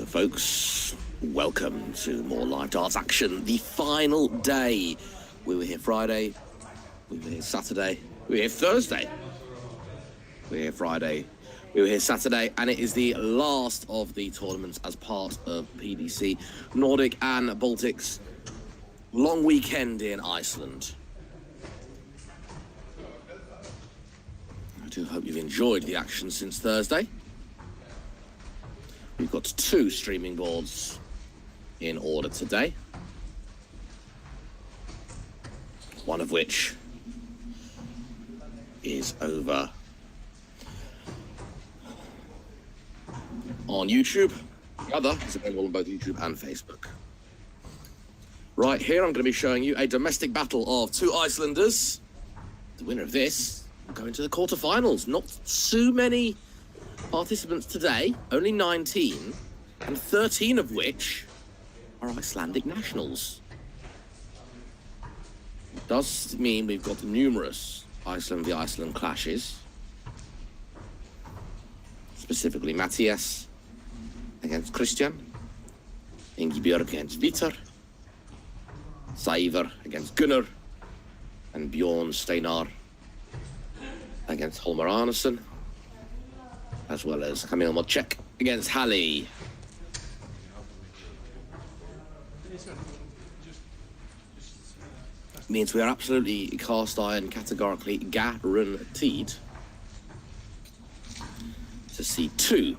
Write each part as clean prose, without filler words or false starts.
Hello folks, welcome to more live darts action. The final day. We were here Friday, we were here Saturday, we were here Thursday, we were here Friday, we were here Saturday, and it is the last of the tournaments as part of PDC Nordic and Baltic's long weekend in Iceland. I do hope you've enjoyed the action since Thursday. We've got 2 streaming boards in order today, one of which is over on YouTube. The other is available on both YouTube and Facebook. Right here, I'm going to be showing you a domestic battle of 2 Icelanders. The winner of this will go into the quarterfinals. Not too many participants today, only 19, and 13 of which are Icelandic nationals. It does mean we've got numerous Iceland v Iceland clashes, specifically Matthias against Christian, Ingibjörg against Vitar, Sævar against Gunnar, and Bjorn Steinar against Holmar Arnason, as well as Kamil Modček against Halli. Means we are absolutely cast iron categorically guaranteed to see 2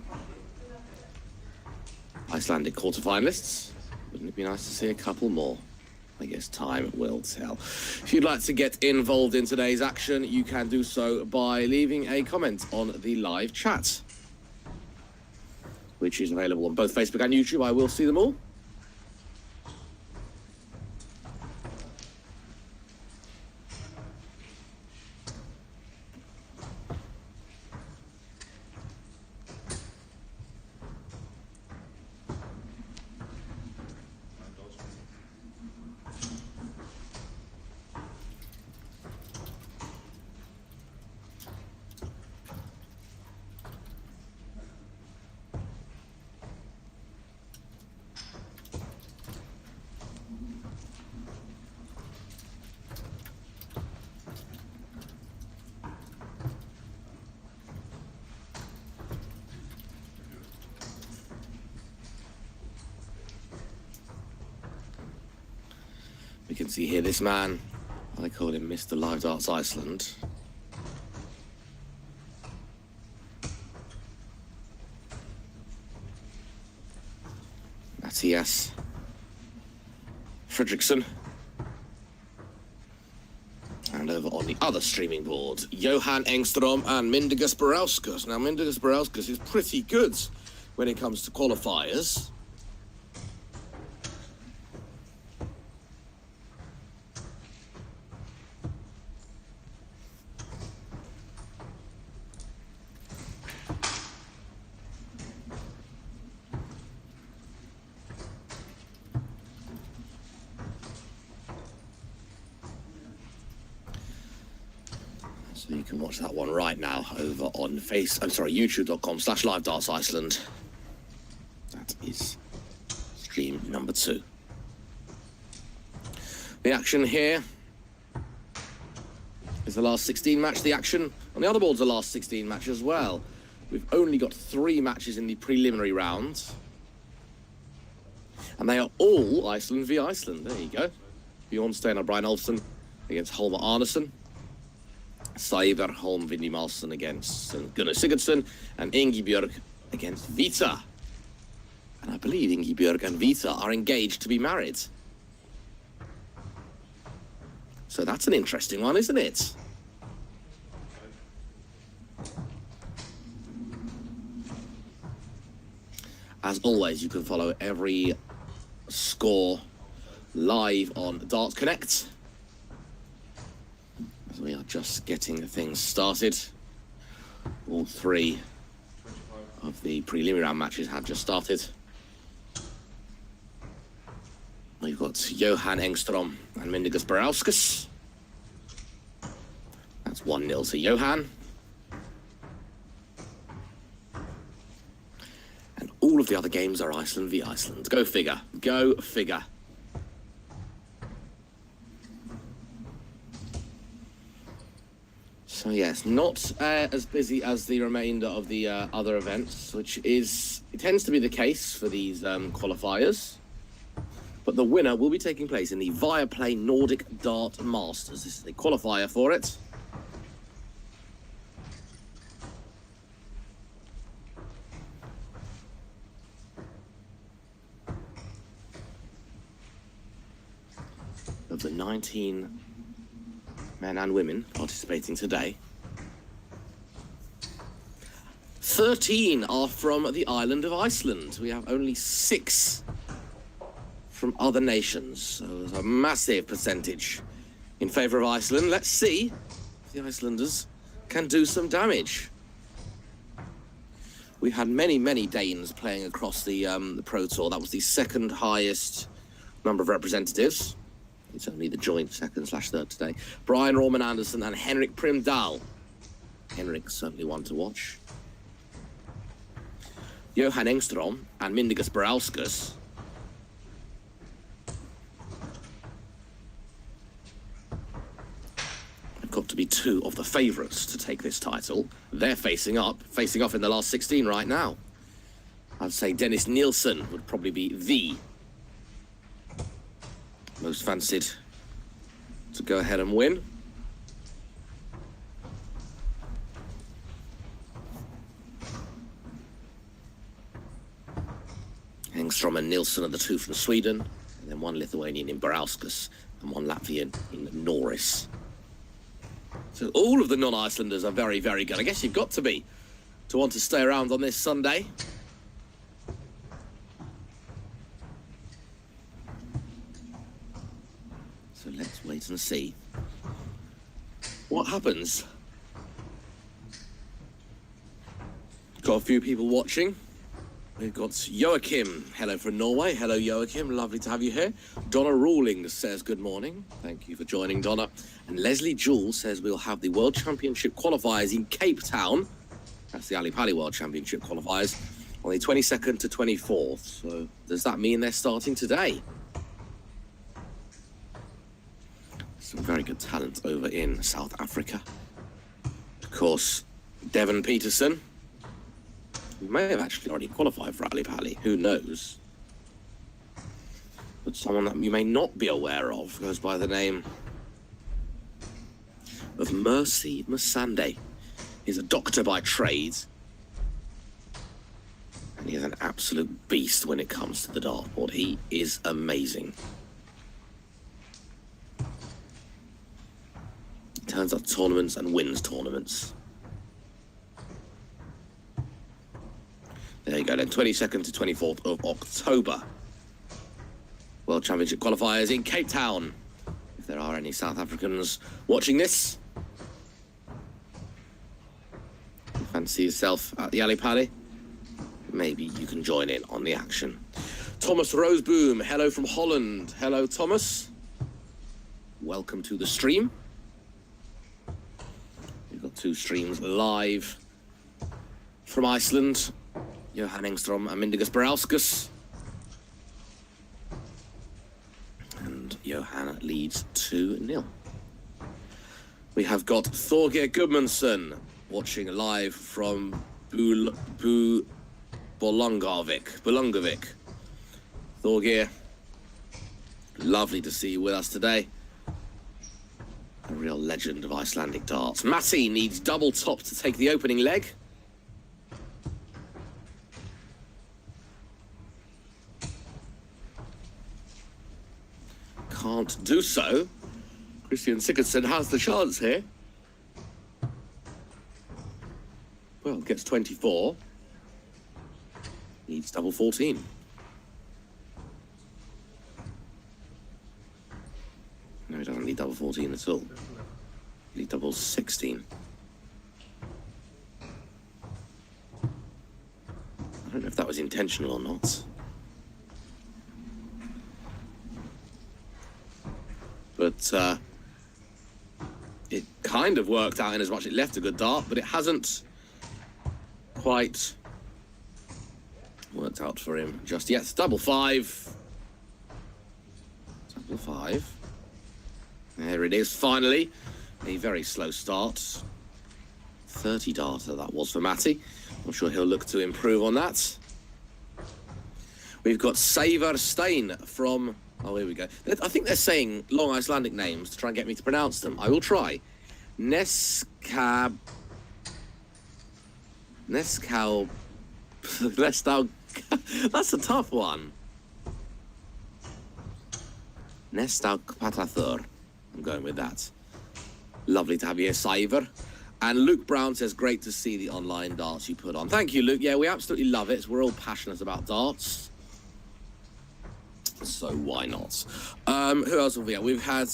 Icelandic quarterfinalists. Wouldn't it be nice to see a couple more? I guess time will tell. If you'd like to get involved in today's action, you can do so by leaving a comment on the live chat, which is available on both Facebook and YouTube. I will see them all. We can see here this man, I call him Mr. Live Darts Iceland. Matthias Fredriksson. And over on the other streaming board, Johan Engström and Mindaugas Barauskas. Now, Mindaugas Barauskas is pretty good when it comes to qualifiers. So you can watch that one right now over on youtube.com/livedartsiceland. That is stream number 2. The action here is the last 16 match. The action on the other board's the last 16 match as well. We've only got 3 matches in the preliminary round, and they are all Iceland v Iceland. There you go. Bjorn Steinar Brian Olsen against Holmar Arnason, Sævar Holm Vinny Malson against Gunnar Sigurdsson, and Ingibjörg against Vitar. And I believe Ingibjörg and Vitar are engaged to be married. So that's an interesting one, isn't it? As always, you can follow every score live on Darts Connect. As we are just getting things started. All 3 of the preliminary round matches have just started. We've got Johan Engström and Mindaugas Barauskas. That's 1-0 to Johan. of the other games are Iceland v Iceland. Go figure. Go figure. So yes, not as busy as the remainder of the other events, which it tends to be the case for these qualifiers. But the winner will be taking place in the VIAPLAY Nordic Dart Masters. This is the qualifier for it. Of the 19 men and women participating today, 13 are from the island of Iceland. We have only 6 from other nations, so there's a massive percentage in favour of Iceland. Let's see if the Icelanders can do some damage. We had many Danes playing across the Pro Tour. That was the second highest number of representatives. It's only the joint second/third today. Brian Roman Anderson and Henrik Primdahl. Henrik's certainly one to watch. Johan Engstrom and Mindaugas Brauskas. They've got to be 2 of the favourites to take this title. They're facing off in the last 16 right now. I'd say Dennis Nielsen would probably be the most fancied to go ahead and win. Engstrom and Nilsson are the 2 from Sweden, and then 1 Lithuanian in Brauskas and 1 Latvian in Norris. So all of the non-Icelanders are very good. I guess you've got to be to want to stay around on this Sunday. So let's wait and see what happens. Got a few people watching. We've got Joachim. Hello from Norway. Hello, Joachim. Lovely to have you here. Donna Rawlings says good morning. Thank you for joining, Donna. And Leslie Jewell says we'll have the World Championship qualifiers in Cape Town. That's the Ali Pali World Championship qualifiers on the 22nd to 24th. So does that mean they're starting today? Some very good talent over in South Africa. Of course, Devon Peterson. He may have actually already qualified for Ali Pali, who knows? But someone that you may not be aware of goes by the name of Mercy Masande. He's a doctor by trade, and he is an absolute beast when it comes to the dartboard. He is amazing. Turns up tournaments and wins tournaments. There you go then, 22nd to 24th of October. World Championship qualifiers in Cape Town. If there are any South Africans watching this, you fancy yourself at the Ali Pali, maybe you can join in on the action. Thomas Roseboom, hello from Holland. Hello, Thomas. Welcome to the stream. We've got 2 streams live from Iceland. Johan Engstrom and Mindaugas Brauskas. And Johan leads 2-0. We have got Thorgeir Gudmundsson watching live from Bolungarvik. Thorgeir, lovely to see you with us today. A real legend of Icelandic darts. Matti needs double top to take the opening leg. Can't do so. Christian Sigurdsson has the chance here. Well, gets 24. Needs double 14. No, he doesn't need double 14 at all. He needs double 16. I don't know if that was intentional or not. But it kind of worked out in as much it left a good dart, but it hasn't quite worked out for him just yet. Double five. Double five. There it is, finally. A very slow start. 30 data that was for Matty. I'm sure he'll look to improve on that. We've got Saver Stein from... Oh, here we go. I think they're saying long Icelandic names to try and get me to pronounce them. I will try. Neskau... That's a tough one. Nestau Patathur. I'm going with that. Lovely to have you here, Saver. And Luke Brown says, great to see the online darts you put on. Thank you, Luke. Yeah, we absolutely love it. We're all passionate about darts. So why not? Who else have we had? We've had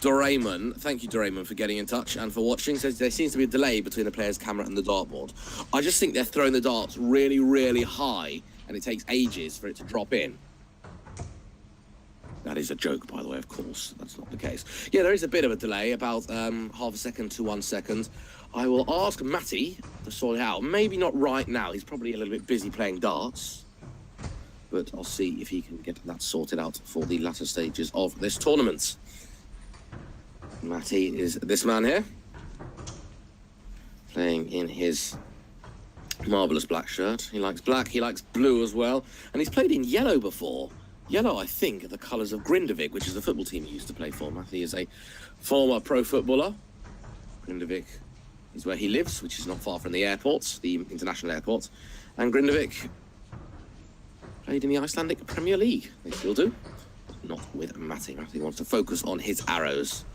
Doraemon. Thank you, Doraemon, for getting in touch and for watching. Says there seems to be a delay between the player's camera and the dartboard. I just think they're throwing the darts really, really high, and it takes ages for it to drop in. That is a joke, by the way, of course. That's not the case. Yeah, there is a bit of a delay, about half a second to 1 second. I will ask Matty to sort it out. Maybe not right now. He's probably a little bit busy playing darts. But I'll see if he can get that sorted out for the latter stages of this tournament. Matty is this man here. Playing in his marvellous black shirt. He likes black, he likes blue as well. And he's played in yellow before. Yellow, I think, are the colours of Grindavik, which is the football team he used to play for. Matty is a former pro footballer. Grindavik is where he lives, which is not far from the airport, the international airport. And Grindavik played in the Icelandic Premier League. They still do. Not with Matty. Matty wants to focus on his arrows.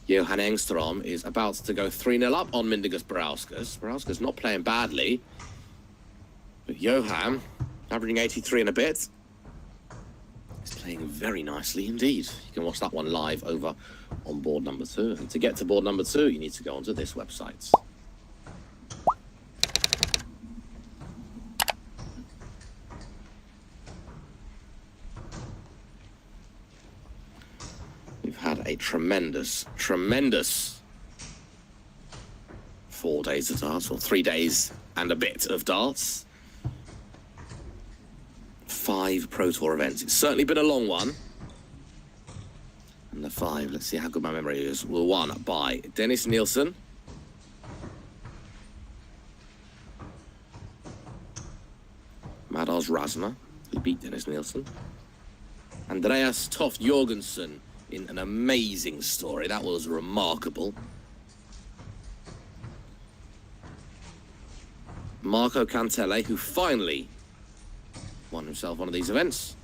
Johan Engstrom is about to go 3-0 up on Mindaugas Brauskas. Brauskas not playing badly. But Johan, averaging 83 and a bit, is playing very nicely indeed. You can watch that one live over on board number 2. And to get to board number 2, you need to go onto this website. We've had a tremendous 4 days of darts, or 3 days and a bit of darts. 5 Pro Tour events. It's certainly been a long one. And the 5, let's see how good my memory is, were won by Dennis Nielsen, Madars Rasma, who beat Dennis Nielsen, Andreas Toft Jorgensen in an amazing story. That was remarkable. Marco Cantele, who finally won himself one of these events.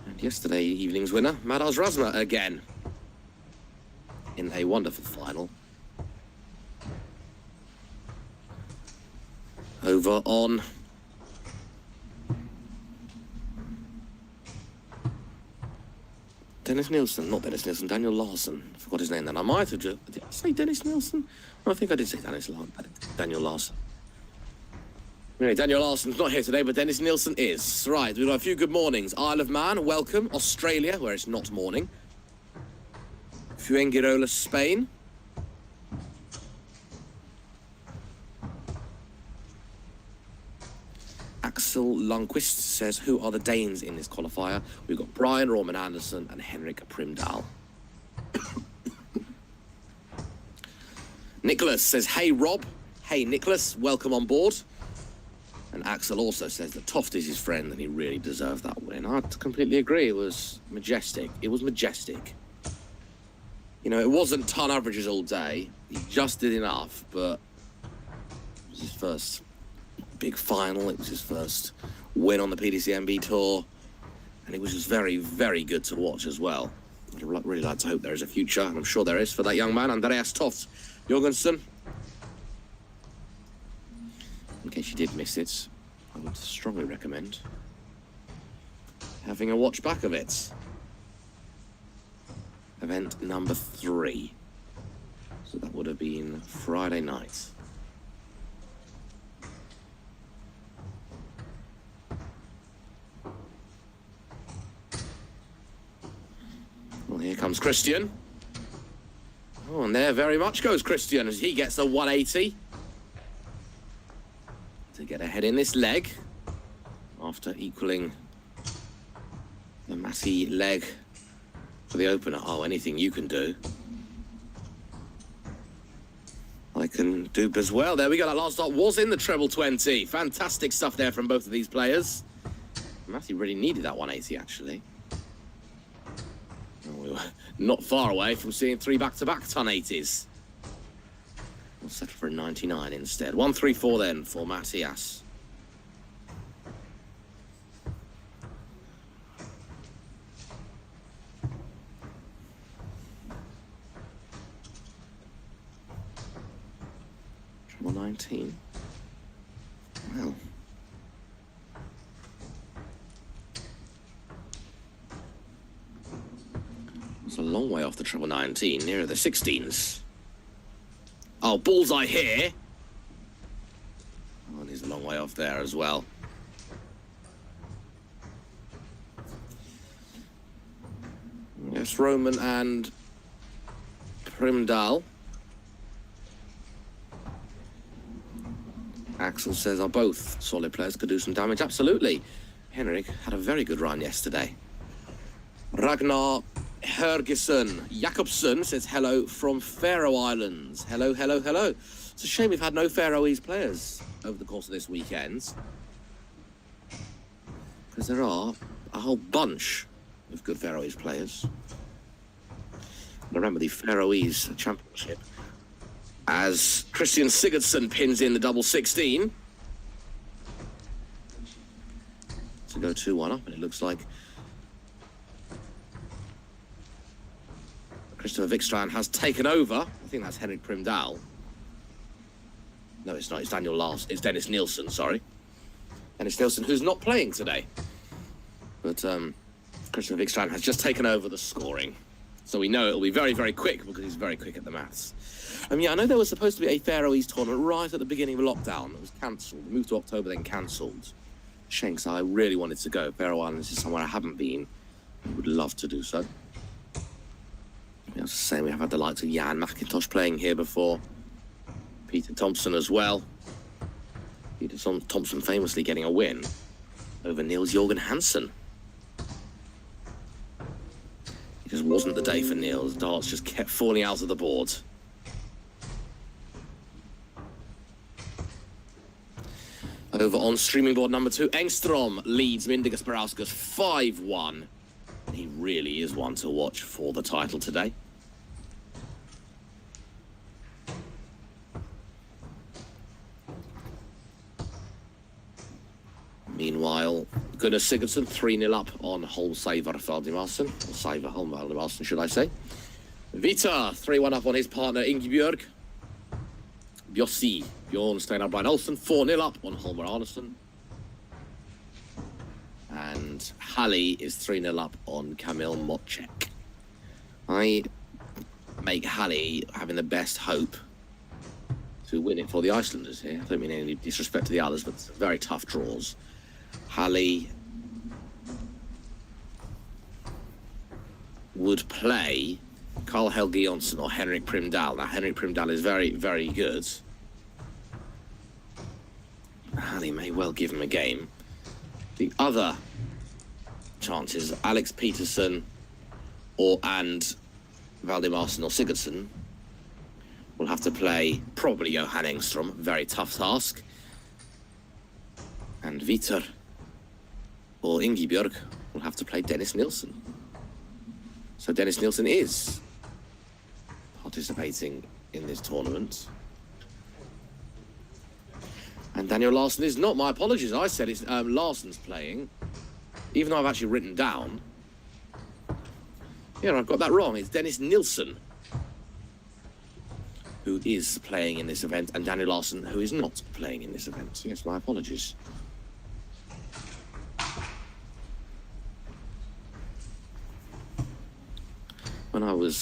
And yesterday evening's winner, Madars Rasma, again in a wonderful final. Over on Dennis Nielsen, not Dennis Nielsen, Daniel Larsson. I forgot his name then. I might have just... Did I say Dennis Nielsen? No, I think I did say Daniel Larsson. Anyway, Daniel Larsson's not here today, but Dennis Nielsen is. Right, we've got a few good mornings. Isle of Man, welcome. Australia, where it's not morning. Fuengirola, Spain. Axel Lundqvist says, who are the Danes in this qualifier? We've got Brian Roman Anderson and Henrik Primdahl. Nicholas says, hey Rob. Hey Nicholas, welcome on board. And Axel also says that Toft is his friend and he really deserved that win. I completely agree. It was majestic. It was majestic. You know, it wasn't ton averages all day. He just did enough, but it was his first big final. It was his first win on the PDC NB Tour. And it was just very, very good to watch as well. I'd really like to hope there is a future, and I'm sure there is, for that young man, Andreas Toft Jorgensen. In case you did miss it, I would strongly recommend having a watch back of it. Event number 3. So that would have been Friday night. Well, here comes Christian. Oh, and there very much goes Christian as he gets a 180 to get ahead in this leg after equaling the Matty leg for the opener. Oh, anything you can do, I can do as well. There we go. That last start was in the treble 20. Fantastic stuff there from both of these players. Matty really needed that 180, actually. And we were not far away from seeing 3 back-to-back ton 80s. We'll settle for a 99 instead. 1-3-4 then for Matthias. Treble 19. Well. It's a long way off the treble 19, nearer the 16s. Oh, bullseye here. Oh, and he's a long way off there as well. Yes, Roman and Primdal. Axel says are both solid players, could do some damage. Absolutely. Henrik had a very good run yesterday. Ragnar Hergesson Jakobsen says hello from Faroe Islands. Hello, hello, hello. It's a shame we've had no Faroese players over the course of this weekend, because there are a whole bunch of good Faroese players. And remember the Faroese Championship as Christian Sigurdsson pins in the double 16 to go 2-1 up, and it looks like Christopher Vikstrand has taken over. I think that's Henrik Primdal. No, it's not. It's Daniel Larsen. It's Dennis Nielsen, sorry. Dennis Nielsen, who's not playing today. But Christopher Vikstrand has just taken over the scoring. So we know it'll be very, very quick because he's very quick at the maths. Yeah, I know there was supposed to be a Faroese tournament right at the beginning of lockdown. It was cancelled. Moved to October, then cancelled. Shame, 'cause I really wanted to go. Faroe Islands is somewhere I haven't been. I would love to do so. I was saying we have had the likes of Jan McIntosh playing here before. Peter Thompson as well. Peter Thompson famously getting a win over Niels Jorgen Hansen. It just wasn't the day for Niels. Darts just kept falling out of the board. Over on streaming board number 2, Engstrom leads Mindaugas Barauskas 5-1. He really is one to watch for the title today. Meanwhile, Gunnar Sigurdsson 3-0 up on Holmsaver Valdimarsson. Or Saver Holm Valdimarsson, should I say. Vita 3-1 up on his partner Ingibjörg. Bjossi Bjorn Steinar Brian Olsen 4-0 up on Holmer Arneson. And Halli is 3-0 up on Kamil Mocek. I make Halli having the best hope to win it for the Icelanders here. I don't mean any disrespect to the others, but very tough draws. Halli would play Carl Helge Jonsson or Henrik Primdal. Now, Henrik Primdal is very, very good. Halli may well give him a game. The other chances, Alex Peterson and Valdimarsson or Sigurdsson will have to play probably Johan Engstrom, very tough task. And Vitor or Ingibjörg will have to play Dennis Nielsen. So Dennis Nielsen is participating in this tournament. And Daniel Larsen is not. My apologies. I said it's Larsen's playing, even though I've actually written down. Yeah, I've got that wrong. It's Dennis Nielsen who is playing in this event, and Daniel Larsen who is not playing in this event. Yes, my apologies.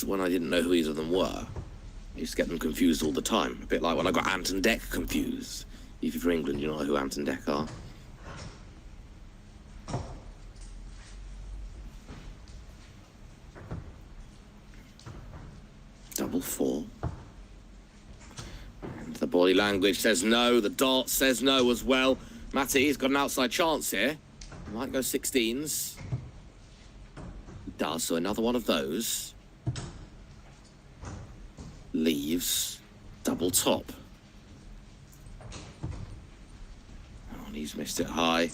When I didn't know who either of them were, I used to get them confused all the time. A bit like when I got Ant and Dec confused. If you're from England, you know who Ant and Dec are. Double 4. body language says no. The dart says no as well. Matty's got an outside chance here. He might go 16s. He does, so another one of those. Leaves double top. Oh, and he's missed it high.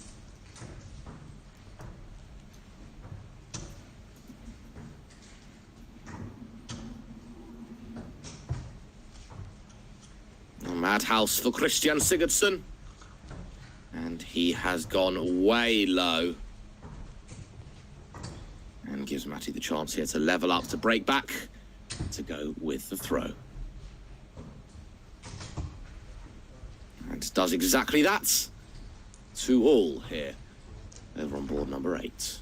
Madhouse for Christian Sigurdsson. And he has gone way low. And gives Matty the chance here to level up, to break back, to go with the throw. And does exactly that. 2-all here, over on board number 8.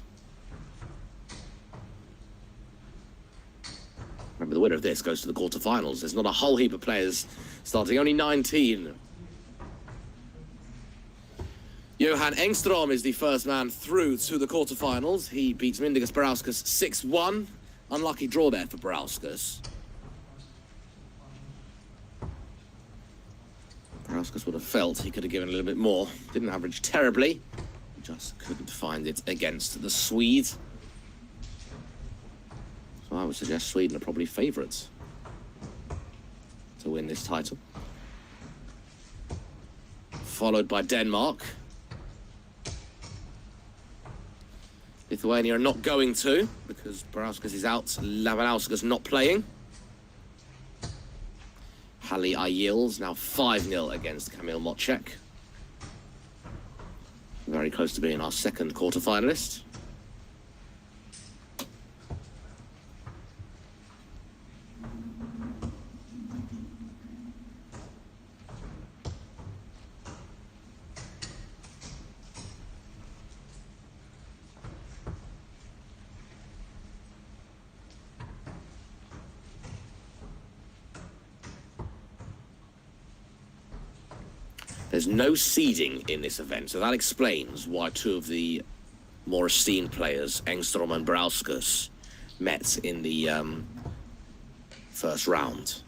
Remember, the winner of this goes to the quarterfinals. There's not a whole heap of players starting, only 19. Johan Engström is the first man through to the quarterfinals. He beats Mindaugas Barauskas 6-1. Unlucky draw there for Barauskas. Barauskas would have felt he could have given a little bit more. Didn't average terribly. Just couldn't find it against the Swede. So I would suggest Sweden are probably favourites to win this title. Followed by Denmark. Lithuania are not going to, because Barauskas is out, Lavanauskas not playing. Halli Ayils now 5-0 against Kamil Mocek. Very close to being our second quarter-finalist. There's no seeding in this event, so that explains why two of the more esteemed players, Engström and Barauskas, met in the first round,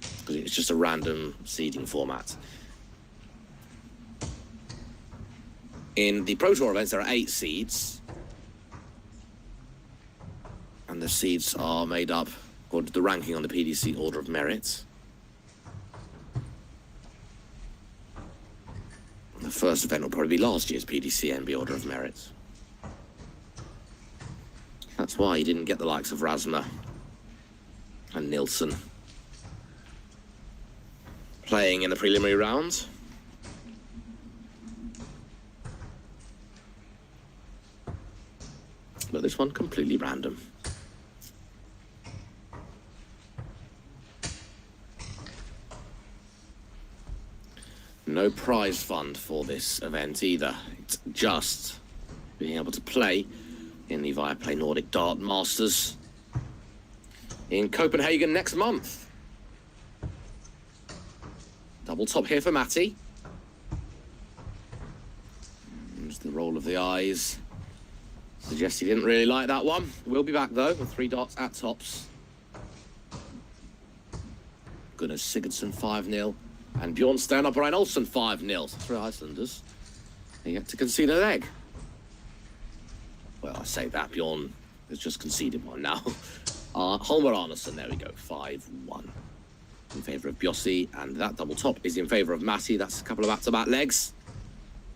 because it's just a random seeding format. In the Pro Tour events, there are 8 seeds, and the seeds are made up according to the ranking on the PDC Order of Merit. The first event will probably be last year's PDC NB Order of Merit. That's why he didn't get the likes of Rasma and Nilsson playing in the preliminary round. But this one completely random. No prize fund for this event either. It's just being able to play in the VIAPLAY Nordic Dart Masters in Copenhagen next month. Double top here for Matty. There's the roll of the eyes. Suggests he didn't really like that one. We'll be back though with 3 darts at tops. Gunnar Sigurdsson 5-0. And Bjorn Sterner Brian Olsen 5-0. 3 Icelanders. They yet to concede an egg. Well, I say that. Bjorn has just conceded one now. Holmer Arneson, there we go. 5-1. In favour of Bjossi. And that double top is in favour of Matty. That's a couple of back-to-back legs.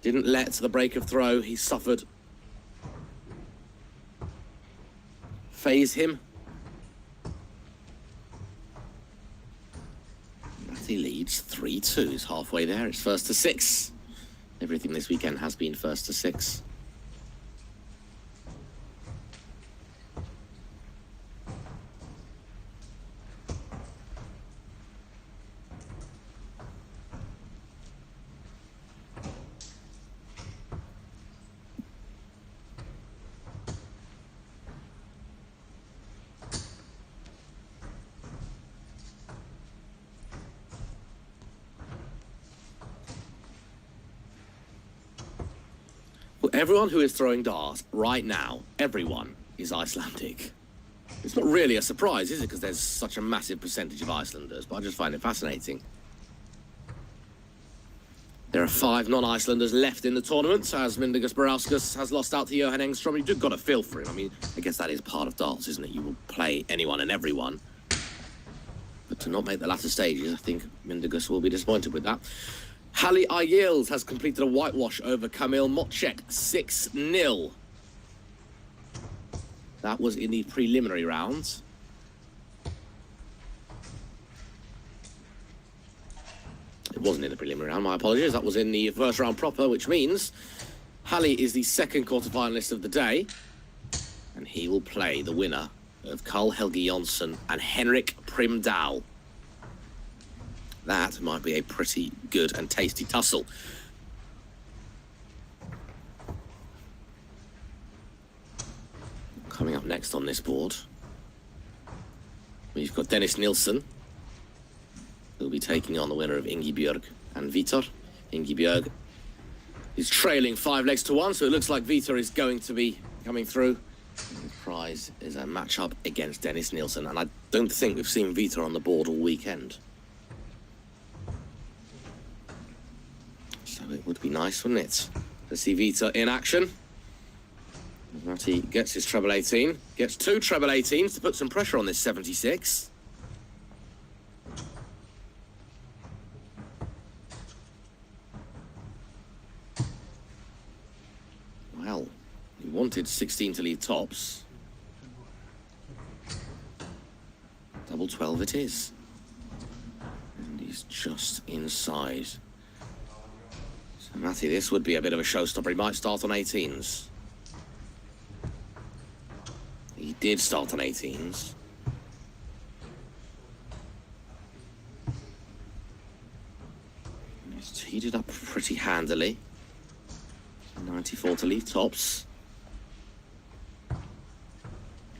Didn't let the break of throw. He suffered. Phase him. He leads 3-2. He's halfway there. It's first to 6. Everything this weekend has been first to 6. Everyone who is throwing darts right now, everyone is Icelandic. It's not really a surprise, is it? Because there's such a massive percentage of Icelanders, but I just find it fascinating. There are 5 non-Icelanders left in the tournament, as Mindaugas Barauskas has lost out to Johan Engstrom. You've got a feel for him. I mean, I guess that is part of darts, isn't it? You will play anyone and everyone. But to not make the latter stages, I think Mindaugas will be disappointed with that. Halli Ayils has completed a whitewash over Kamil Mocek, 6-0. That was in the preliminary rounds. It wasn't in the preliminary round, my apologies. That was in the first round proper, which means Halli is the second quarterfinalist of the day. And he will play the winner of Carl Helge Jonsson and Henrik Primdahl. That might be a pretty good and tasty tussle. Coming up next on this board, we've got Dennis Nilsson, who'll be taking on the winner of Ingibjörg and Vitor. Ingibjörg is trailing 5 legs to 1, so it looks like Vitor is going to be coming through. And the prize is a match-up against Dennis Nilsson, and I don't think we've seen Vitor on the board all weekend. So it would be nice, wouldn't it, to see Vitor in action. Matty gets his treble 18, gets 2 treble 18s to put some pressure on this 76. Well, he wanted 16 to lead tops. Double 12 it is. And he's just inside. So Matty, this would be a bit of a showstopper. He might start on 18s. He did start on 18s. He's teed it up pretty handily. 94 to leave tops.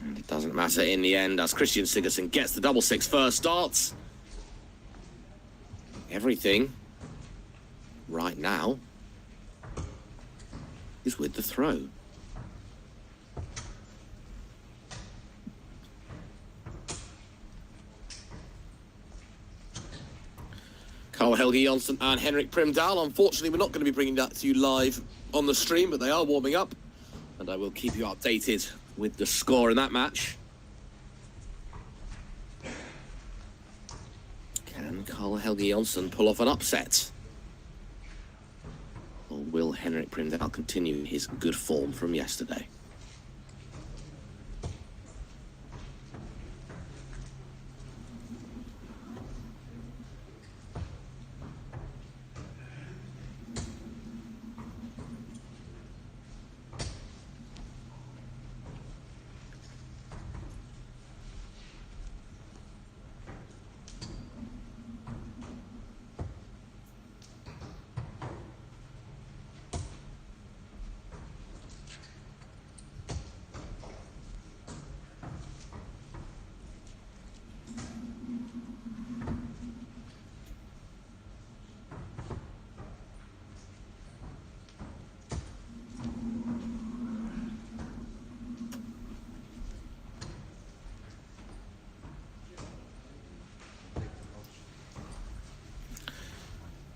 And it doesn't matter in the end as Christian Sigurdsson gets the double 6 first starts. Everything right now is with the throw. Carl Helge Jonsson and Henrik Primdahl. Unfortunately, we're not going to be bringing that to you live on the stream, but they are warming up, and I will keep you updated with the score in that match. Can Carl Helge Jonsson pull off an upset? Or will Henrik Primdahl continue his good form from yesterday?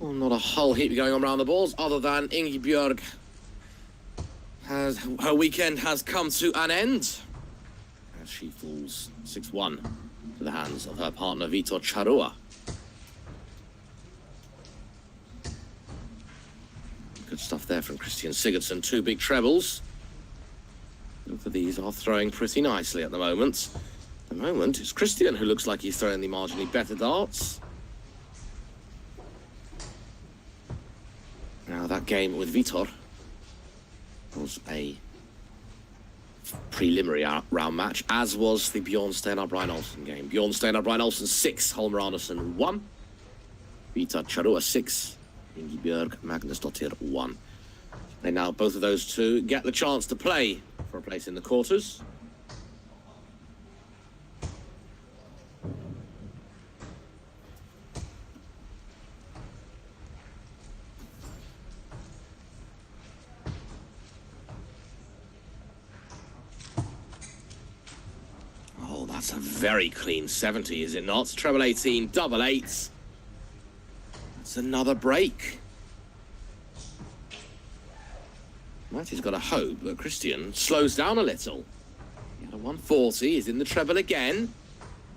Well, not a whole heap going on around the balls, other than Ingibjörg her weekend has come to an end as she falls 6-1 to the hands of her partner Vitor Charrua. Good stuff there from Christian Sigurdsson. 2 big trebles. Both of these are throwing pretty nicely at the moment. At the moment, it's Christian who looks like he's throwing the marginally better darts. Now, that game with Vitor was a preliminary round match, as was the Bjorn Steinar-Brian Olsen game. Bjorn Steinar-Brian Olsen 6, Holmer Andersen 1. Vitor Charrua 6, Ingibjörg Magnusdottir 1. They now, both of those two, get the chance to play for a place in the quarters. That's a very clean 70, is it not? Treble 18, double 8s. That's another break. Matty's got to hope that Christian slows down a little. He had a 140, he's in the treble again.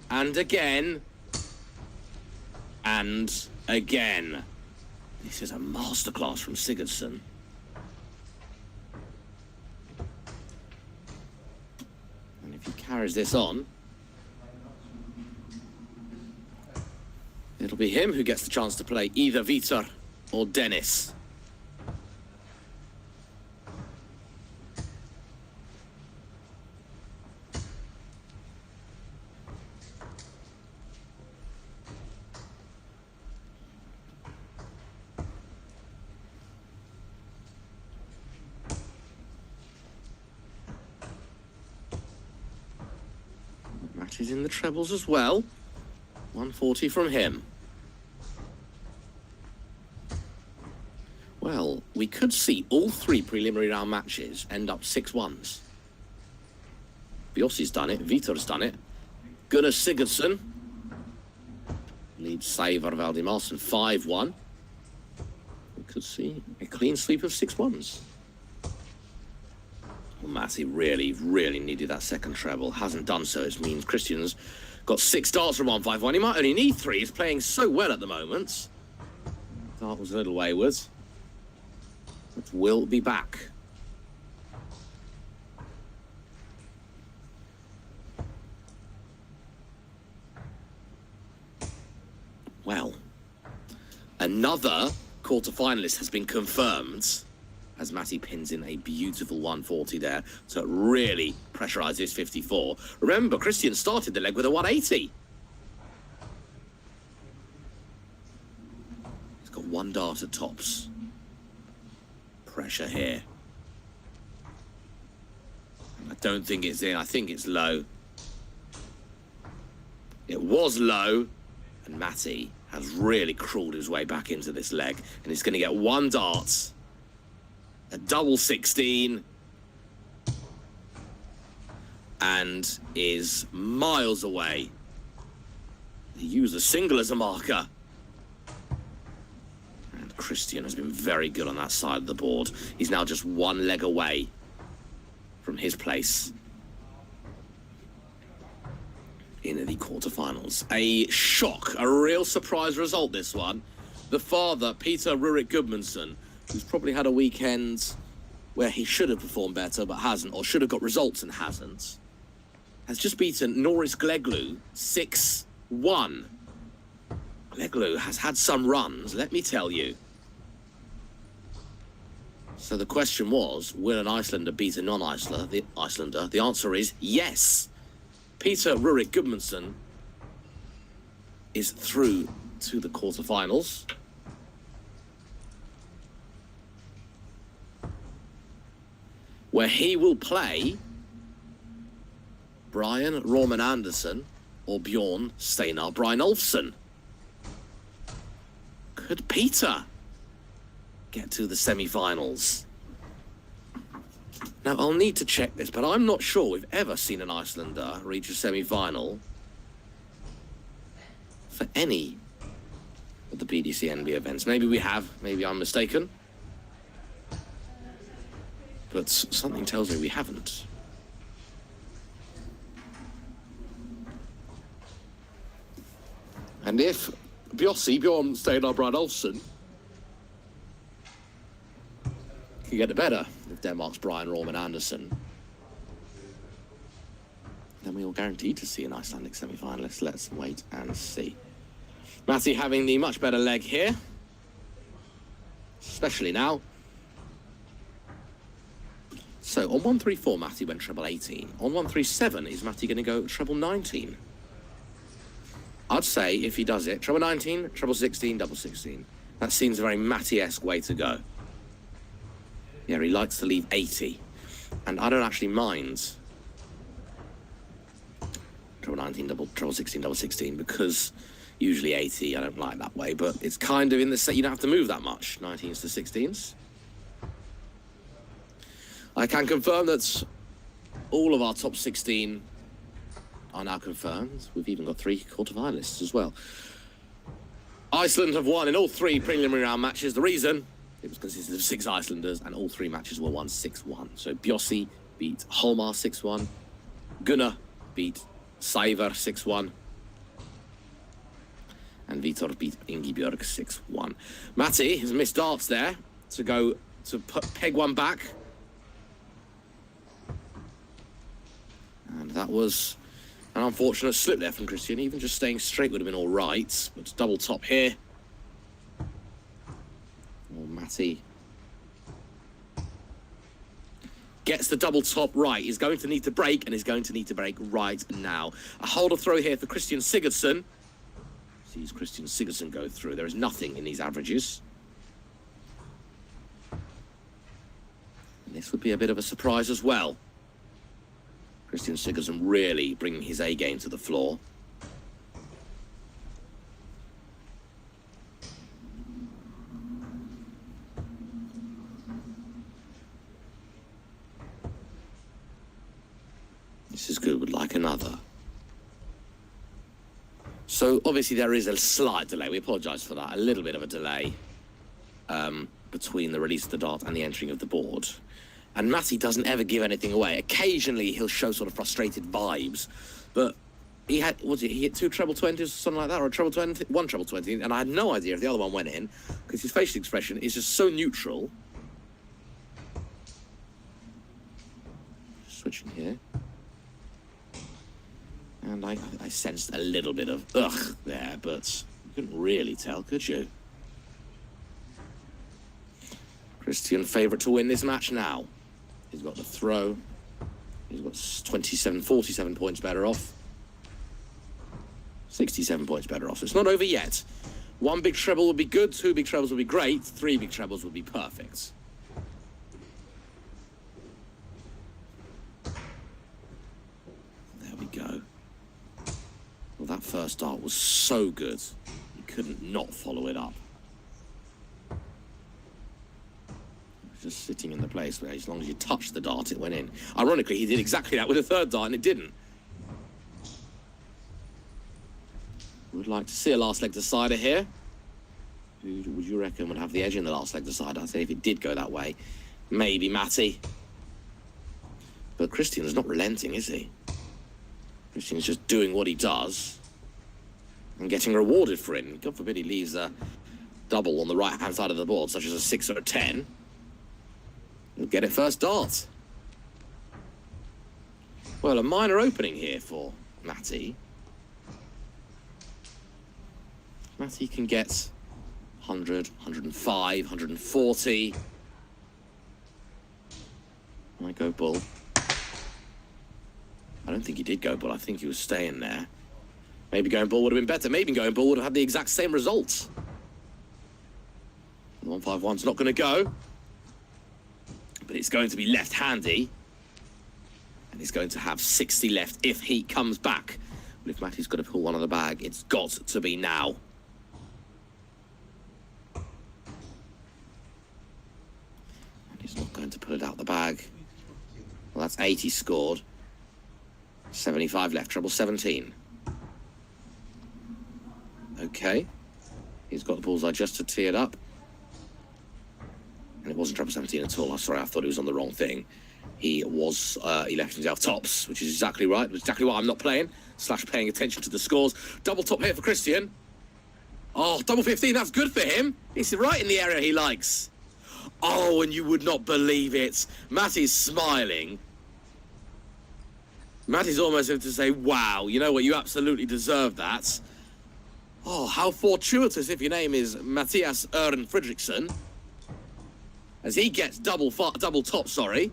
And again. And again. This is a masterclass from Sigurdsson. And if he carries this on, it'll be him who gets the chance to play either Vitor or Dennis. Matty's in the trebles as well. 140 from him. Well, we could see all three preliminary round matches end up 6-1s. Biossi's done it, Vitor's done it. Gunnar Sigurdsson leads Saver Valdimarsson 5-1. We could see a clean sweep of 6-1s. Well, Matty really needed that second treble. Hasn't done so. It means Christian's got 6 darts from 151. He might only need 3. He's playing so well at the moment. Dart was a little wayward. But will be back. Well, another quarter-finalist has been confirmed as Matty pins in a beautiful 140 there to really pressurise this 54. Remember, Christian started the leg with a 180. He's got 1 dart at tops. Pressure here. I don't think it's in. I think it's low. It was low, and Matty has really crawled his way back into this leg, and he's going to get 1 dart. A double 16, and is miles away. He used a single as a marker. And Christian has been very good on that side of the board. He's now just 1 leg away from his place in the quarterfinals. A shock, a real surprise result, this one. The father, Peter Rurik Gudmundsson, who's probably had a weekend where he should have performed better but hasn't, or should have got results and hasn't, has just beaten Norris Gleglu 6-1. Gleglu has had some runs, let me tell you. So the question was, will an Icelander beat a non-Icelander? The answer is yes. Peter Rurik Gudmundsson is through to the quarterfinals. Where he will play Brian Roman Anderson or Bjorn Steinar Brynolfsson. Could Peter get to the semi-finals? Now, I'll need to check this, but I'm not sure we've ever seen an Icelander reach a semi-final for any of the PDC NB events. Maybe we have, maybe I'm mistaken. But something tells me we haven't. And if Bjorn Steinar Brynolfsson can get it better with Denmark's Brian Roman Anderson, then we are guaranteed to see an Icelandic semi-finalist. Let's wait and see. Matty having the much better leg here, especially now. So on 134, Matty went treble 18. On 137, is Matty going to go treble 19? I'd say if he does it, treble 19, treble 16, double 16. That seems a very Matty-esque way to go. Yeah, he likes to leave 80. And I don't actually mind treble 19, treble 16, double 16, because usually 80, I don't like that way. But it's kind of in the set, you don't have to move that much, 19s to 16s. I can confirm that all of our top 16 are now confirmed. We've even got 3 quarterfinalists as well. Iceland have won in all 3 preliminary round matches. The reason, It was consisted of 6 Icelanders, and all 3 matches were won 6-1. So Bjossi beat Holmar 6-1. Gunnar beat Sævar 6-1. And Vitor beat Ingibjörg 6-1. Matti has missed darts there to go to peg one back. And that was an unfortunate slip there from Christian. Even just staying straight would have been all right. But double top here. Oh, Matti gets the double top right. He's going to need to break, and he's going to need to break right now. A holder throw here for Christian Sigurdsson. Sees Christian Sigurdsson go through. There is nothing in these averages. And this would be a bit of a surprise as well. Christian Sigurdsson really bringing his A game to the floor. This is good, would like another. So obviously there is a slight delay. We apologise for that. A little bit of a delay between the release of the dart and the entering of the board. And Matti doesn't ever give anything away. Occasionally he'll show sort of frustrated vibes, but he hit 2 treble 20s or something like that, or a treble 20, 1 treble 20, and I had no idea if the other one went in because his facial expression is just so neutral. Switching here. And I sensed a little bit of ugh there, but you couldn't really tell, could you? Christian favourite to win this match now. He's got the throw. He's got 47 points better off. 67 points better off. It's not over yet. 1 big treble would be good, 2 big trebles would be great, 3 big trebles would be perfect. There we go. Well, that first dart was so good, you couldn't not follow it up. Just sitting in the place where as long as you touched the dart, it went in. Ironically, he did exactly that with the 3rd dart, and it didn't. Would like to see a last leg decider here. Who would you reckon would have the edge in the last leg decider? I'd say if it did go that way, maybe Matti. But Christian's not relenting, is he? Christian's just doing what he does and getting rewarded for it. And God forbid he leaves a double on the right-hand side of the board, such as a 6 or a 10. He'll get it first dart. Well, a minor opening here for Matti. Matti can get 100, 105, 140. Might go bull. I don't think he did go bull. I think he was staying there. Maybe going bull would have been better. Maybe going bull would have had the exact same results. The 151's not going to go. But it's going to be left-handy. And he's going to have 60 left if he comes back. But if Matti's got to pull one of the bag, it's got to be now. And he's not going to pull it out the bag. Well, that's 80 scored. 75 left, treble 17. Okay. He's got the bullseye just to tee it up. And it wasn't treble 17 at all. I'm sorry, I thought he was on the wrong thing. He left himself tops, which is exactly right. Exactly why I'm not playing. / paying attention to the scores. Double top here for Christian. Oh, double 15, that's good for him. He's right in the area he likes. Oh, and you would not believe it. Matti's smiling. Matti's almost going to say, wow, you know what, you absolutely deserve that. Oh, how fortuitous if your name is Matthias Ørn Fredriksson. As he gets double top, sorry.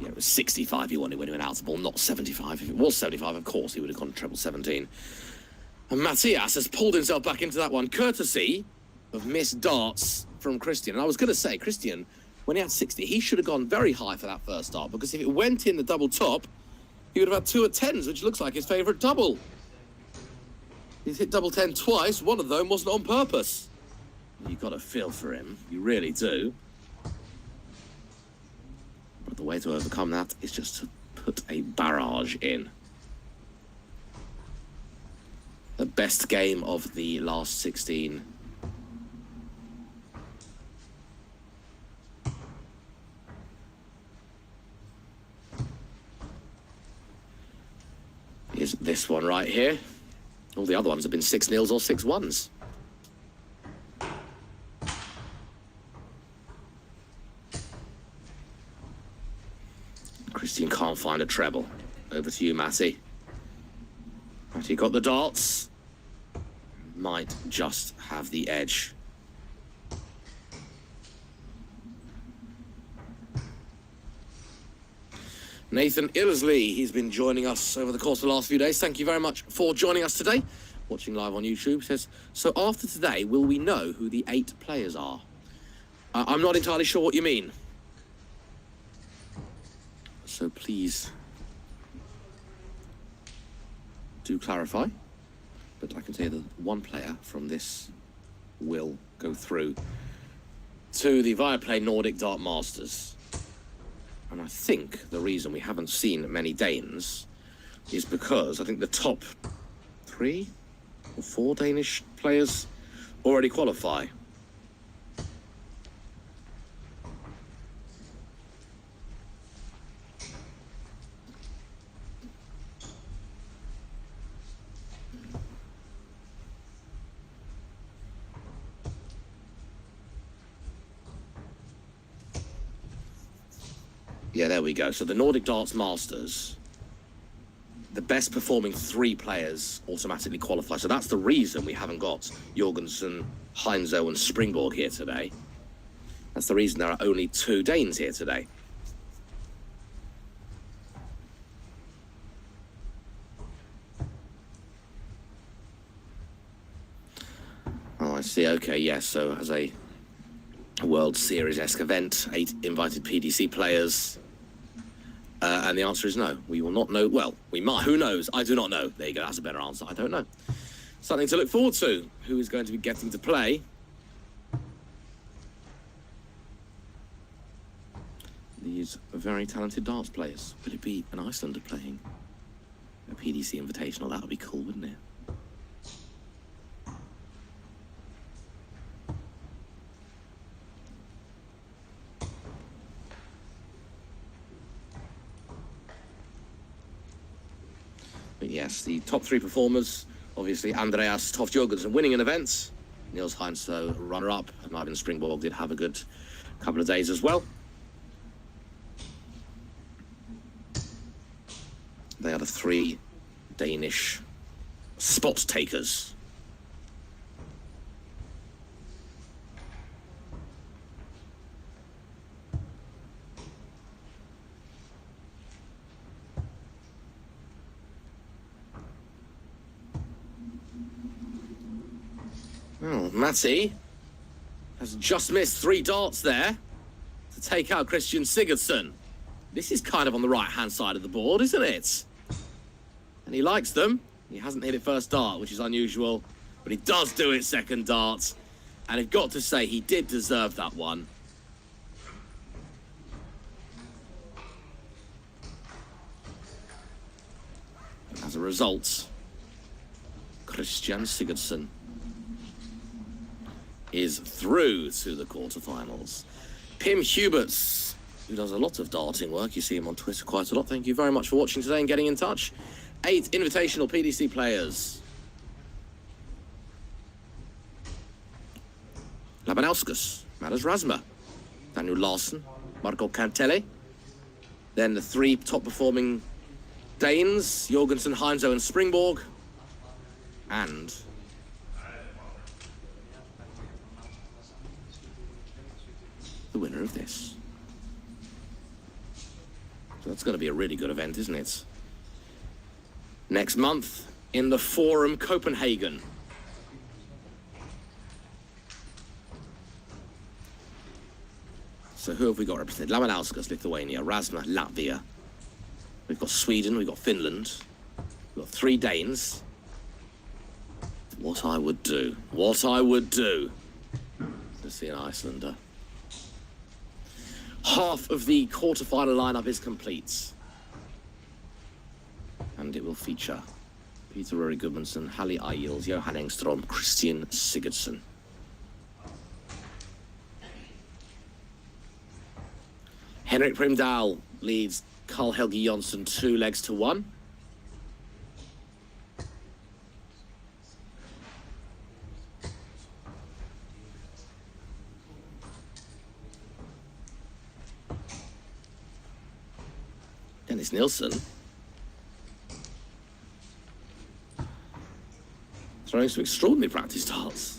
Yeah, it was 65 he wanted when he went out to ball, not 75. If it was 75, of course, he would have gone treble 17. And Matthias has pulled himself back into that one, courtesy of missed darts from Christian. And I was going to say, Christian, when he had 60, he should have gone very high for that first dart, because if it went in the double top, he would have had 2 at 10s, which looks like his favourite double. He's hit double 10 twice. One of them wasn't on purpose. You've got to feel for him. You really do. But the way to overcome that is just to put a barrage in. The best game of the last 16 this one right here. All the other ones have been 6-0s or 6-1s. Christian can't find a treble. Over to you, Matty. Matty got the darts. Might just have the edge. Nathan Illersley, he's been joining us over the course of the last few days. Thank you very much for joining us today. Watching live on YouTube, says, so after today, will we know who the 8 players are? I'm not entirely sure what you mean. So please do clarify. But I can tell you that one player from this will go through to the VIAPLAY Nordic Dart Masters. And I think the reason we haven't seen many Danes is because I think the top 3 or 4 Danish players already qualify. Yeah, there we go. So the Nordic Darts Masters, the best performing 3 players automatically qualify. So that's the reason we haven't got Jorgensen, Heinzo and Springborg here today. That's the reason there are only 2 Danes here today. Oh, I see. Okay, yes. So as a World Series-esque event, 8 invited PDC players. And the answer is no. We will not know. Well, we might. Who knows? I do not know. There you go. That's a better answer. I don't know. Something to look forward to. Who is going to be getting to play? These very talented darts players. Will it be an Icelander playing a PDC Invitational? That would be cool, wouldn't it? But yes, the top 3 performers, obviously Andreas Toft Jorgensen winning an event, Niels Heinzo runner-up, and Marvin Springborg did have a good couple of days as well. They are the 3 Danish spot takers. Oh, Matty has just missed 3 darts there to take out Christian Sigurdsson. This is kind of on the right-hand side of the board, isn't it? And he likes them. He hasn't hit it first dart, which is unusual, but he does do it second dart. And I've got to say, he did deserve that one. As a result, Christian Sigurdsson is through to the quarterfinals. Pim Huberts, who does a lot of darting work. You see him on Twitter quite a lot. Thank you very much for watching today and getting in touch. 8 invitational PDC players. Labanauskas, Madas Rasma, Daniel Larsen, Marco Cantelli. Then the 3 top performing Danes, Jorgensen, Heinzo and Springborg. And the winner of this. So that's going to be a really good event, isn't it? Next month in the Forum Copenhagen. So who have we got represented? Labanauskas, Lithuania, Rasma, Latvia. We've got Sweden, we've got Finland. We've got 3 Danes. What I would do to see an Icelander. Half of the quarterfinal lineup is complete. And it will feature Peter Rory Gudmundsson, Halli Ajils, Johan Engström, Christian Sigurdsson. Henrik Primdahl leads Carl Helge Jonsson 2 legs to 1. Magnus Nielsen throwing some extraordinary practice darts.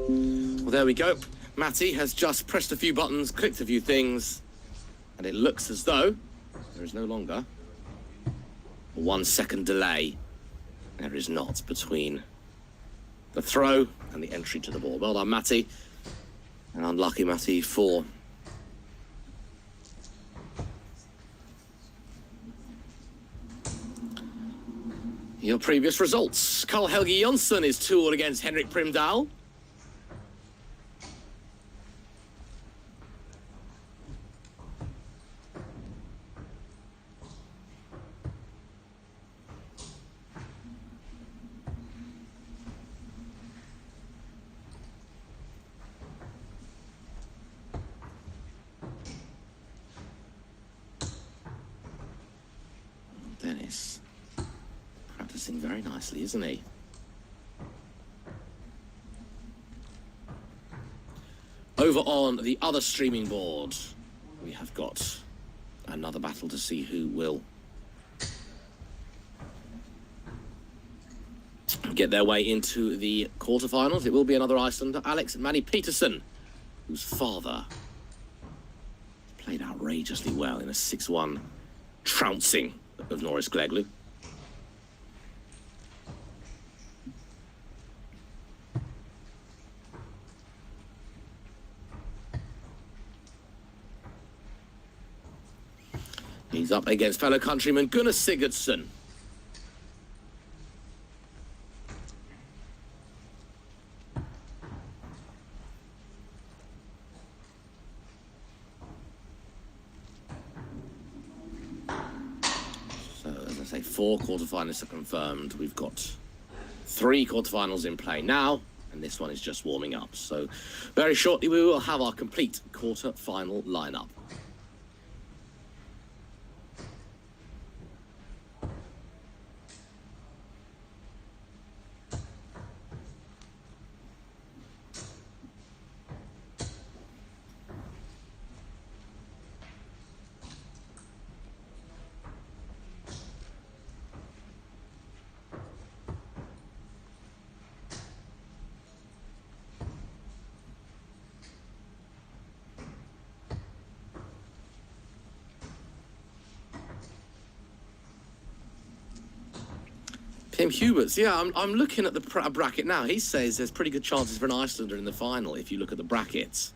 Well, there we go. Matty has just pressed a few buttons, clicked a few things, and it looks as though there is no longer a 1 second delay. There is not between the throw and the entry to the ball. Well done, Matty. And unlucky Matty for your previous results. Carl Helge Jonsson is 2-all against Henrik Primdahl. Dennis practicing very nicely, isn't he? Over on the other streaming board, we have got another battle to see who will get their way into the quarterfinals. It will be another Icelander, Alex Manny Peterson, whose father played outrageously well in a 6-1 trouncing of Norris Gleglu. He's up against fellow countryman Gunnar Sigurdsson. So, as I say, 4 quarterfinalists are confirmed. We've got 3 quarterfinals in play now, and this one is just warming up. So, very shortly we will have our complete quarterfinal lineup. Tim Huberts, yeah, I'm looking at the bracket now. He says there's pretty good chances for an Icelander in the final if you look at the brackets.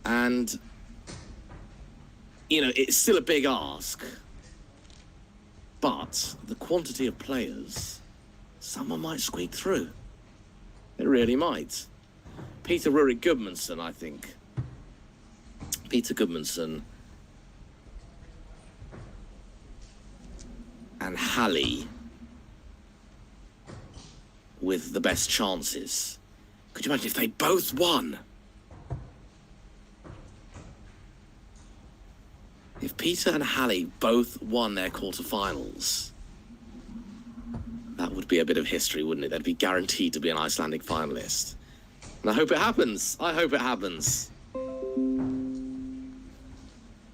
And, you know, it's still a big ask. But the quantity of players, someone might squeak through. It really might. Peter Rurik Gudmundsson, I think. Peter Gudmundsson and Halley with the best chances. Could you imagine if they both won? If Peter and Halley both won their quarterfinals, that would be a bit of history, wouldn't it? They'd be guaranteed to be an Icelandic finalist. And I hope it happens. I hope it happens.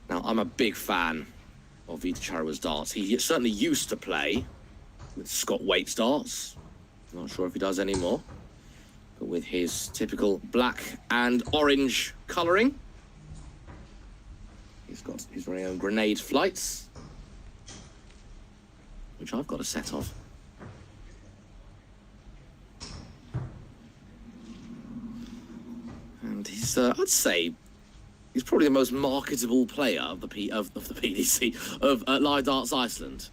Now, I'm a big fan of Vita Charawa's darts. He certainly used to play with Scott Waite's darts. Not sure if he does anymore. But with his typical black and orange colouring. He's got his very own grenade flights, which I've got a set of. And he's, I'd say, he's probably the most marketable player of the PDC, of Live Darts Iceland.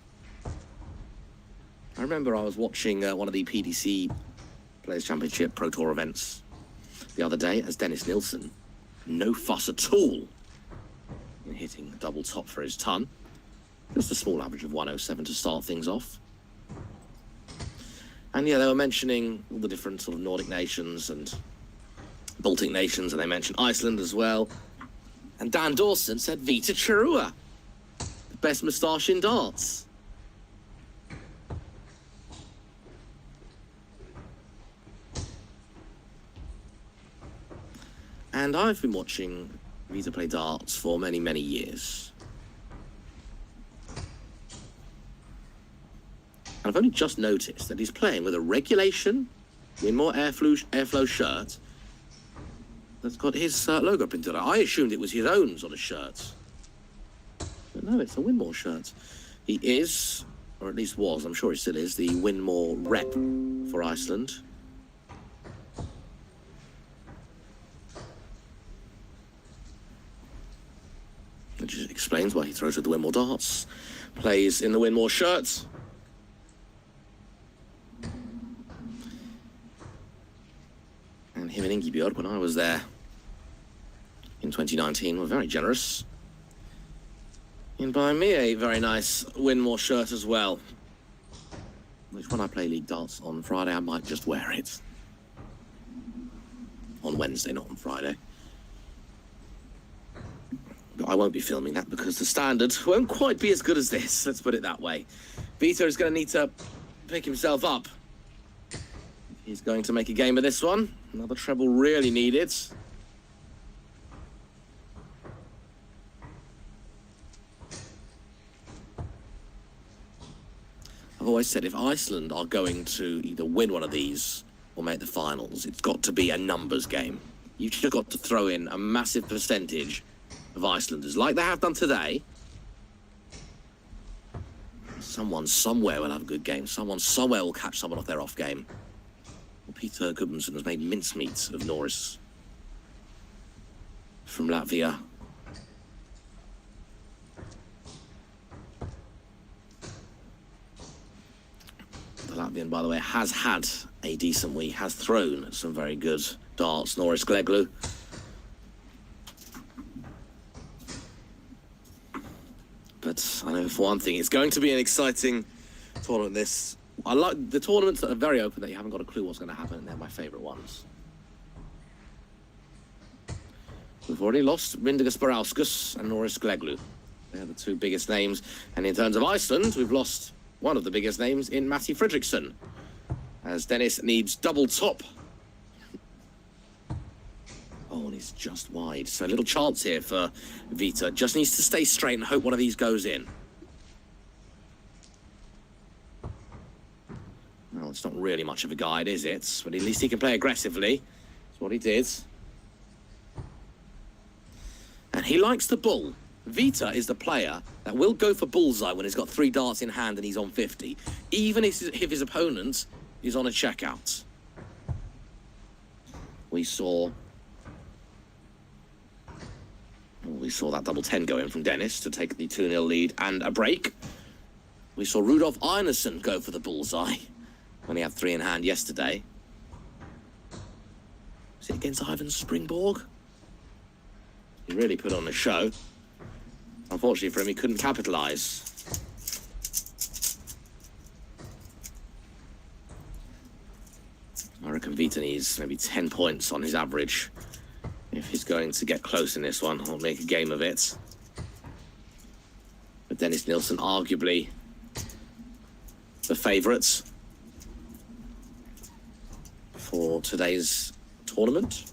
I remember I was watching one of the PDC Players Championship Pro Tour events the other day as Dennis Nilsson, no fuss at all in hitting double top for his ton. Just a small average of 107 to start things off. And yeah, they were mentioning all the different sort of Nordic nations and Baltic nations, and they mentioned Iceland as well. And Dan Dawson said Vita Charua, the best moustache in darts. And I've been watching Vita play darts for many, many years. And I've only just noticed that he's playing with a regulation Winmore Airflow shirt that's got his logo printed on it. I assumed it was his own sort of shirt. But no, it's a Winmore shirt. He is, or at least was, I'm sure he still is, the Winmore rep for Iceland. Which explains why he throws with the Winmore darts, plays in the Winmore shirt. And him and Ingibjörg, when I was there in 2019, were very generous in buying me a very nice Winmore shirt as well. Which, when I play League Darts on Friday, I might just wear it. On Wednesday, not on Friday. But I won't be filming that because the standard won't quite be as good as this, let's put it that way. Vita is going to need to pick himself up. He's going to make a game of this one. Another treble really needed. I've always said if Iceland are going to either win one of these or make the finals, it's got to be a numbers game. You've just got to throw in a massive percentage of Icelanders, like they have done today. Someone somewhere will have a good game. Someone somewhere will catch someone off their off game. Well, Peter Gudmundsson has made mincemeat of Norris from Latvia. The Latvian, by the way, has had a decent week, has thrown some very good darts. Norris Gleglu. But I know for one thing, it's going to be an exciting tournament. This, I like the tournaments that are very open, that you haven't got a clue what's going to happen, and they're my favourite ones. We've already lost Rindiga Sparauskas and Norris Gleglu. They're the two biggest names. And in terms of Iceland, we've lost one of the biggest names in Matti Fredriksson, as Dennis needs double top. Oh, and he's just wide. So a little chance here for Vita. Just needs to stay straight and hope one of these goes in. Well, it's not really much of a guide, is it? But at least he can play aggressively. That's what he did. And he likes the bull. Vita is the player that will go for bullseye when he's got 3 darts in hand and he's on 50, even if his opponent is on a checkout. We saw that double 10 go in from Dennis to take the 2-0 lead and a break. We saw Rudolf Einarsson go for the bullseye when he had 3 in hand yesterday. Was it against Ivan Springborg? He really put on a show. Unfortunately for him, he couldn't capitalise. I reckon Vita needs maybe 10 points on his average if he's going to get close in this one, or make a game of it. But Dennis Nilsson, arguably the favourites for today's tournament.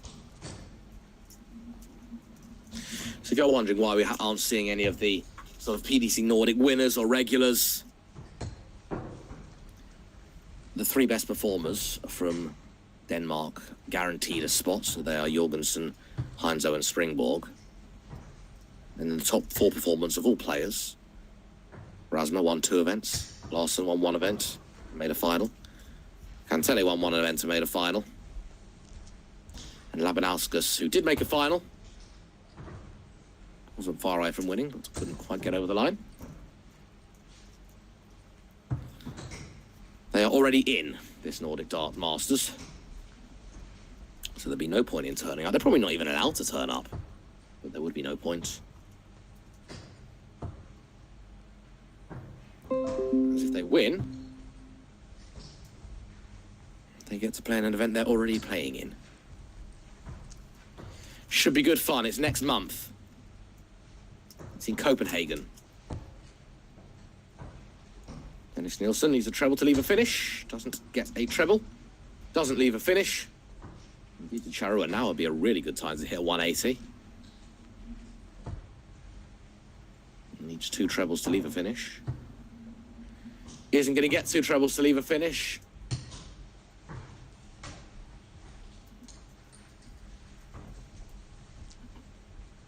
So if you're wondering why we aren't seeing any of the sort of PDC Nordic winners or regulars, the three best performers from Denmark guaranteed a spot. So they are Jorgensen, Heinzo and Springborg. And then the top four performance of all players. Rasma won 2 events. Larsen won 1 event, made a final. Kantele won 1 event and made a final. And Labanauskas, who did make a final, wasn't far away from winning, but couldn't quite get over the line. They are already in this Nordic Dart Masters. So there'd be no point in turning up. They're probably not even allowed to turn up, but there would be no point. Because if they win, they get to play in an event they're already playing in. Should be good fun. It's next month. It's in Copenhagen. Dennis Nielsen needs a treble to leave a finish. Doesn't get a treble. Doesn't leave a finish. Indeed, the Charua now would be a really good time to hit 180. Needs 2 trebles to leave a finish. Isn't going to get 2 trebles to leave a finish.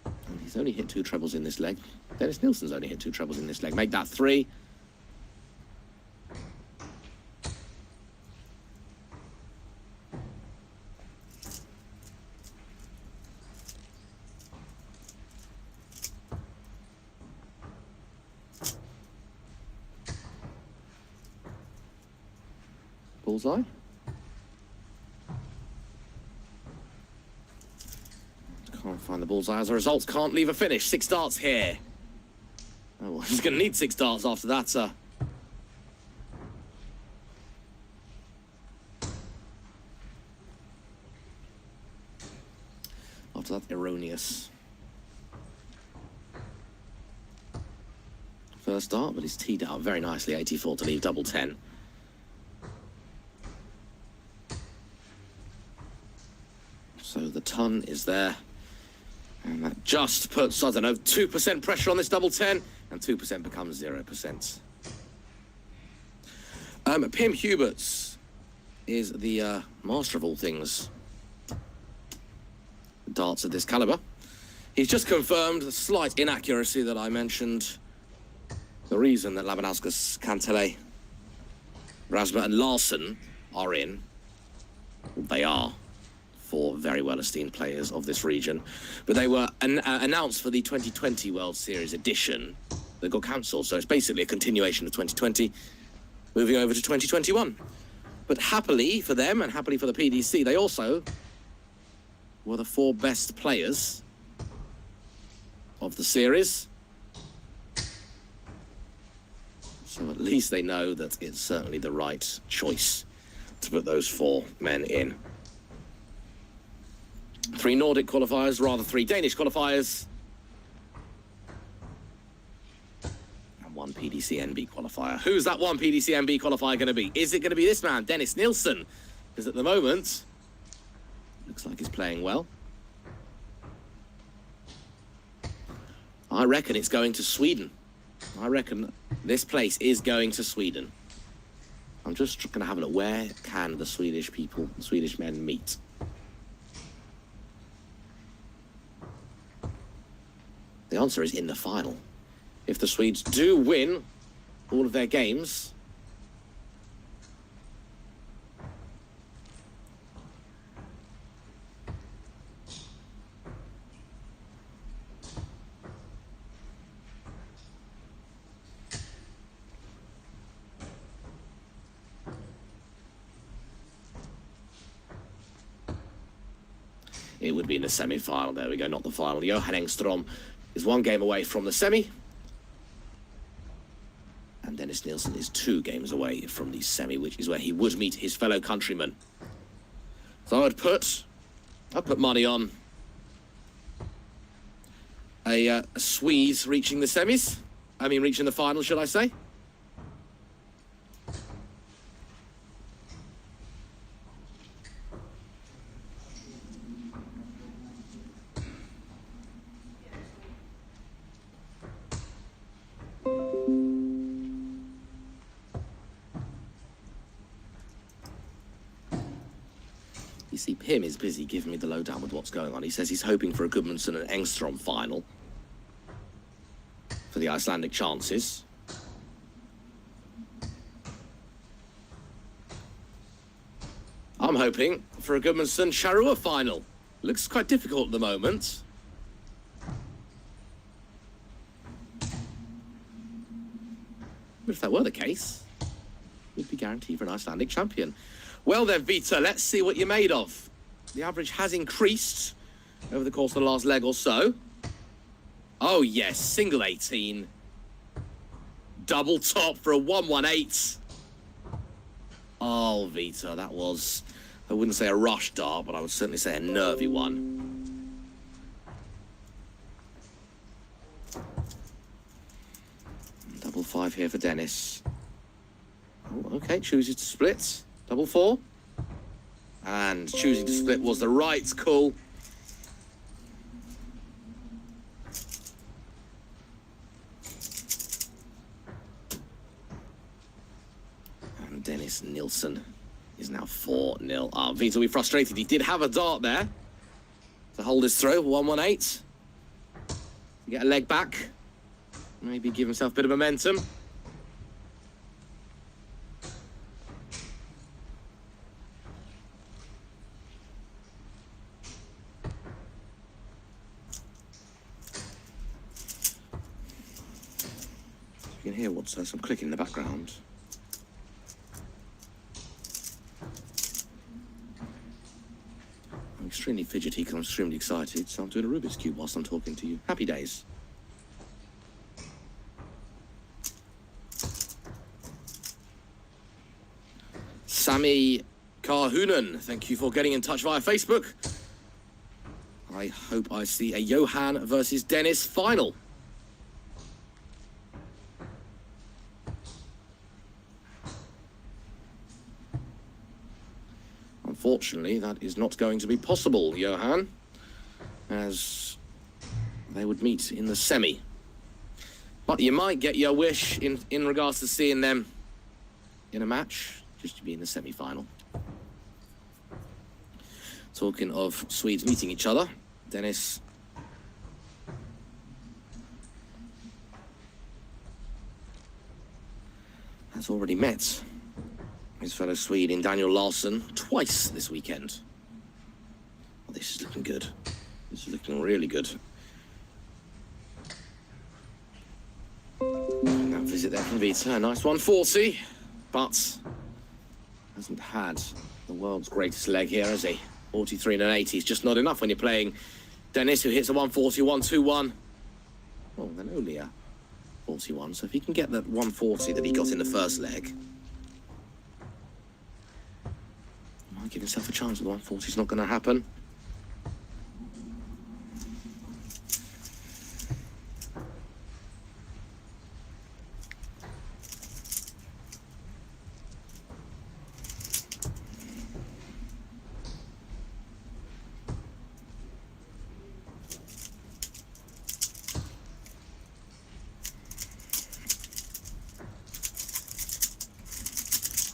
And he's only hit 2 trebles in this leg. Dennis Nielsen's only hit 2 trebles in this leg. Make that 3. Bullseye. Can't find the bullseye as a result. Can't leave a finish. 6 darts here. Oh, well, he's going to need 6 darts after that, sir. After that, erroneous. First dart, but he's teed out very nicely. 84 to leave double 10. So the ton is there, and that just puts, I don't know, 2% pressure on this double 10, and 2% becomes 0%. Pim Huberts is the master of all things darts of this caliber. He's just confirmed the slight inaccuracy that I mentioned. The reason that Labanauskas, Kantele, Rasma and Larsen are in, they are 4 very well-esteemed players of this region. But they were announced for the 2020 World Series edition that got cancelled. So it's basically a continuation of 2020, moving over to 2021. But happily for them and happily for the PDC, they also were the 4 best players of the series. So at least they know that it's certainly the right choice to put those 4 men in. 3 Nordic qualifiers, rather 3 Danish qualifiers. And 1 PDC NB qualifier. Who's that 1 PDC NB qualifier going to be? Is it going to be this man, Dennis Nielsen? Because at the moment, looks like he's playing well. I reckon it's going to Sweden. I reckon this place is going to Sweden. I'm just going to have a look. Where can the Swedish people, the Swedish men meet? The answer is in the final. If the Swedes do win all of their games, it would be in the semi-final. There we go, not the final. Johan Engström is 1 game away from the semi. And Dennis Nielsen is 2 games away from the semi, which is where he would meet his fellow countrymen. So I'd put money on a Swede reaching the semis. I mean, reaching the final, should I say? PDC Pim is busy giving me the lowdown with what's going on. He says he's hoping for a Gudmundsson and Engstrom final for the Icelandic chances. I'm hoping for a Gudmundsson-Charua final. Looks quite difficult at the moment. But if that were the case, we'd be guaranteed for an Icelandic champion. Well then, Vita, let's see what you're made of. The average has increased over the course of the last leg or so. Oh yes, single 18. Double top for a 118. Oh, Vita, that was, I wouldn't say a rush dart, but I would certainly say a nervy one. Double 5 here for Dennis. Oh, okay, chooses to split. Double 4. And choosing to split was the right call. And Dennis Nilsson is now 4-0. Ah, Vita will be frustrated. He did have a dart there to hold his throw. 118. Get a leg back. Maybe give himself a bit of momentum. You can hear what's some clicking in the background. I'm extremely fidgety because I'm extremely excited, so I'm doing a Rubik's Cube whilst I'm talking to you. Happy days. Sami Karhunen, thank you for getting in touch via Facebook. I hope I see a Johan versus Dennis final. Unfortunately, that is not going to be possible, Johan, as they would meet in the semi. But you might get your wish in regards to seeing them in a match, just to be in the semi-final. Talking of Swedes meeting each other, Dennis has already met his fellow Swede in Daniel Larsson twice this weekend. Well, this is looking good. This is looking really good. And that visit there from Vita, a nice 140, but hasn't had the world's greatest leg here, has he? 43 and an 80 is just not enough when you're playing Dennis, who hits a 140, 121. Well, then only a 41. So if he can get that 140 that he got in the first leg, he might give himself a chance. The 140 is not going to happen.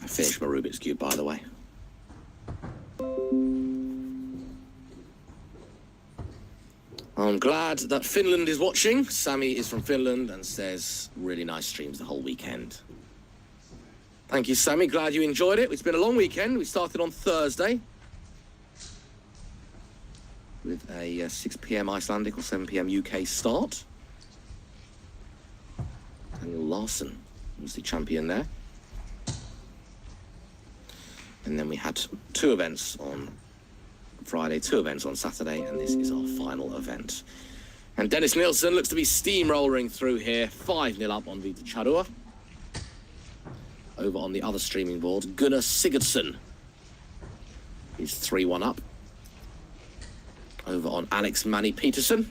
Finished my Rubik's Cube, by the way. I'm glad that Finland is watching. Sami is from Finland and says, really nice streams the whole weekend. Thank you, Sami. Glad you enjoyed it. It's been a long weekend. We started on Thursday with a 6 p.m. Icelandic or 7 p.m. UK start. Daniel Larsson was the champion there. And then we had 2 events on Friday, 2 events on Saturday, and this is our final event. And Dennis Nilsson looks to be steamrolling through here, 5-0 up on Vita Charua. Over on the other streaming board, Gunnar Sigurdsson is 3-1 up. Over on Alex Manny Peterson.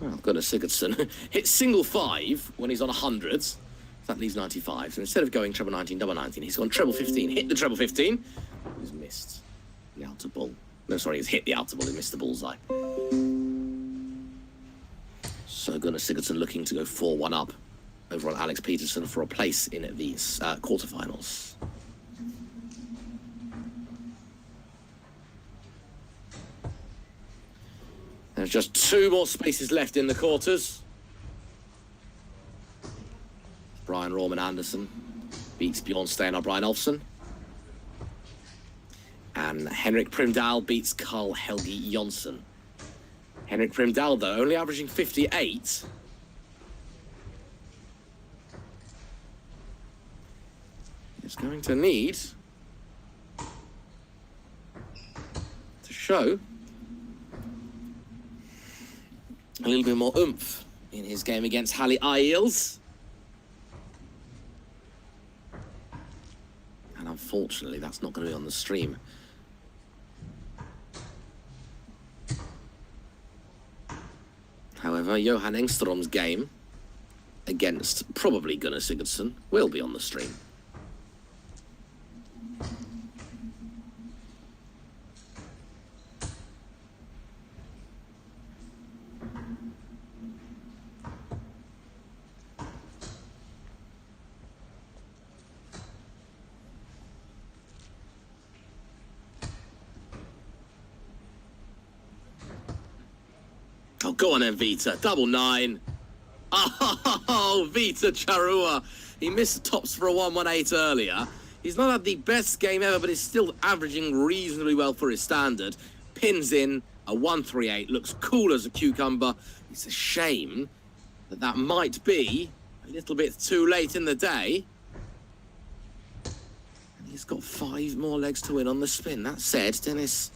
Well, Gunnar Sigurdsson hits single 5 when he's on 100s. That leaves 95. So instead of going treble 19, double 19, he's gone treble 15, hit the treble 15. He's missed the outer ball. No, sorry, he's hit the outer ball, he missed the bullseye. So Gunnar Sigurdsson looking to go 4-1 up over on Alex Peterson for a place in the quarterfinals. There's just 2 more spaces left in the quarters. Brian Roman Anderson beats Bjorn Steinar Brian Olfsson. And Henrik Primdahl beats Carl Helgi Jonsson. Henrik Primdahl, though, only averaging 58. Is going to need to show a little bit more oomph in his game against Hallie Eils. And unfortunately, that's not going to be on the stream. However, Johan Engström's game against probably Gunnar Sigurdsson will be on the stream. Oh, go on then, Vita. 999. Oh, Vita Charua. He missed the tops for a 118 earlier. He's not had the best game ever, but he's still averaging reasonably well for his standard. Pins in a 138. Looks cool as a cucumber. It's a shame that that might be a little bit too late in the day. And he's got 5 more legs to win on the spin. That said, Dennis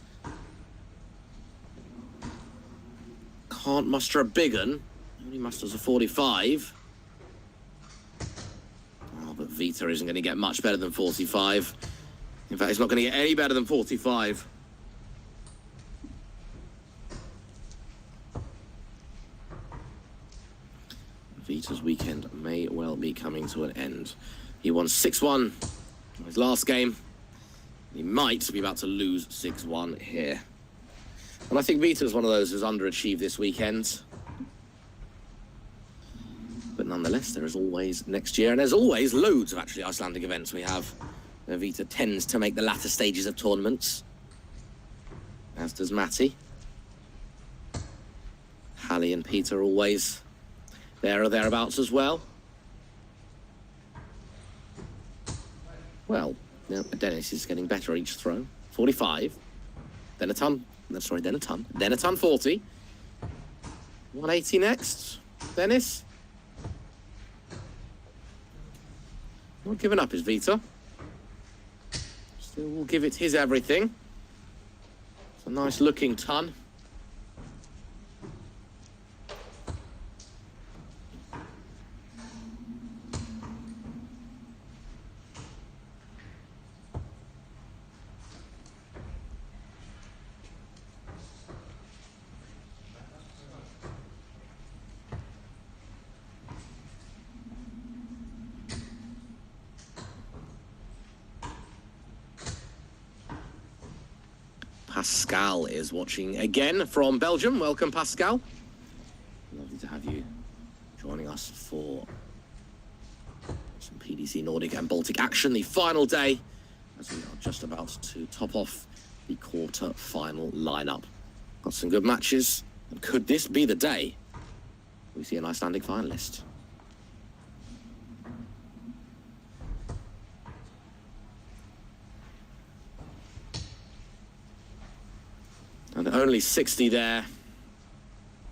can't muster a big un. Only musters a 45. Oh, but Vita isn't going to get much better than 45. In fact, he's not going to get any better than 45. Vita's weekend may well be coming to an end. He won 6-1 in his last game. He might be about to lose 6-1 here. And I think Vita's one of those who's underachieved this weekend. But nonetheless, there is always next year, and there's always loads of actually Icelandic events we have. Vita tends to make the latter stages of tournaments, as does Matti. Hallie and Peter always there or thereabouts as well. Well, no, Dennis is getting better at each throw. 45, then a ton. Sorry, then a ton. Then a ton 40. 180 next. Dennis. Not giving up his Vita. Still will give it his everything. It's a nice looking ton. Pascal is watching again from Belgium. Welcome, Pascal. Lovely to have you joining us for some PDC Nordic and Baltic action. The final day, as we are just about to top off the quarter-final lineup. Got some good matches. And could this be the day we see an Icelandic finalist? And only 60 there,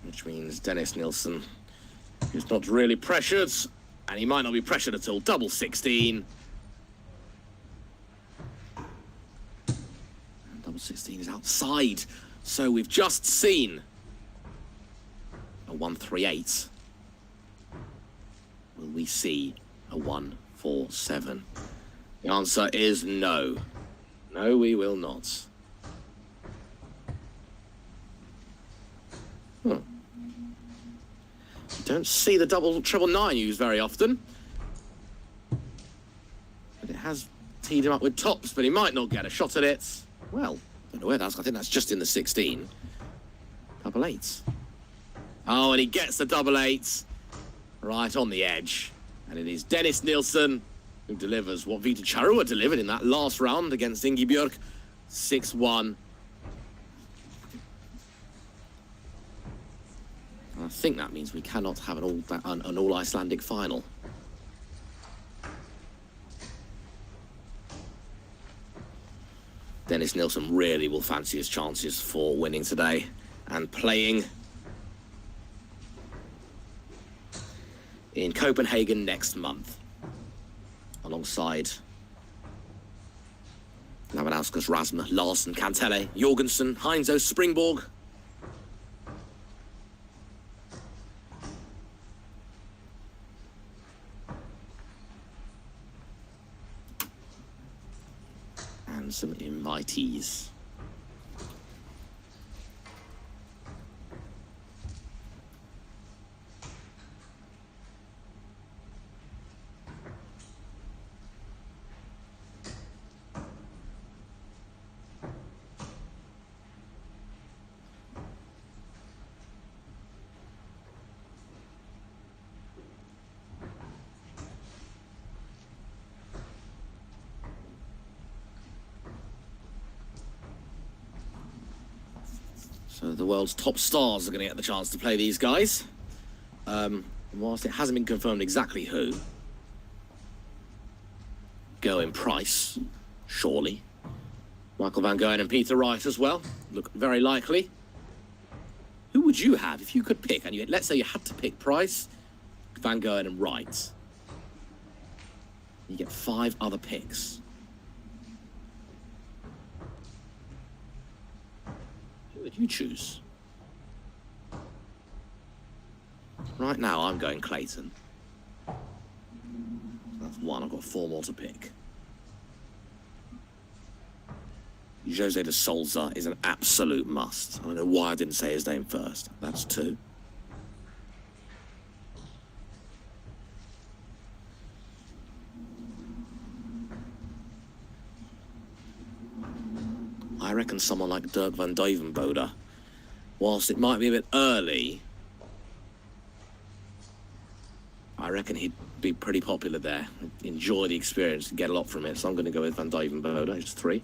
which means Dennis Nilsson is not really pressured, and he might not be pressured at all. Double 16. And double 16 is outside, so we've just seen a 138. Will we see a 147? The answer is no. No, we will not. Don't see the double treble 9 used very often. But it has teed him up with tops, but he might not get a shot at it. Well, I don't know where that's. I think that's just in the 16. Double 8s. Oh, and he gets the double 8 right on the edge. And it is Dennis Nilsson who delivers what Vita Charua delivered in that last round against Ingi Björk. 6-1. I think that means we cannot have an all Icelandic final. Dennis Nilsson really will fancy his chances for winning today and playing in Copenhagen next month alongside Lavanauskas, Rasmus, Larsen, Kantele, Jorgensen, Heinzo, Springborg. And some invitees. So the world's top stars are going to get the chance to play these guys. Whilst it hasn't been confirmed exactly who. Gerwyn Price, surely. Michael van Gerwen and Peter Wright as well. Look very likely. Who would you have if you could pick? And let's say you had to pick Price, van Gerwen and Wright. You get 5 other picks. Who would you choose? Right now, I'm going Clayton. That's 1. I've got 4 more to pick. Jose de Souza is an absolute must. I don't know why I didn't say his name first. That's 2. I reckon someone like Dirk van Duivenbode, whilst it might be a bit early, I reckon he'd be pretty popular there. Enjoy the experience and get a lot from it. So I'm going to go with van Duivenbode. It's 3.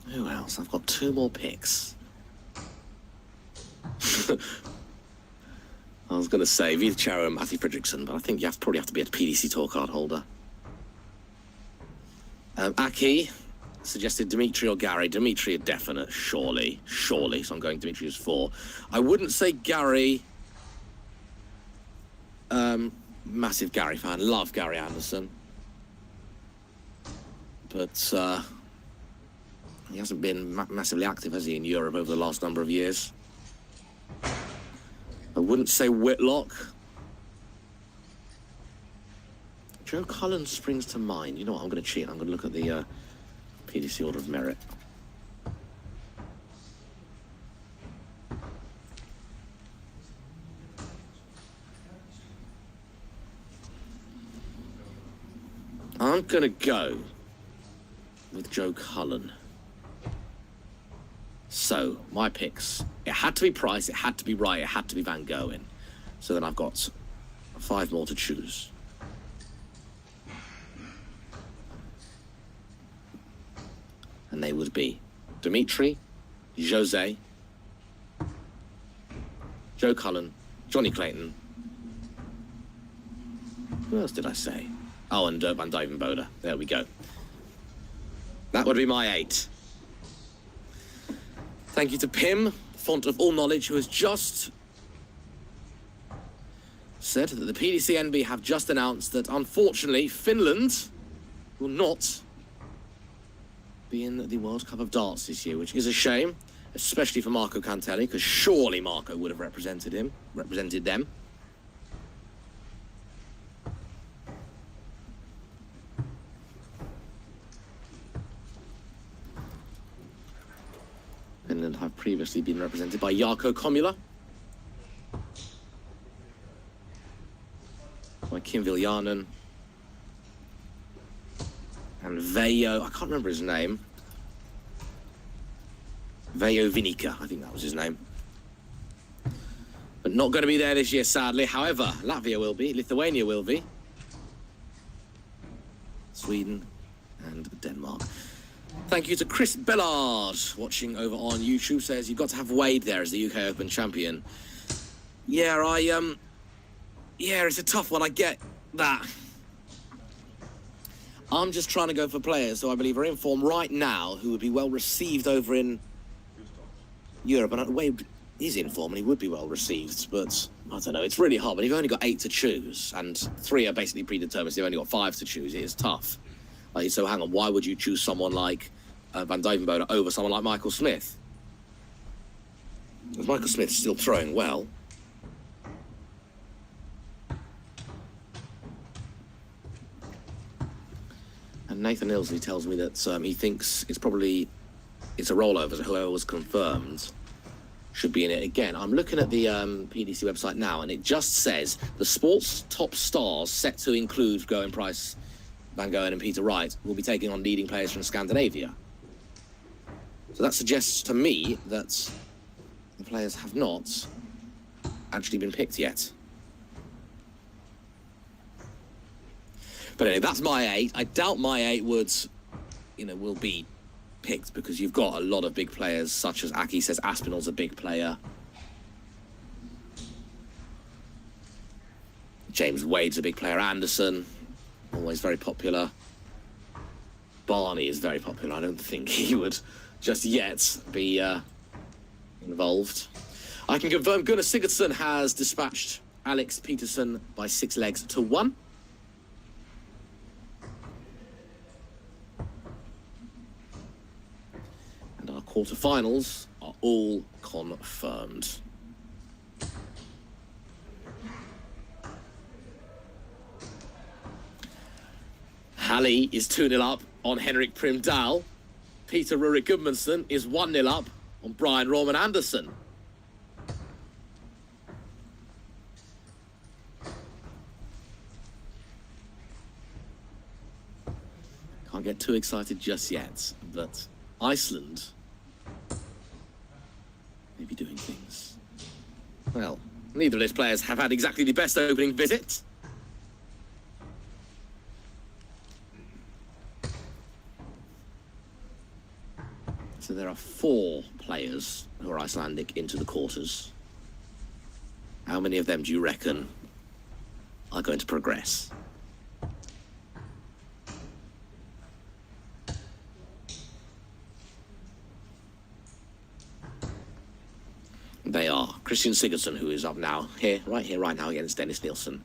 Who else? I've got 2 more picks. I was going to say Vita Charua and Matthew Fredriksson, but I think you probably have to be a PDC tour card holder. Aki suggested Dimitri or Gary. Dimitri a definite, surely. So I'm going Dimitri as 4. I wouldn't say Gary. Massive Gary fan. Love Gary Anderson. But he hasn't been massively active, has he, in Europe over the last number of years. I wouldn't say Whitlock. Joe Cullen springs to mind. You know what? I'm going to cheat. I'm going to look at the PDC Order of Merit. I'm going to go with Joe Cullen. So, my picks. It had to be Price, it had to be Wright, it had to be van Gerwen. So then I've got 5 more to choose. And they would be Dimitri, Jose, Joe Cullen, Johnny Clayton. Who else did I say? Oh, and Dirk van Duivenbode. There we go. That would be my 8. Thank you to Pim, font of all knowledge, who has just said that the PDC NB have just announced that, unfortunately, Finland will not be in the World Cup of Darts this year, which is a shame, especially for Marco Kantele, because surely Marco would have represented them. Finland have previously been represented by Jarkko Komula, by Kim Viljanen, and Veijo, I can't remember his name, Vejovinica, I think that was his name. But not going to be there this year, sadly. However, Latvia will be, Lithuania will be, Sweden and Denmark. Thank you to Chris Bellard, watching over on YouTube, says you've got to have Wade there as the UK Open champion. Yeah, yeah, it's a tough one, I get that. I'm just trying to go for players who I believe are in form right now, who would be well received over in Europe. And Wade is in form and he would be well received, but I don't know, it's really hard. But you've only got 8 to choose, and 3 are basically predetermined, so you've only got 5 to choose. It is tough. So hang on, why would you choose someone like Van Duijvenbode over someone like Michael Smith? Because Michael Smith's still throwing well. And Nathan Ilsley tells me that he thinks it's a rollover, so whoever was confirmed should be in it again. I'm looking at the PDC website now, and it just says the sport's top stars set to include Gerwyn Price, Van Gerwen and Peter Wright will be taking on leading players from Scandinavia. So that suggests to me that the players have not actually been picked yet. But anyway, that's my 8. I doubt my 8 would, will be picked, because you've got a lot of big players, such as Aki says Aspinall's a big player. James Wade's a big player. Anderson, always very popular. Barney is very popular. I don't think he would just yet be involved. I can confirm Gunnar Sigurdsson has dispatched Alex Peterson by 6 legs to 1. And our quarterfinals are all confirmed. Halle is 2-0 up on Henrik Primdahl. Peter Rurik Gudmundsson is 1-0 up on Brian Roman Anderson. Can't get too excited just yet, but Iceland may be doing things. Well, neither of these players have had exactly the best opening visit. So there are 4 players who are Icelandic into the quarters. How many of them do you reckon are going to progress? They are Christian Sigurdsson, who is up now, right now against Dennis Nilsson.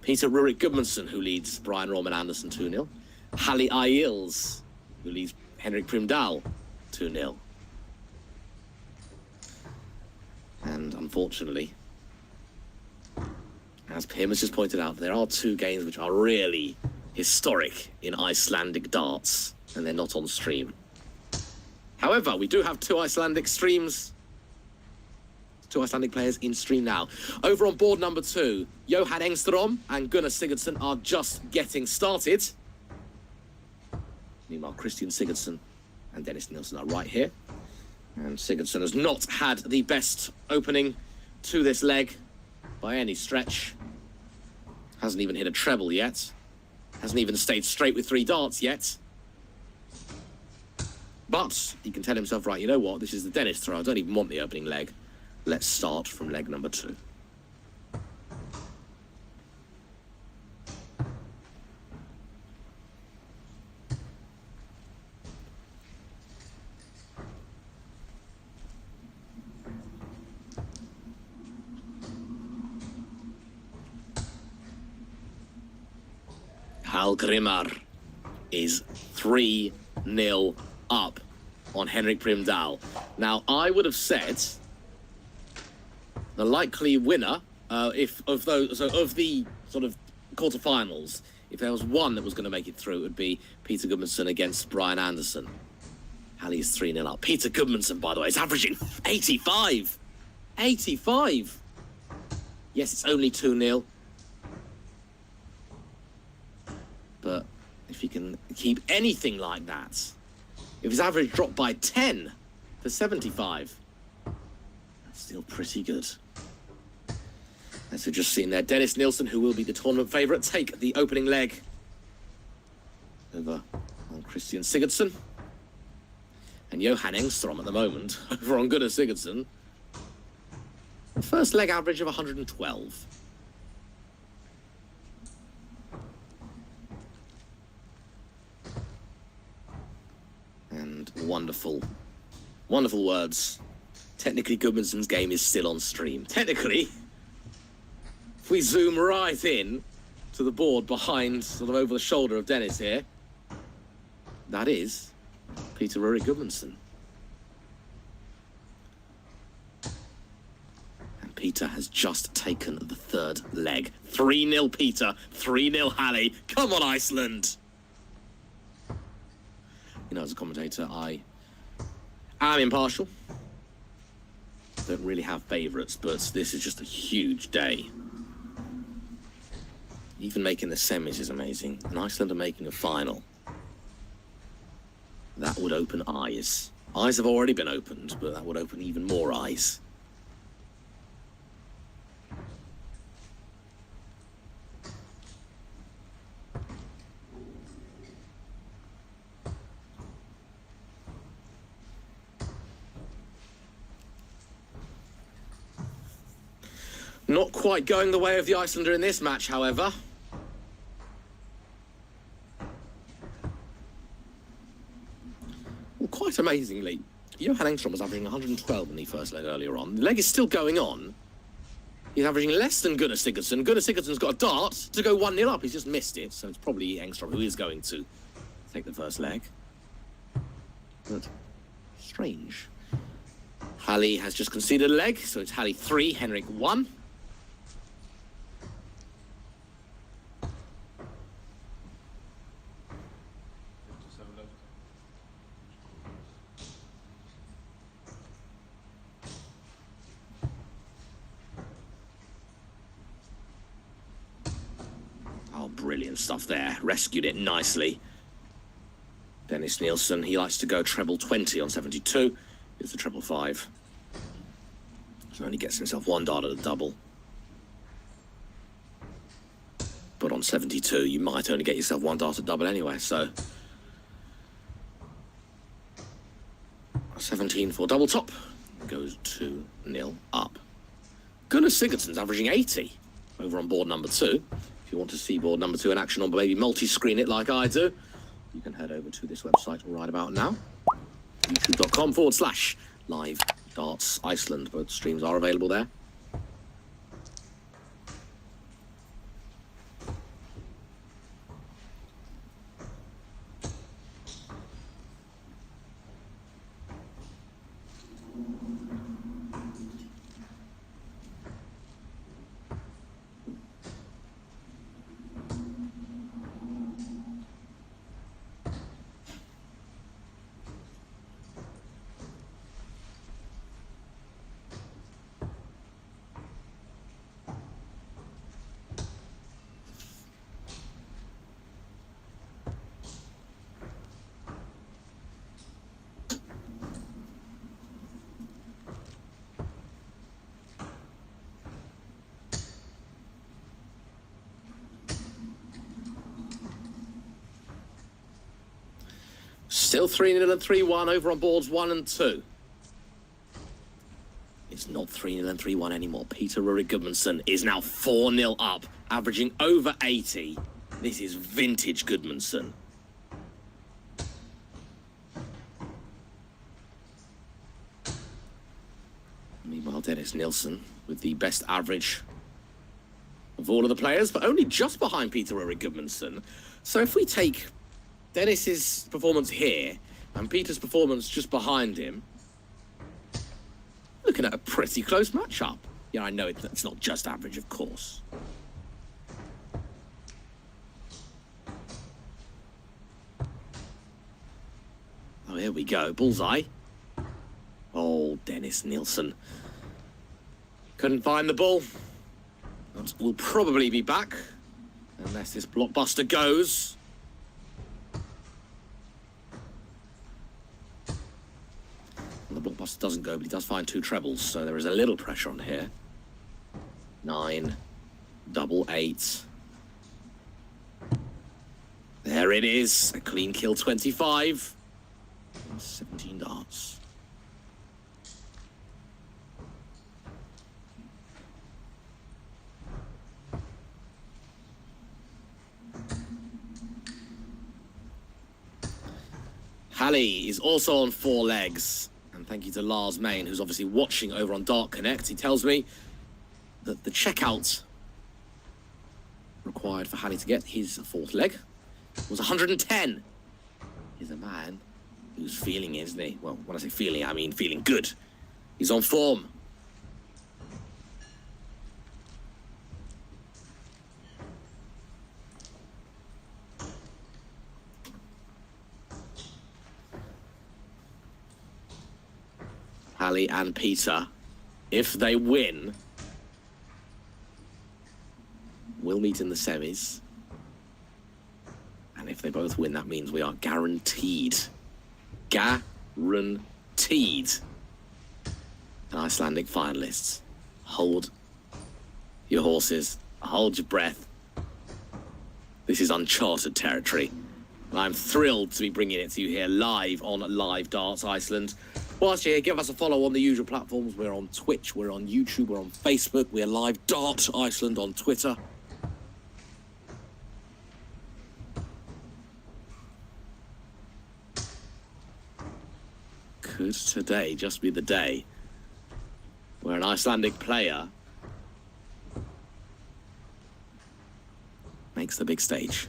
Peter Rurik Gudmundsson, who leads Brian Roman Anderson 2-0. Halle Ayils, who leads Henrik Primdahl 2-0. And unfortunately, as Pim has just pointed out, there are 2 games which are really historic in Icelandic darts, and they're not on stream. However, we do have 2 Icelandic streams, 2 Icelandic players in stream now. Over on board number 2, Johan Engström and Gunnar Sigurdsson are just getting started. Meanwhile, Christian Sigurdsson and Dennis Nilsson are right here. And Sigurdsson has not had the best opening to this leg by any stretch. Hasn't even hit a treble yet. Hasn't even stayed straight with 3 darts yet. But he can tell himself, right, you know what, this is the Dennis throw. I don't even want the opening leg. Let's start from leg number 2. Hallgrímur is 3-0 up on Henrik Primdahl. Now, I would have said the likely winner, of the sort of quarterfinals, if there was one that was going to make it through, it would be Peter Gudmundsson against Brian Anderson. Halle's 3-0 up. Peter Gudmundsson, by the way, is averaging 85. 85. Yes, it's only 2-0. But if he can keep anything like that, if his average dropped by 10, for 75. That's still pretty good. As we've just seen there, Dennis Nilsson, who will be the tournament favourite, take the opening leg over on Christian Sigurdsson. And Johan Engstrom at the moment over on Gunnar Sigurdsson. First leg average of 112. And wonderful, wonderful words. Technically, Gudmundsson's game is still on stream. Technically, if we zoom right in to the board behind, sort of over the shoulder of Dennis here, that is Peter Rurik Gudmundsson. And Peter has just taken the third leg. 3-0 Peter, 3-0 Halli. Come on, Iceland! You know, as a commentator, I am impartial. Don't really have favourites, but this is just a huge day. Even making the semis is amazing. And Iceland are making a final. That would open eyes. Eyes have already been opened, but that would open even more eyes. Not quite going the way of the Icelander in this match, however. Well, quite amazingly, Johan Engstrom was averaging 112 in the first leg earlier on. The leg is still going on. He's averaging less than Gunnar Sigurdsson. Gunnar Sigurdsson's got a dart to go 1-0 up. He's just missed it, so it's probably Engstrom who is going to take the first leg. But strange. Halli has just conceded a leg, so it's Halli 3, Henrik 1. Brilliant stuff there. Rescued it nicely. Dennis Nilsson, he likes to go treble 20 on 72. It's the treble 5. So only gets himself one dart at the double. But on 72, you might only get yourself one dart at double anyway, so 17 for double top. Goes 2-0 up. Gunnar Sigurdsson's averaging 80 over on board number 2. If you want to see board number 2 in action, or maybe multi-screen it like I do, you can head over to this website right about now. youtube.com/live darts Iceland. Both streams are available there. Still 3-0 and 3-1 over on boards 1 and 2. It's not 3-0 and 3-1 anymore. Peter Rurik Gudmundsson is now 4-0 up, averaging over 80. This is vintage Gudmundsson. Meanwhile, Dennis Nilsson with the best average of all of the players, but only just behind Peter Rurik Gudmundsson. So if we take Dennis's performance here and Peter's performance just behind him, looking at a pretty close matchup. Yeah, I know it's not just average, of course. Oh, here we go. Bullseye. Oh, Dennis Nilsson. Couldn't find the ball. We'll probably be back unless this blockbuster goes. The Boss doesn't go, but he does find 2 trebles, so there is a little pressure on here. 9, double 8. There it is, a clean kill 25. 17 darts. Hallie is also on 4 legs. And thank you to Lars Main, who's obviously watching over on Dart Connect. He tells me that the checkout required for Hallie to get his 4th leg was 110. He's a man who's feeling it, isn't he? Well, when I say feeling, I mean feeling good. He's on form. Hallie and Peter, if they win, will meet in the semis. And if they both win, that means we are guaranteed an Icelandic finalists. Hold your horses, hold your breath. This is uncharted territory. And I'm thrilled to be bringing it to you here live on Live Darts Iceland. Whilst you're here, give us a follow on the usual platforms. We're on Twitch, we're on YouTube, we're on Facebook, we're Live Dart Iceland on Twitter. Could today just be the day where an Icelandic player makes the big stage?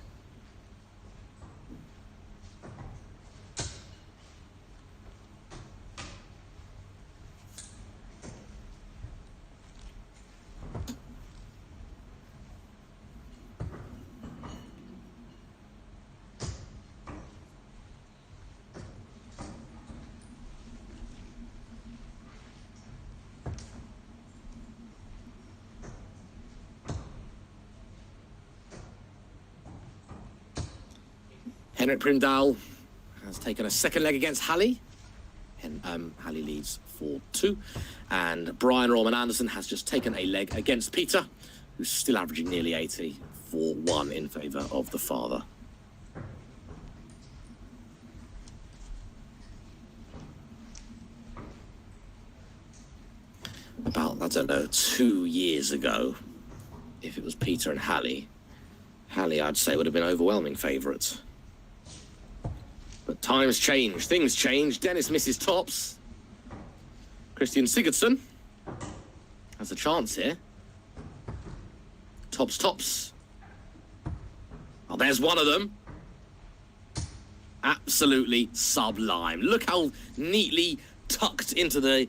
Henrik Primdahl has taken a 2nd leg against Hallie. Hallie leads 4-2. And Brian Roman Anderson has just taken a leg against Peter, who's still averaging nearly 80, 4-1 in favour of the father. About, I don't know, 2 years ago, if it was Peter and Hallie, I'd say would have been overwhelming favourites. But times change, things change. Dennis misses tops. Christian Sigurdsson has a chance here. Tops. Oh, there's one of them. Absolutely sublime. Look how neatly tucked into the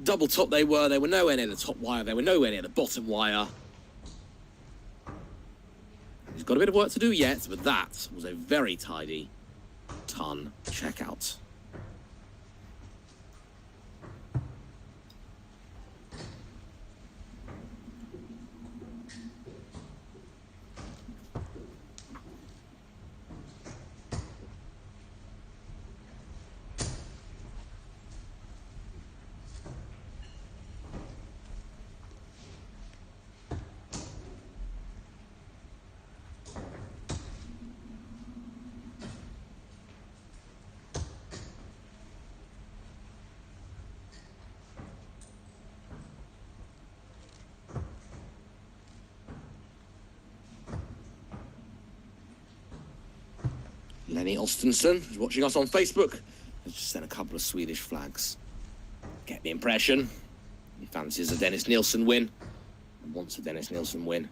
double top they were. They were nowhere near the top wire. They were nowhere near the bottom wire. He's got a bit of work to do yet, but that was a very tidy ton checkout. Lenny Ostenson, who's watching us on Facebook, has just sent a couple of Swedish flags. Get the impression he fancies a Dennis Nilsson win and wants a Dennis Nilsson win.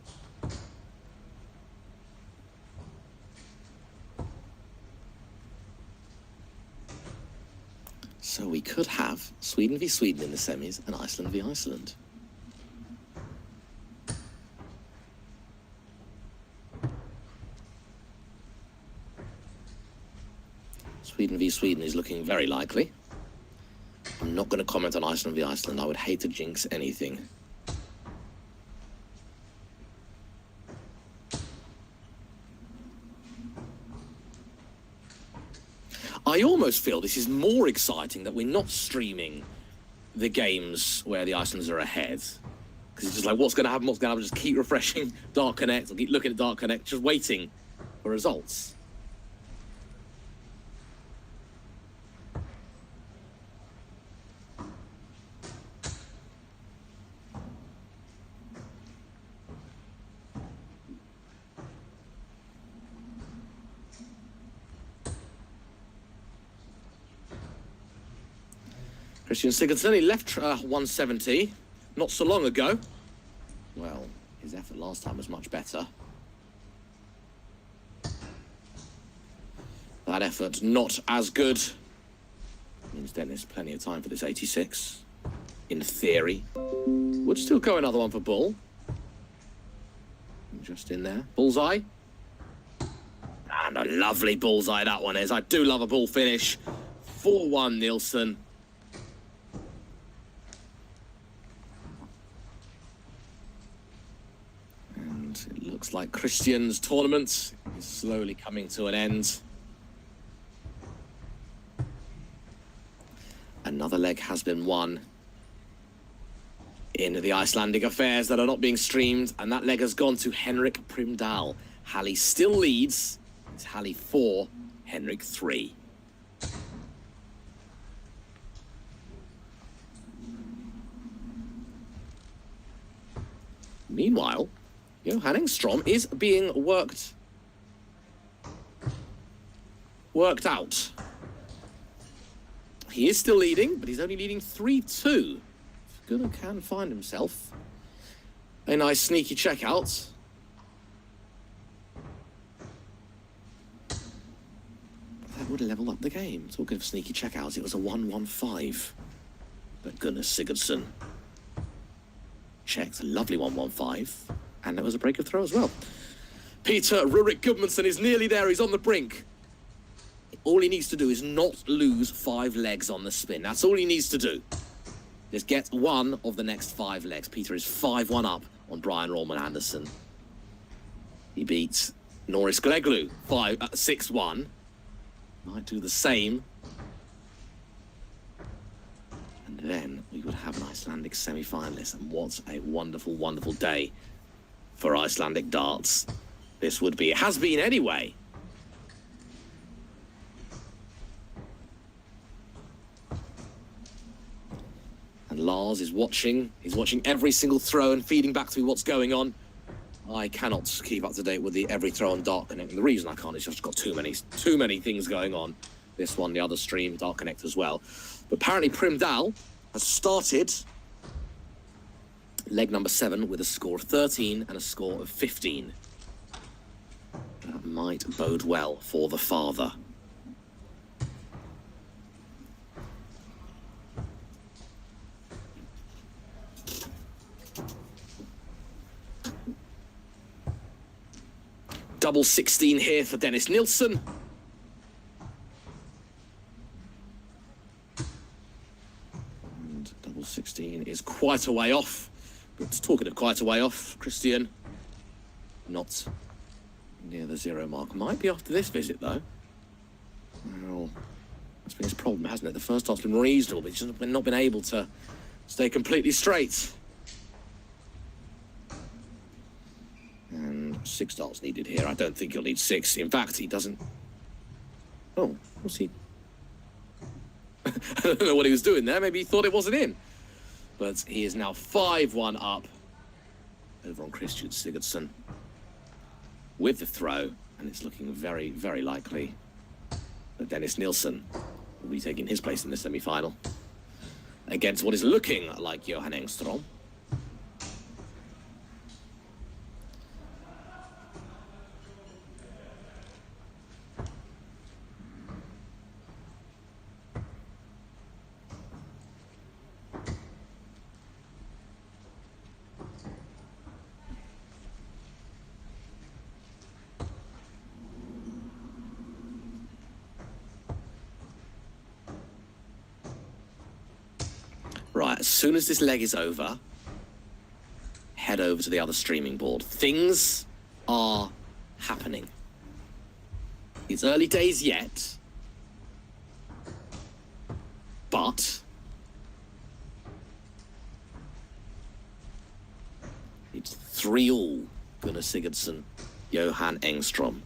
So we could have Sweden v Sweden in the semis and Iceland v Iceland. Sweden v Sweden is looking very likely. I'm not going to comment on Iceland v Iceland. I would hate to jinx anything. I almost feel this is more exciting that we're not streaming the games where the Icelanders are ahead. Because it's just like, what's going to happen, what's going to happen? Just keep refreshing Dark Connect, or keep looking at Dark Connect, just waiting for results. Christian Sigurdsson, he left 170 not so long ago. Well, his effort last time was much better. That effort not as good. Means Dennis plenty of time for this 86. In theory. Would still go another one for Bull. Just in there. Bullseye. And a lovely bullseye that one is. I do love a Bull finish. 4-1 Nielsen. It looks like Christian's tournament is slowly coming to an end. Another leg has been won in the Icelandic affairs that are not being streamed, and that leg has gone to Henrik Primdahl. Hallie still leads. It's Hallie 4, Henrik 3. Meanwhile, Johan Engstrom is being worked out. He is still leading, but he's only leading 3-2. Gunnar can find himself a nice sneaky checkout. That would level up the game. Talking of sneaky checkouts, it was a 1-1-5. But Gunnar Sigurdsson checked a lovely 1-1-5. And there was a break of throw as well. Peter Rurik Gudmundsson is nearly there. He's on the brink. All he needs to do is not lose 5 legs on the spin. That's all he needs to do. Just get one of the next 5 legs. Peter is 5-1 up on Brian Roman Anderson. He beats Norris Gleglu 6-1. Might do the same. And then we would have an Icelandic semi-finalist. And what a wonderful, wonderful day for Icelandic darts this would be. It has been anyway. And Lars is watching. He's watching every single throw and feeding back to me what's going on. I cannot keep up to date with the every throw on Dark Connect. And the reason I can't is just got too many things going on. This one, the other stream, Dark Connect as well. But apparently Primdahl has started leg number 7 with a score of 13 and a score of 15. That might bode well for the father. Double 16 here for Dennis Nilsson. And double 16 is quite a way off. But talking of quite a way off, Christian, not near the 0 mark. Might be after this visit, though. Well, that's been his problem, hasn't it? The first start's been reasonable, but he's just not been able to stay completely straight. And 6 starts needed here. I don't think he'll need 6. In fact, he doesn't... Oh, what's he... I don't know what he was doing there. Maybe he thought it wasn't in. But he is now 5-1 up over on Christian Sigurdsson with the throw, and it's looking very, very likely that Dennis Nilsson will be taking his place in the semi-final against what is looking like Johan Engstrom. Right, as soon as this leg is over, head over to the other streaming board. Things are happening. It's early days yet, but it's 3-all Gunnar Sigurdsson, Johan Engström.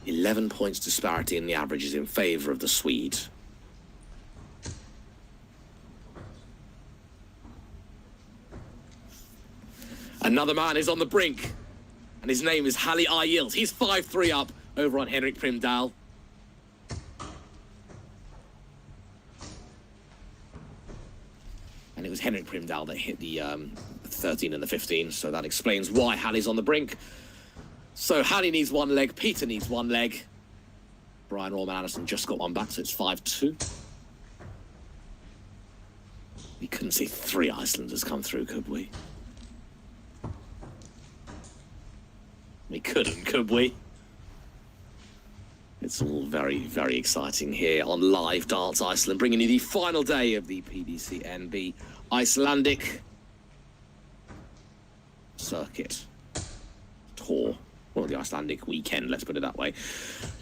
11 points disparity in the averages in favour of the Swede. Another man is on the brink, and his name is Halle Yield. He's 5-3 up over on Henrik Primdahl. And it was Henrik Primdahl that hit the 13 and the 15, so that explains why Halle's on the brink. So Halle needs one leg, Peter needs one leg. Brian Roman Anderson just got one back, so it's 5-2. We couldn't see 3 Icelanders come through, could we? We couldn't, could we? It's all very, very exciting here on Live Darts Iceland, bringing you the final day of the PDC NB Icelandic Circuit Tour. Well, the Icelandic weekend, let's put it that way.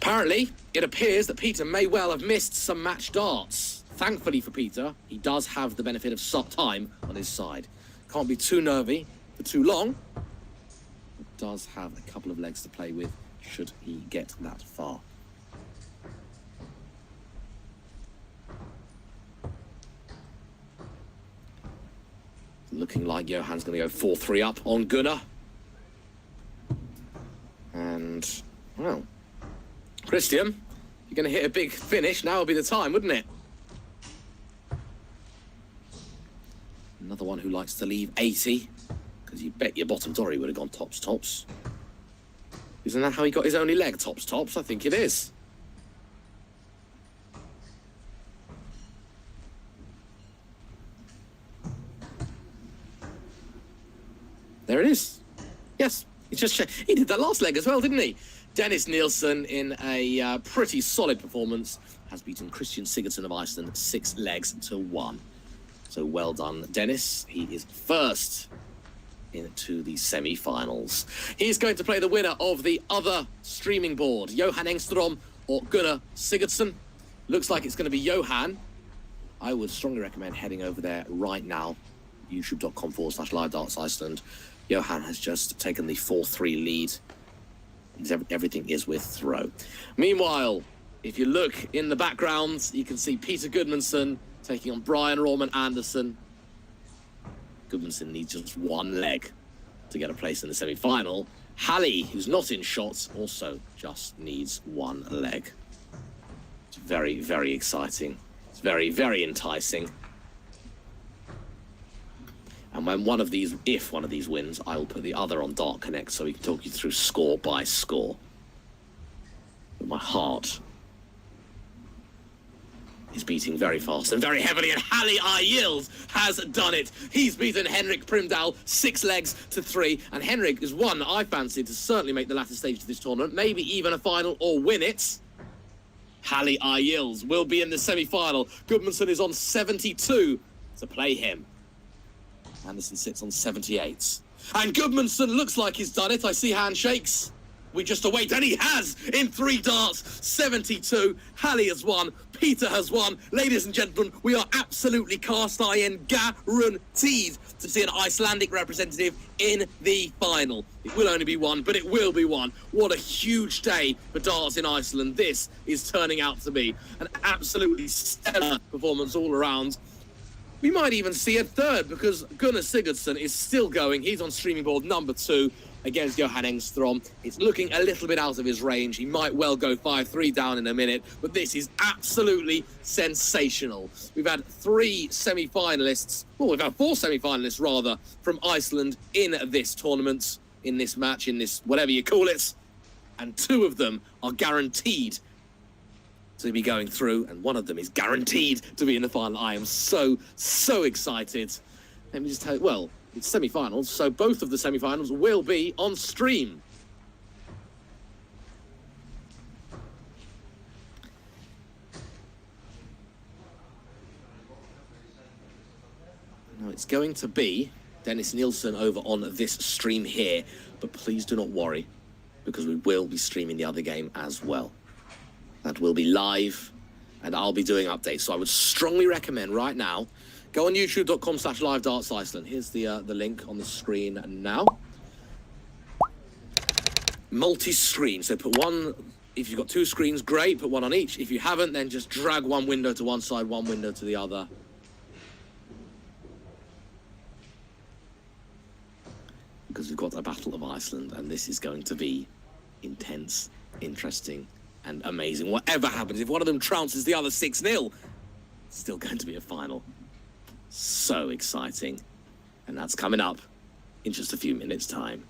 Apparently, it appears that Peter may well have missed some match darts. Thankfully for Peter, he does have the benefit of time on his side. Can't be too nervy for too long. But does have a couple of legs to play with should he get that far. Looking like Johan's going to go 4-3 up on Gunnar. And, well, Christian, you're going to hit a big finish. Now would be the time, wouldn't it? Another one who likes to leave 80, because you bet your bottom dollar he would have gone tops. Isn't that how he got his only leg, tops? I think it is. There it is. Yes, he did that last leg as well, didn't he? Dennis Nielsen, in a pretty solid performance, has beaten Christian Sigurdsson of Iceland 6 legs to 1. So well done, Dennis. He is first into the semi-finals. He's going to play the winner of the other streaming board, Johan Engström or Gunnar Sigurdsson. Looks like it's going to be Johan. I would strongly recommend heading over there right now, youtube.com/Live Darts Iceland. Johan has just taken the 4-3 lead. Everything is with throw. Meanwhile, if you look in the background, you can see Peter Gudmundsson taking on Brian Roman Anderson. Gudmundsson needs just one leg to get a place in the semi-final. Halle, who's not in shots, also just needs one leg. It's very, very exciting. It's very, very enticing. And when if one of these wins, I will put the other on Dart Connect so we can talk you through score by score. But my heart is beating very fast and very heavily, and Halle Yield has done it. He's beaten Henrik Primdahl 6 legs to 3, and Henrik is one I fancy to certainly make the latter stage of this tournament, maybe even a final or win it. Halle Yield will be in the semi-final. Gudmundsson is on 72 to play him. Anderson sits on 78. And Gudmundsson looks like he's done it. I see handshakes. We just await, and he has in 3 darts, 72. Halle has won. Peter has won. Ladies and gentlemen, we are absolutely cast iron guaranteed to see an Icelandic representative in the final. It will only be one, but it will be one. What a huge day for darts in Iceland. This is turning out to be an absolutely stellar performance all around. We might even see a third, because Gunnar Sigurdsson is still going. He's on streaming board number 2 against Johan Engström. It's looking a little bit out of his range. He might well go 5-3 down in a minute, but this is absolutely sensational. We've had 3 semi-finalists, well, we've had 4 semi-finalists, rather, from Iceland in this tournament, in this match, in this whatever you call it, and 2 of them are guaranteed to be going through, and one of them is guaranteed to be in the final. I am so excited. Let me just tell you, well, it's semi-finals, so both of the semi-finals will be on stream. Now, it's going to be Dennis Nielsen over on this stream here, but please do not worry, because we will be streaming the other game as well. That will be live and I'll be doing updates. So I would strongly recommend right now, go on youtube.com/livedartsiceland. Here's the link on the screen now. Multi-screen, so put one, if you've got two screens, great, put one on each. If you haven't, then just drag one window to one side, one window to the other. Because we've got a Battle of Iceland, and this is going to be intense, interesting, and amazing. Whatever happens, if one of them trounces the other 6-0, it's still going to be a final. So exciting. And that's coming up in just a few minutes' time.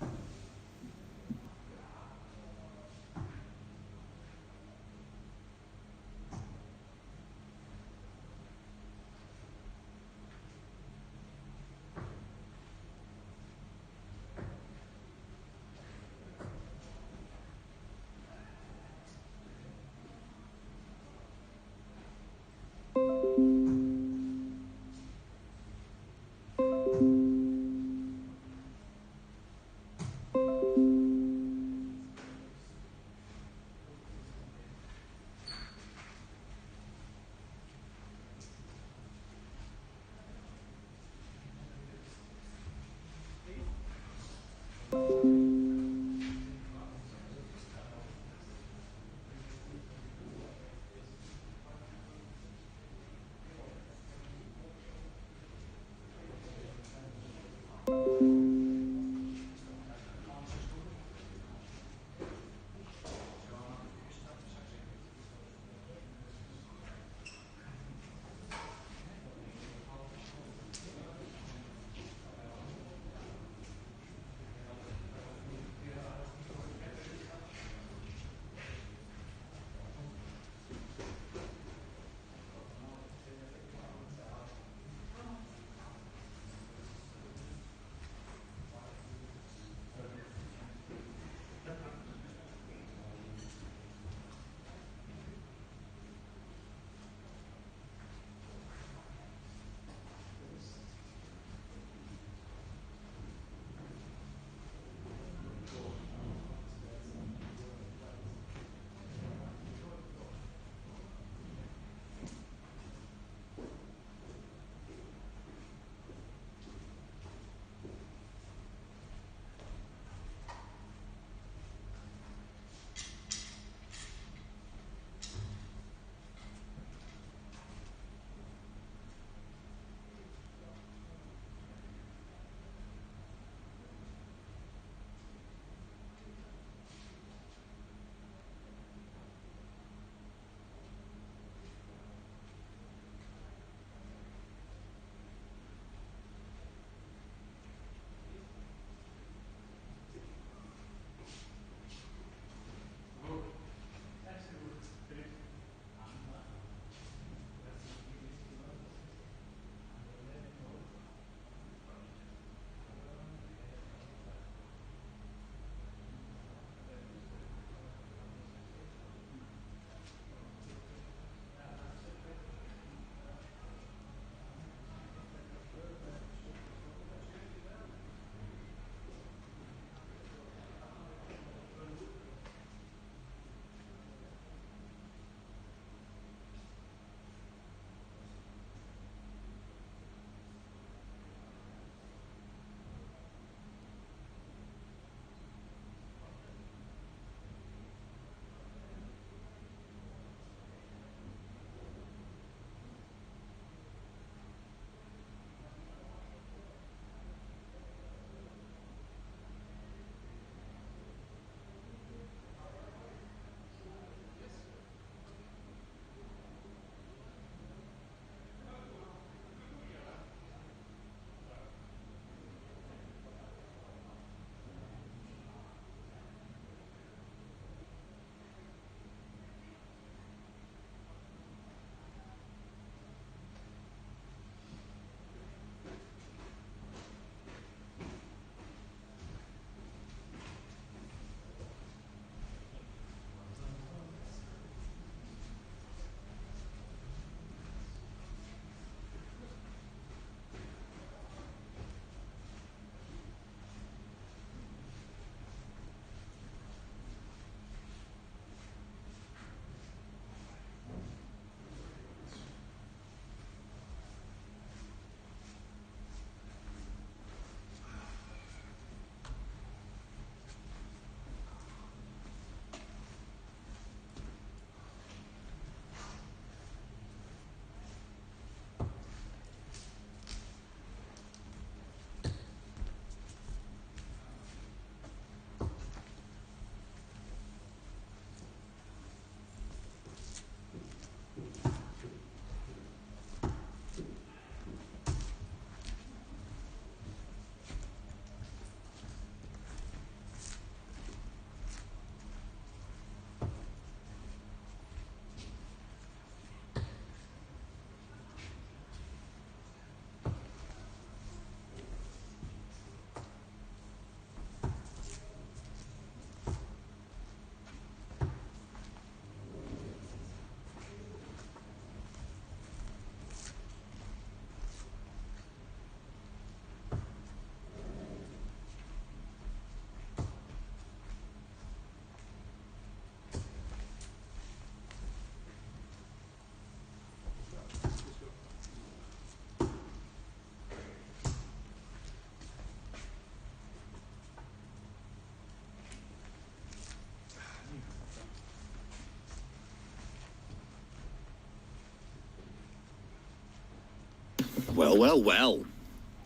Well, well, well.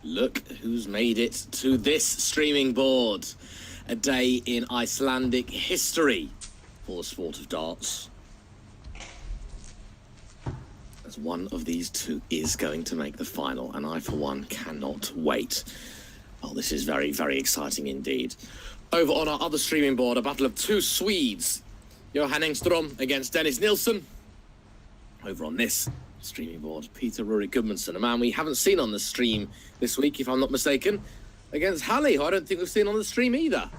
Look who's made it to this streaming board. A day in Icelandic history for the sport of darts. As one of these two is going to make the final, and I, for one, cannot wait. Oh, this is very, very exciting indeed. Over on our other streaming board, a battle of two Swedes. Johan Engström against Dennis Nilsson. Over on this streaming board, Peter Rurik Gudmundsson, a man we haven't seen on the stream this week, if I'm not mistaken, against Halli, who I don't think we've seen on the stream either.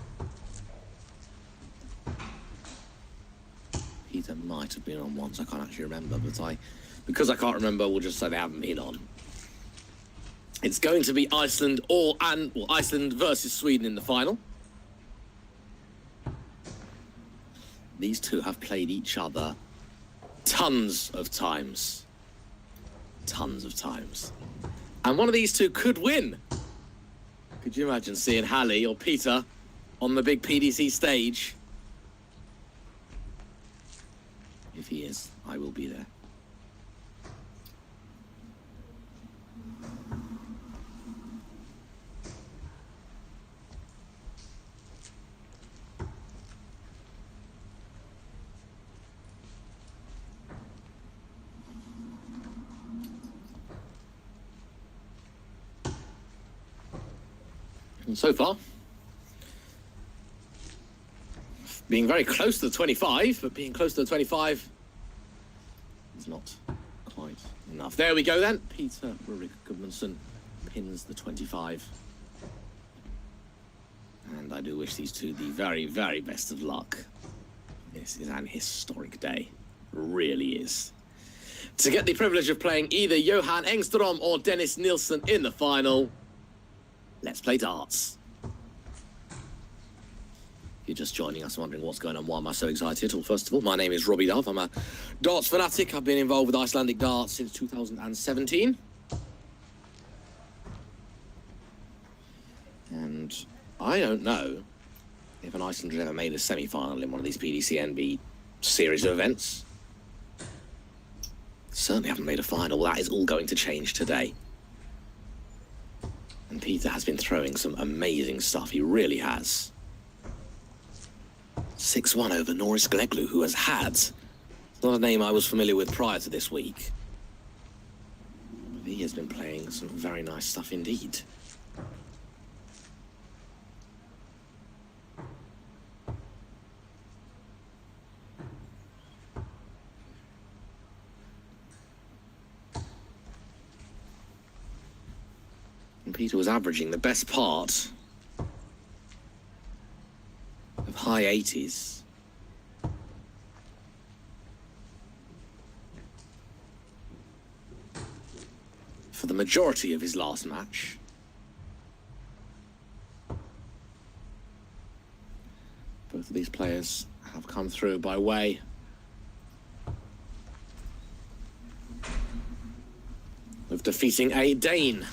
Peter might have been on once, I can't actually remember, but because I can't remember, we'll just say they haven't been on. It's going to be Iceland Iceland versus Sweden in the final. These two have played each other tons of times. Tons of times. And one of these two could win. Could you imagine seeing Halli or Peter on the big PDC stage? If he is, I will be there. And so far, being very close to the 25, but being close to the 25 is not quite enough. There we go then. Peter Rurik Gudmundsson pins the 25. And I do wish these two the very, very best of luck. This is an historic day. It really is. To get the privilege of playing either Johan Engström or Dennis Nilsson in the final, let's play darts. If you're just joining us wondering what's going on, why am I so excited? Well, first of all, my name is Robbie Dove. I'm a darts fanatic. I've been involved with Icelandic darts since 2017. And I don't know if an Icelander ever made a semi-final in one of these PDC NB series of events. Certainly haven't made a final. That is all going to change today. And Peter has been throwing some amazing stuff. He really has. 6-1 over Norris Gleglu, who has had, not a name I was familiar with prior to this week. But he has been playing some very nice stuff indeed. And Peter was averaging the best part of high 80s. For the majority of his last match. Both of these players have come through by way of defeating a Dane.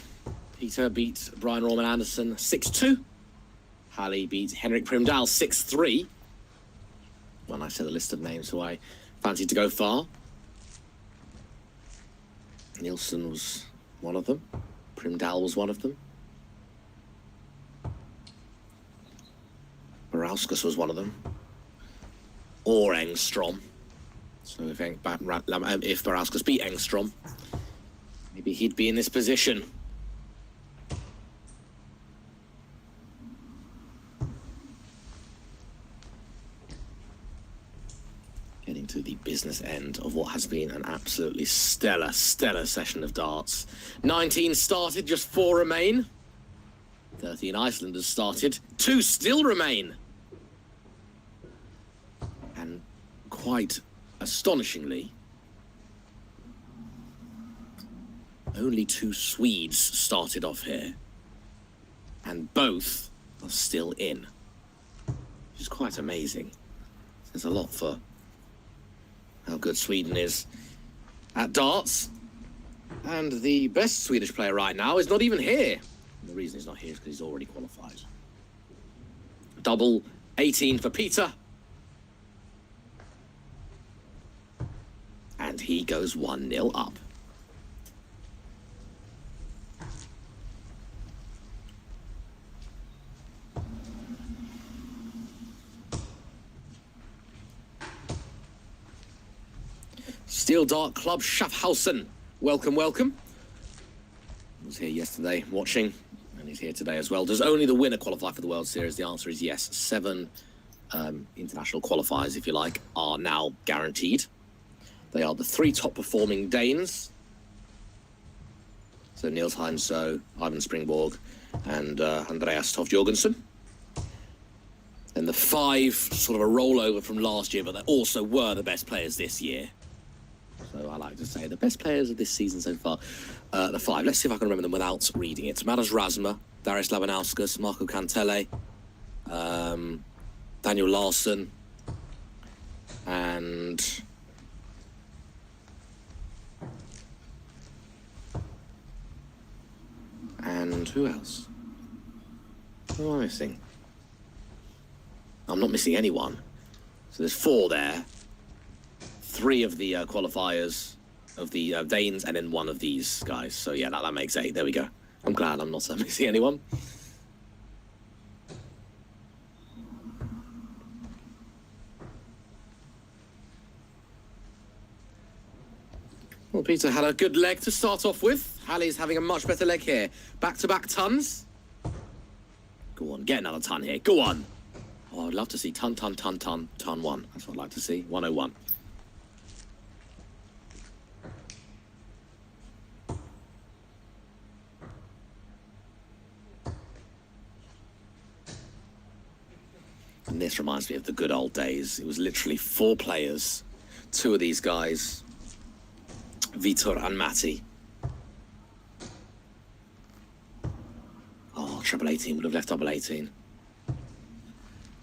Peter beat Brian Roman Anderson 6-2. Halli beat Henrik Primdahl 6-3. When I said a list of names who I fancied to go far. Nilsson was one of them. Primdahl was one of them. Barauskas was one of them. Or Engström. So if Barauskas beat Engström, maybe he'd be in this position. Getting to the business end of what has been an absolutely stellar session of darts. 19 started, just 4 remain. 13 Icelanders started, 2 still remain. And quite astonishingly, only 2 Swedes started off here. And both are still in. Which is quite amazing. There's a lot for how good Sweden is at darts. And the best Swedish player right now is not even here. And the reason he's not here is because he's already qualified. Double 18 for Peter. And he goes 1-0 up. Steel Dart Club Schaffhausen. Welcome, welcome. I was here yesterday watching, and he's here today as well. Does only the winner qualify for the World Series? The answer is yes. 7 international qualifiers, if you like, are now guaranteed. They are the 3 top performing Danes. So Niels Heinsoe, Ivan Springborg, and Andreas Toft Jorgensen. And the 5, sort of a rollover from last year, but they also were the best players this year. So I like to say the best players of this season so far. The 5, let's see if I can remember them without reading it. Madas Rasma, Darius Labanauskas, Marco Cantele, Daniel Larsson, and who else? Who am I missing? I'm not missing anyone. So there's 4 there. 3 of the qualifiers of the Danes, and then 1 of these guys. So yeah, that makes 8. There we go. I'm glad I'm not missing anyone. Well, Peter had a good leg to start off with. Hallie's having a much better leg here. Back-to-back tons. Go on, get another ton here. Go on. Oh, I'd love to see ton 1. That's what I'd like to see. 101. And this reminds me of the good old days. It was literally 4 players. 2 of these guys, Vitor and Matti. Oh, treble 18 would have left double 18.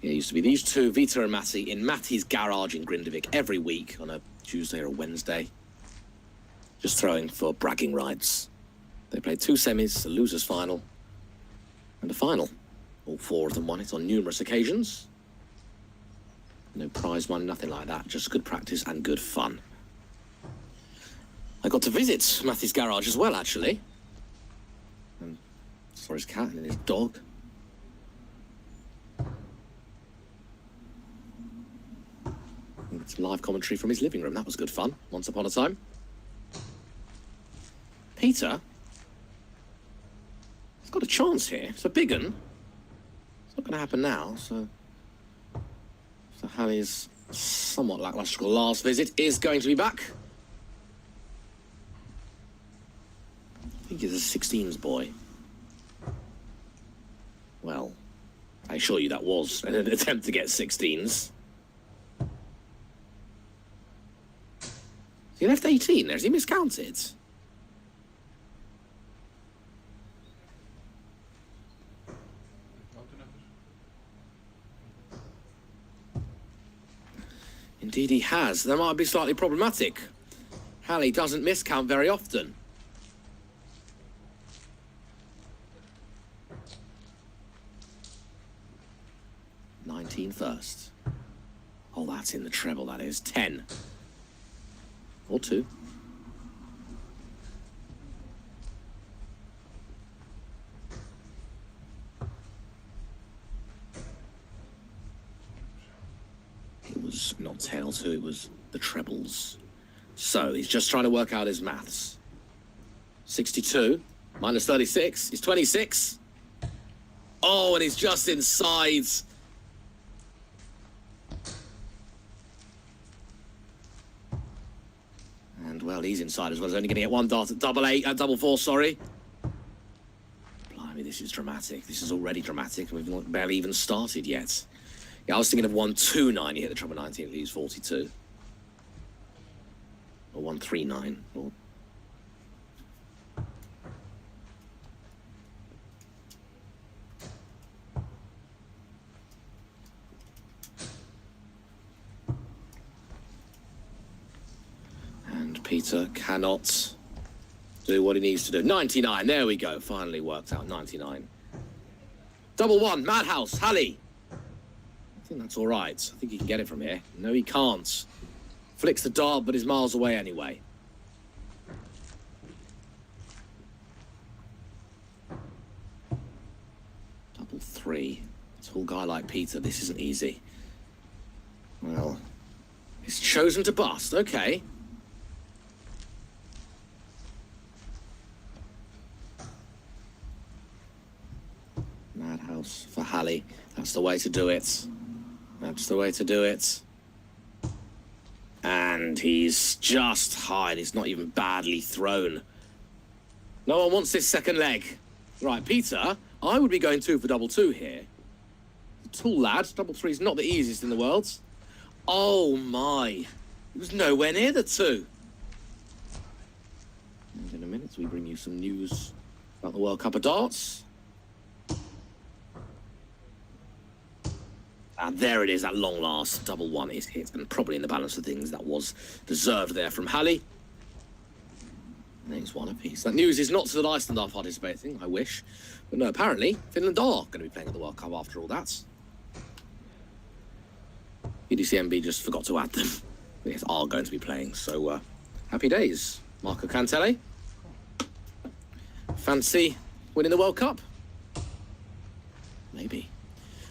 Yeah, it used to be these 2, Vitor and Matti, in Matti's garage in Grindavik every week on a Tuesday or a Wednesday. Just throwing for bragging rights. They played 2 semis, a losers final, and a final. All 4 of them won it on numerous occasions. No prize money, nothing like that. Just good practice and good fun. I got to visit Matti's garage as well, actually. And saw his cat and his dog. And some live commentary from his living room. That was good fun, once upon a time. Peter. He's got a chance here. It's a big one. It's not going to happen now, so Hallie's somewhat lackluster last visit is going to be back. I think he's a 16s boy. Well, I assure you that was an attempt to get 16s. He left 18 there. Has he miscounted? Indeed he has. That might be slightly problematic. Hallie doesn't miscount very often. First. Oh, that's in the treble, that is. 10. Or 2. It was not tail 2, it was the trebles. So, he's just trying to work out his maths. 62 minus 36 is 26. Oh, and he's just inside. Well, he's inside as well. He's only going to get 1 dart at double 4, sorry. Blimey, this is dramatic. This is already dramatic. We've not barely even started yet. Yeah, I was thinking of 129. You hit the treble 19, it leaves 42. Or 139. Or... Peter cannot do what he needs to do. 99, there we go. Finally worked out, 99. Double 1, Madhouse, Hallie. I think that's all right. I think he can get it from here. No, he can't. Flicks the dart, but is miles away anyway. Double 3. A tall guy like Peter, this isn't easy. Well, he's chosen to bust. Okay. out for Halley. That's the way to do it. That's the way to do it. And he's just high. He's not even badly thrown. No one wants this second leg. Right, Peter, I would be going 2 for double 2 here. Tall lad, double 3 is not the easiest in the world. Oh my. He was nowhere near the 2. And in a minute, we bring you some news about the World Cup of Darts. And there it is, at long last. Double 1 is hit, and probably in the balance of things that was deserved there from Halley. And it's 1 apiece. That news is not that Iceland are participating, I wish. But no, apparently, Finland are going to be playing at the World Cup after all that. PDCMB just forgot to add them. But yes, are going to be playing, so happy days. Marco Cantele. Fancy winning the World Cup? Maybe.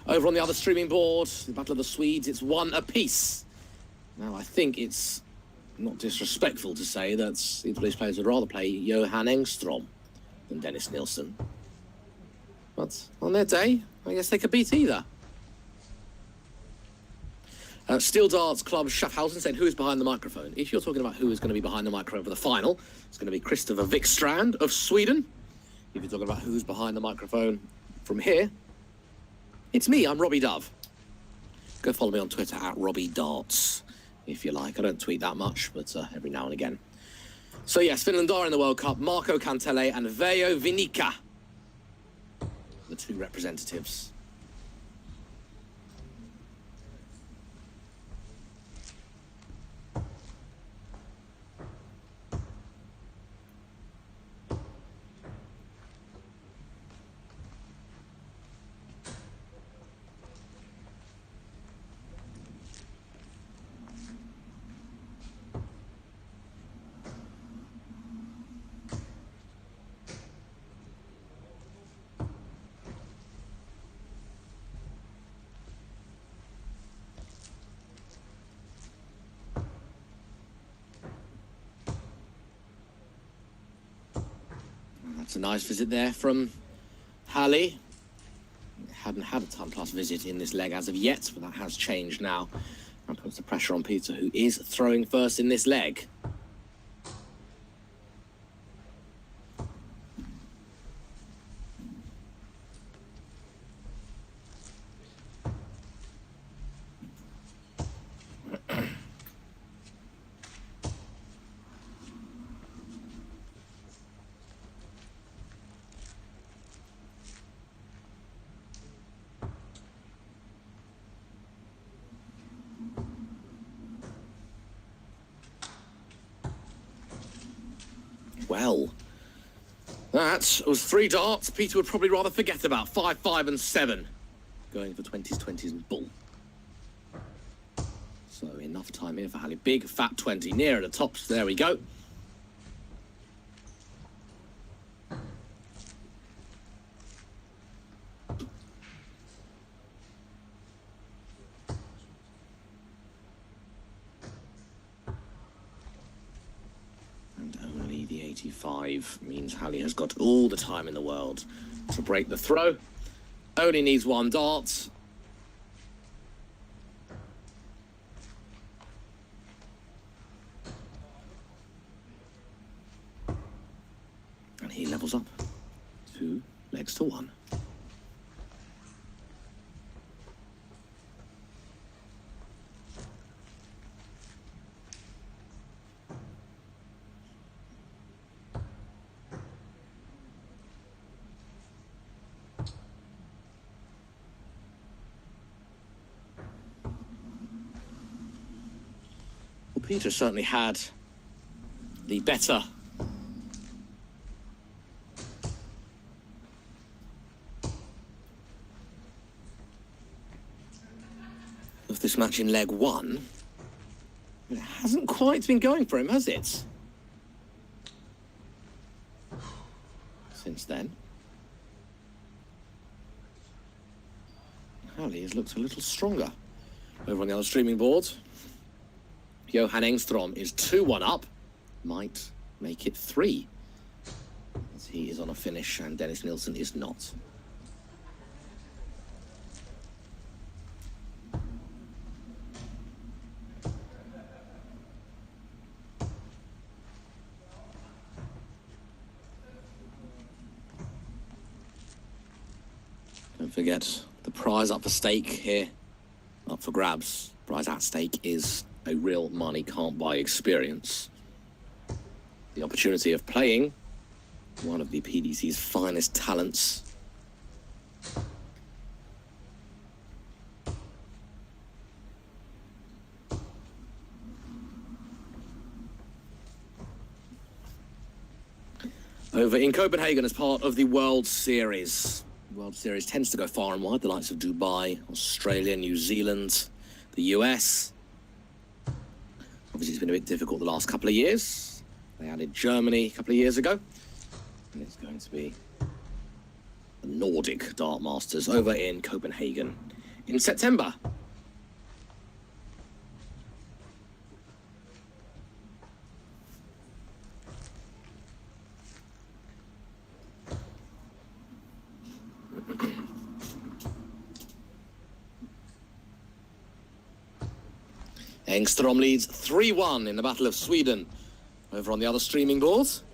Over on the other streaming board, the Battle of the Swedes, it's 1 apiece. Now, I think it's not disrespectful to say that either of these players would rather play Johan Engström than Dennis Nilsson. But on their day, I guess they could beat either. Steel Darts Club Schaffhausen said, who is behind the microphone? If you're talking about who is going to be behind the microphone for the final, it's going to be Christopher Wikstrand of Sweden. If you're talking about who's behind the microphone from here, it's me, I'm Robbie Dove. Go follow me on Twitter at Robbie Darts, if you like. I don't tweet that much, but every now and again. So yes, Finland are in the World Cup. Marco Cantele and Veijo Vinica, the 2 representatives. That's a nice visit there from Halley. Hadn't had a ton-plus visit in this leg as of yet, but that has changed now. And puts the pressure on Peter, who is throwing first in this leg. Well, that was 3 darts Peter would probably rather forget about. 5, 5 and 7. Going for 20s, 20s and bull. So enough time here for Halley. Big fat 20 near the tops. There we go. The 85 means Halley has got all the time in the world to break the throw. Only needs 1 dart. And he levels up 2 legs to 1. Peter certainly had the better of this match in leg 1. It hasn't quite been going for him, has it? Since then. Halley has looked a little stronger. Over on the other streaming board, Johan Engström is 2-1 up. Might make it 3. As he is on a finish and Dennis Nilsson is not. Don't forget the prize up for stake here. Up for grabs. Prize at stake is a real money can't buy experience. The opportunity of playing one of the PDC's finest talents. Over in Copenhagen as part of the World Series. The World Series tends to go far and wide. The likes of Dubai, Australia, New Zealand, the US. Obviously, it's been a bit difficult the last couple of years. They added Germany a couple of years ago. And it's going to be the Nordic Dart Masters over in Copenhagen in September. Engström leads 3-1 in the Battle of Sweden. Over on the other streaming boards.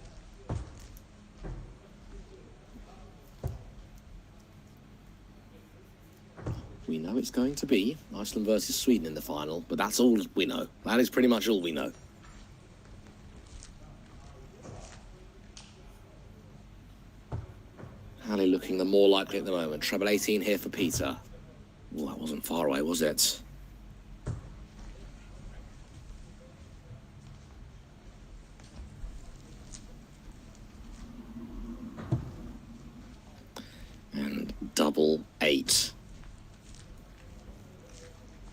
We know it's going to be Iceland versus Sweden in the final, but that's all we know. That is pretty much all we know. Halley looking the more likely at the moment. Treble 18 here for Peter. Oh, that wasn't far away, was it? And double 8.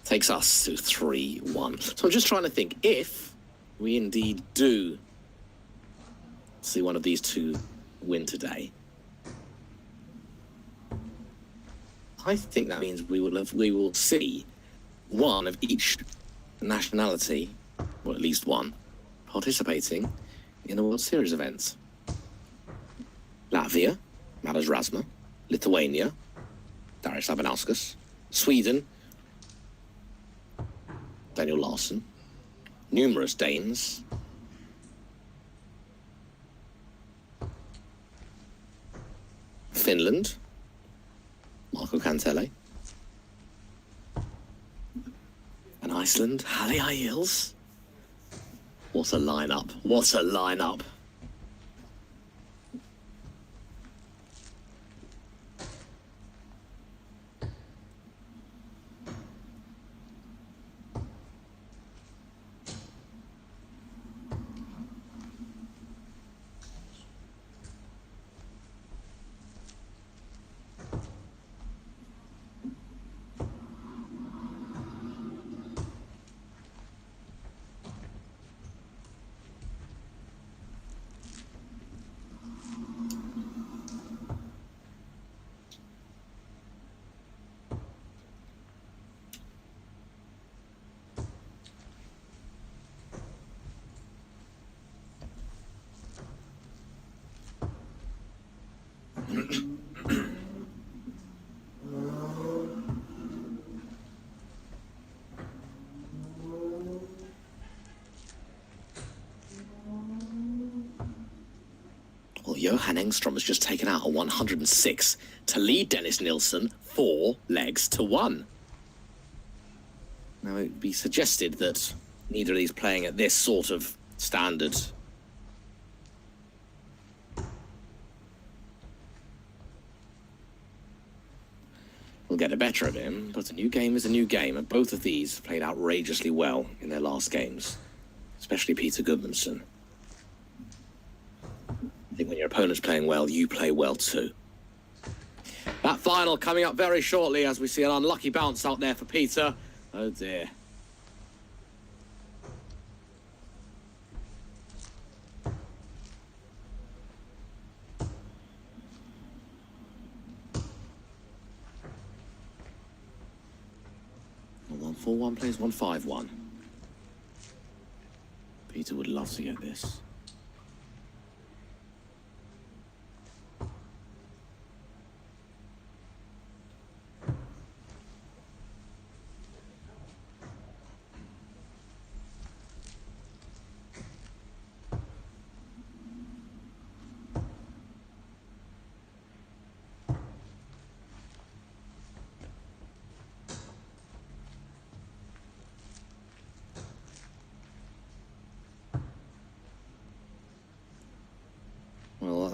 Takes us to 3-1. So I'm just trying to think, if we indeed do see one of these two win today, I think that means we will see one of each nationality, or at least one, participating in the World Series events. Latvia, Madas Rasma, Lithuania, Darius Abanauskas, Sweden, Daniel Larsson, numerous Danes, Finland, Marco Kantele, and Iceland, Halley Eils. What a lineup! What a lineup! Well, Johan Engström has just taken out a 106 to lead Dennis Nilsson 4 legs to 1. Now, it would be suggested that neither of these playing at this sort of standard will get the better of him, but a new game is a new game, and both of these played outrageously well in their last games, especially Peter Gudmundsson. I think when your opponent's playing well, you play well too. That final coming up very shortly as we see an unlucky bounce out there for Peter. Oh dear. Well, 1-4-1 plays 1-5-1. Peter would love to get this.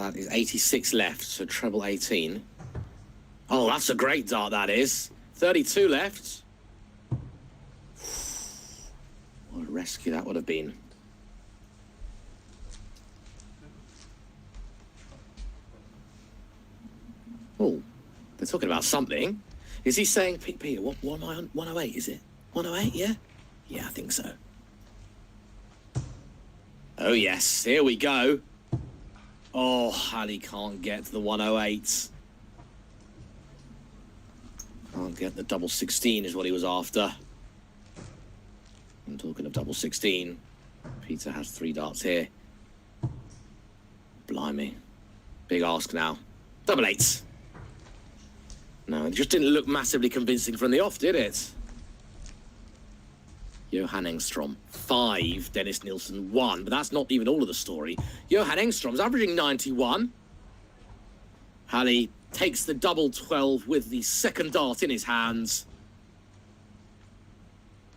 That is 86 left, so treble 18. Oh, that's a great dart, that is. 32 left. What a rescue that would have been. Oh, they're talking about something. Is he saying, Peter, what am I on? 108, is it? 108, yeah? Yeah, I think so. Oh, yes, here we go. Oh, Halley can't get to the 108. Can't get the double 16 is what he was after. I'm talking of double 16. Peter has 3 darts here. Blimey. Big ask now. Double 8. No, it just didn't look massively convincing from the off, did it? Johan Engstrom, 5. Dennis Nielsen, 1. But that's not even all of the story. Johan Engstrom's averaging 91. Halley takes the double 12 with the second dart in his hands.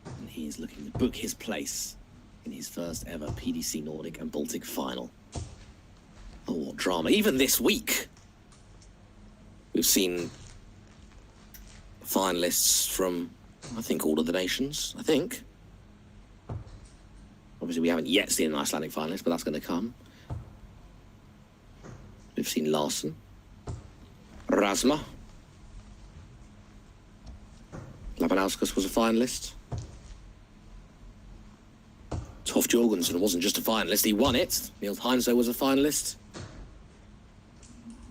And he is looking to book his place in his first ever PDC Nordic and Baltic final. Oh, what drama. Even this week, we've seen finalists from, I think, all of the nations, I think. Obviously, we haven't yet seen an Icelandic finalist, but that's going to come. We've seen Larsen, Rasma, Labanauskas was a finalist. Toft Jorgensen wasn't just a finalist, he won it. Niels Heinze was a finalist.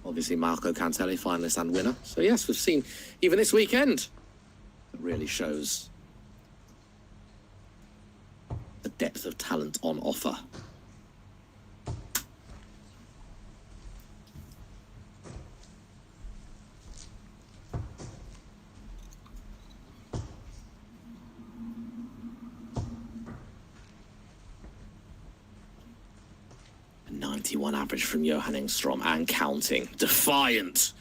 Obviously, Marco Cantelli, finalist and winner. So, yes, we've seen, even this weekend, it really shows the depth of talent on offer. A 91 average from Johan Engstrom and counting. Defiant.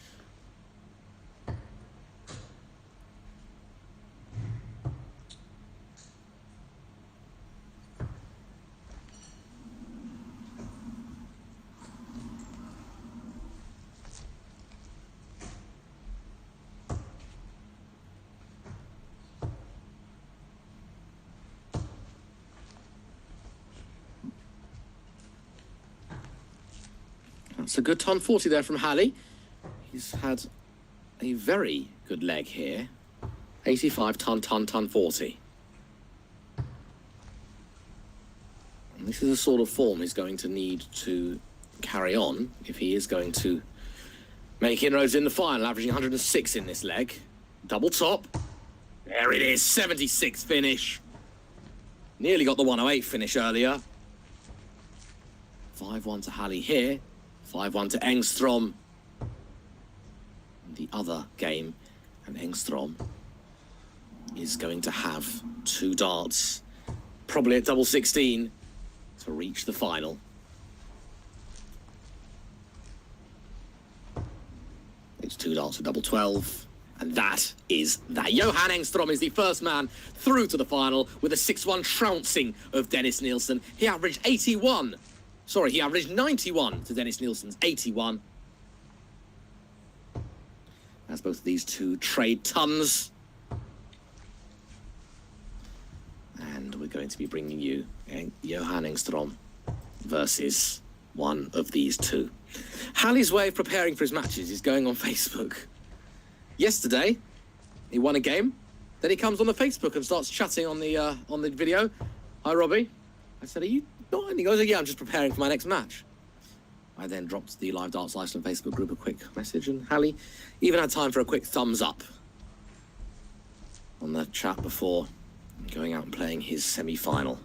That's a good ton 40 there from Halley. He's had a very good leg here. 85 ton 40. And this is the sort of form he's going to need to carry on if he is going to make inroads in the final, averaging 106 in this leg. Double top. There it is, 76 finish. Nearly got the 108 finish earlier. 5-1 to Halley here. 5-1 to Engstrom. The other game, and Engstrom is going to have 2 darts, probably at double 16, to reach the final. It's 2 darts at double 12, and that is that. Johan Engstrom is the first man through to the final with a 6-1 trouncing of Dennis Nielsen. He averaged 81. Sorry, he averaged 91 to Dennis Nielsen's 81. As both of these two trade tons. And we're going to be bringing you Johan Engstrom versus one of these two. Halley's way of preparing for his matches is going on Facebook. Yesterday, he won a game. Then he comes on the Facebook and starts chatting on the video. Hi, Robbie. I said, are you not? And he goes, yeah, I'm just preparing for my next match. I then dropped the Live Darts Iceland Facebook group a quick message, and Halley even had time for a quick thumbs up on the chat before going out and playing his semi-final.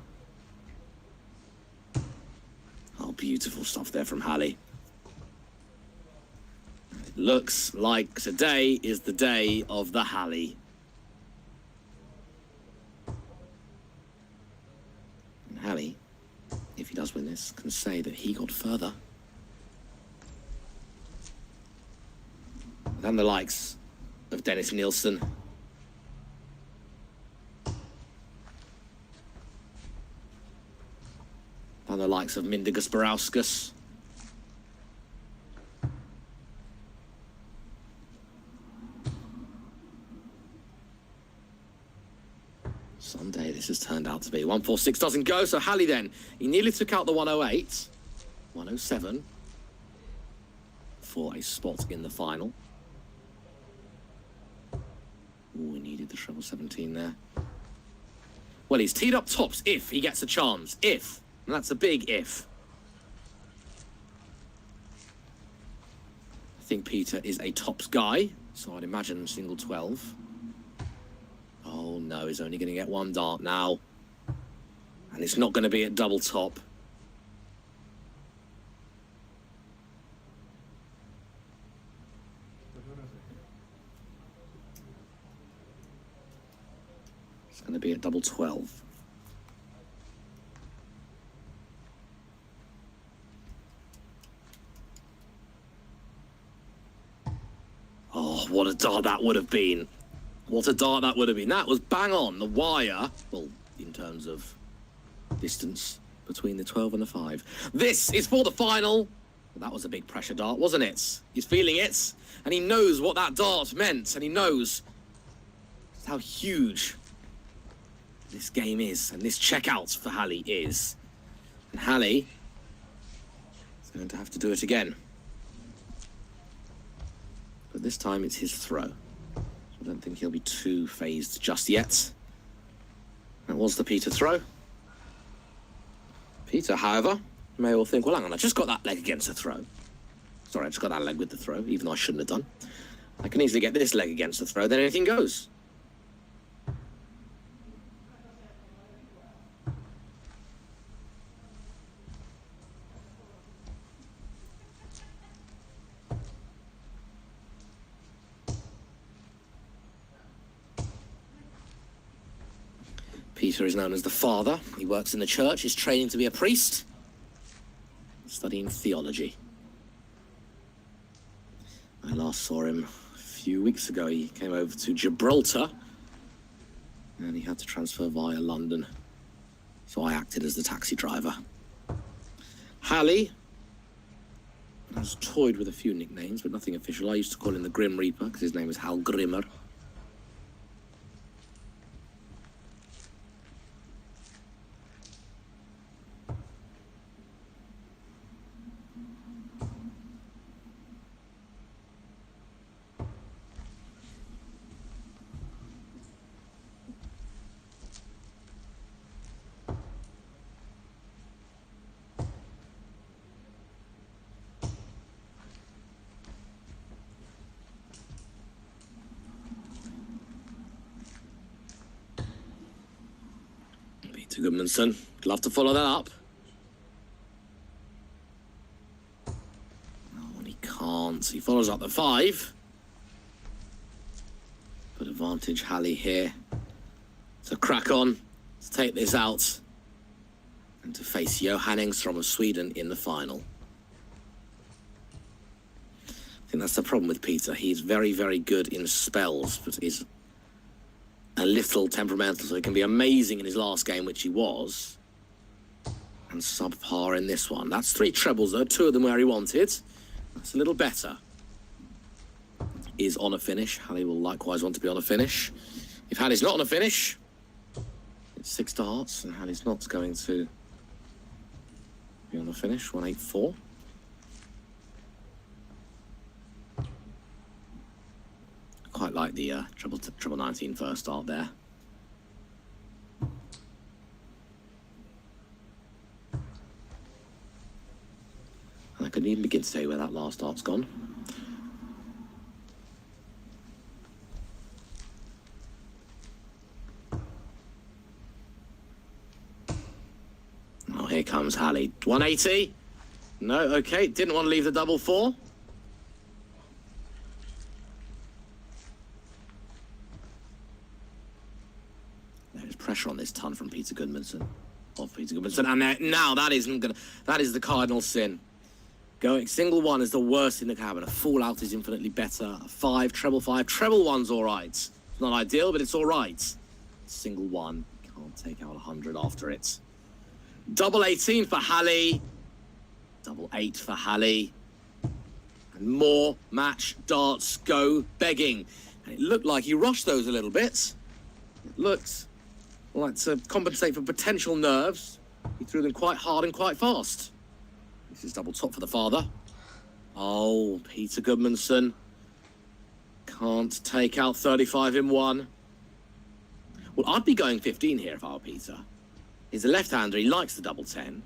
Oh, beautiful stuff there from Halley. It looks like today is the day of the Halley. And Halley, if he does win this, can say that he got further than the likes of Dennis Nielsen. Than the likes of Mindaugas Barauskas. Someday this has turned out to be. 146 doesn't go, so Halley then, he nearly took out the 108. 107 for a spot in the final. Ooh, we needed the treble 17 there. Well, he's teed up tops if he gets a chance. If. And that's a big if. I think Peter is a tops guy, so I'd imagine single 12. Oh no, he's only going to get one dart now. And it's not going to be at double top. It's going to be at double 12. Oh, what a dart that would have been. What a dart that would have been. That was bang on the wire. Well, in terms of distance between the 12 and the 5. This is for the final. Well, that was a big pressure dart, wasn't it? He's feeling it. And he knows what that dart meant. And he knows how huge this game is. And this checkout for Halley is. And Halley is going to have to do it again. But this time it's his throw. I don't think he'll be too phased just yet. That was the Peter throw. Peter, however, may well think, well, hang on, I just got that leg against the throw. Sorry, I just got that leg with the throw, even though I shouldn't have done. I can easily get this leg against the throw, then anything goes. Peter is known as the father. He works in the church. He's training to be a priest, studying theology. I last saw him a few weeks ago. He came over to Gibraltar, and he had to transfer via London. So I acted as the taxi driver. Halley has toyed with a few nicknames, but nothing official. I used to call him the Grim Reaper, because his name is Hal Grimmer. Peter Goodmanson, love to follow that up. Oh, and he can't. He follows up the 5. But advantage Halley here to crack on, to take this out, and to face Johan Engström of Sweden in the final. I think that's the problem with Peter. He's very, very good in spells, but he's a little temperamental, so he can be amazing in his last game, which he was, and subpar in this one. That's 3 trebles, though, 2 of them where he wanted. That's a little better. Is on a finish. Halley will likewise want to be on a finish. If Halley's not on a finish, it's 6 darts, and Halley's not going to be on a finish. 184. Quite like the treble 19 first start there. And I couldn't even begin to tell you where that last start's gone. Oh, here comes Halley. 180. No, okay. Didn't want to leave the double 4. There's pressure on this ton from Peter Goodmanson. And now that isn't gonna. That is the cardinal sin. Going single 1 is the worst in the cabin. A fall out is infinitely better. A 5, treble 5, treble 1's all right. It's not ideal, but it's all right. Single 1 can't take out 100 after it. Double 18 for Halley. Double 8 for Halley. And more match darts go begging. And it looked like he rushed those a little bit. It looked Well, to compensate for potential nerves, he threw them quite hard and quite fast. This is double top for the father. Oh, Peter Goodmanson can't take out 35 in one. Well, I'd be going 15 here if I were Peter. He's a left-hander, he likes the double 10.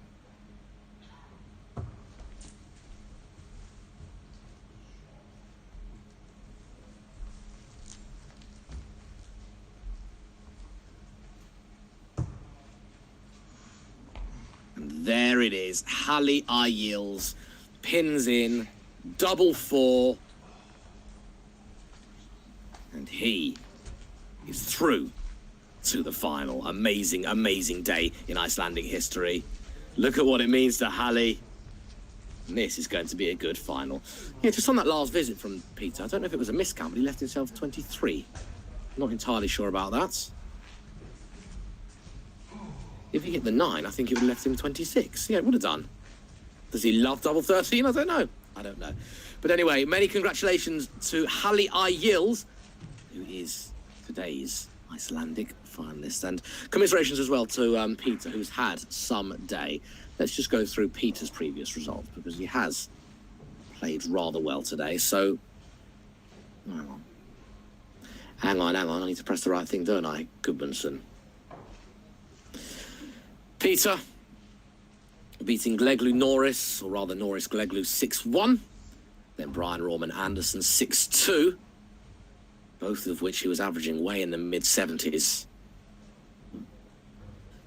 And there it is, Hallie Ayils pins in, double 4. And he is through to the final. Amazing, amazing day in Icelandic history. Look at what it means to Hallie. This is going to be a good final. Yeah, just on that last visit from Peter, I don't know if it was a miscount, but he left himself 23. Not entirely sure about that. If he hit the 9, I think it would have left him 26. Yeah, it would have done. Does he love double 13? I don't know. I don't know. But anyway, many congratulations to Hallie Ayils, who is today's Icelandic finalist. And commiserations as well to Peter, who's had some day. Let's just go through Peter's previous results, because he has played rather well today. So, hang on. I need to press the right thing, don't I, Goodmanson? Peter beating Gleglu Norris, or rather Norris Gleglu 6-1. Then Brian Roman Anderson 6-2. Both of which he was averaging way in the mid-70s.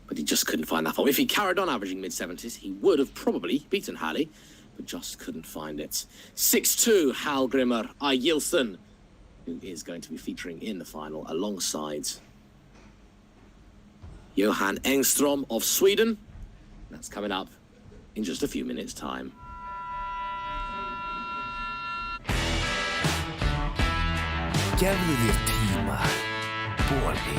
But he just couldn't find that form. If he carried on averaging mid-70s, he would have probably beaten Hallie, but just couldn't find it. 6-2, Hallgrimur Ayilsson, who is going to be featuring in the final alongside Johan Engström of Sweden. That's coming up in just a few minutes' time. Gefðu þér tíma, Boli.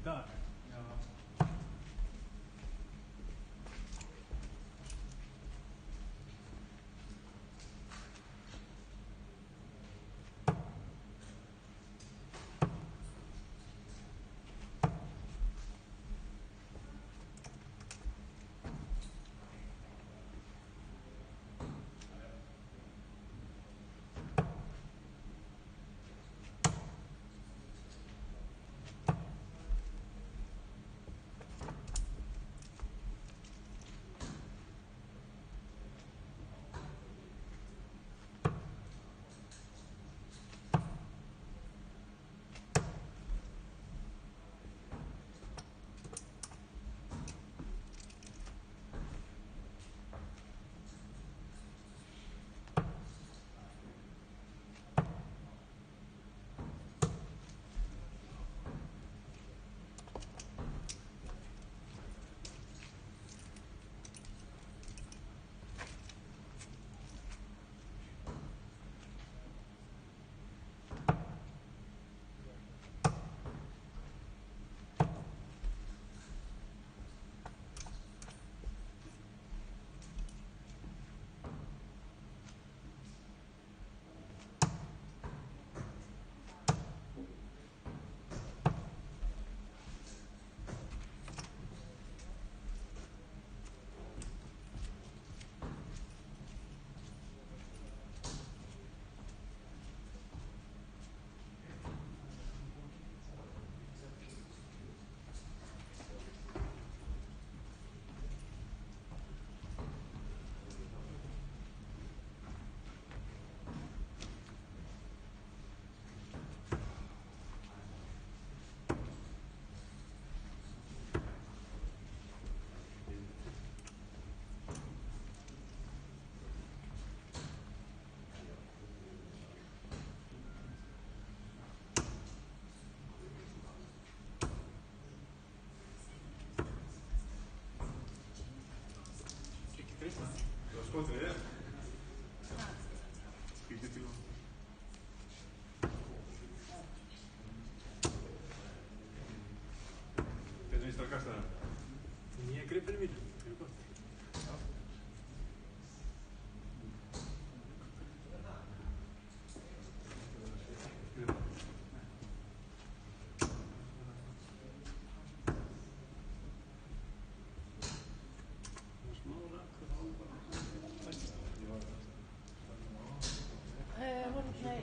dag? Ja. Dat is goed, hè? Schiet het toe. Dit is toch kasta? Nije gripen vidio. Nej.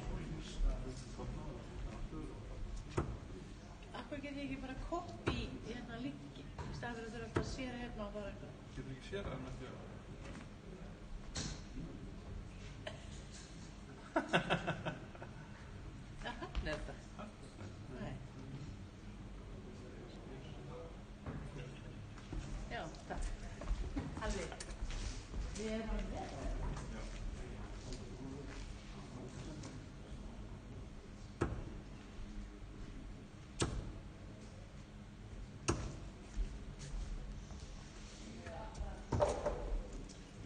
Akkur get ég ekki bara copy hérna linki í staðinn fyrir að þurfa að séra hérna og bara eitthvað. Getur ekki séð það með því Það hafnir þetta. Nei. Já, takk. Halli. Við erum alveg með það.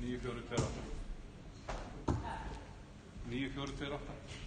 Níu, fjórir, tveir, átta. 9, 4, 2, 8.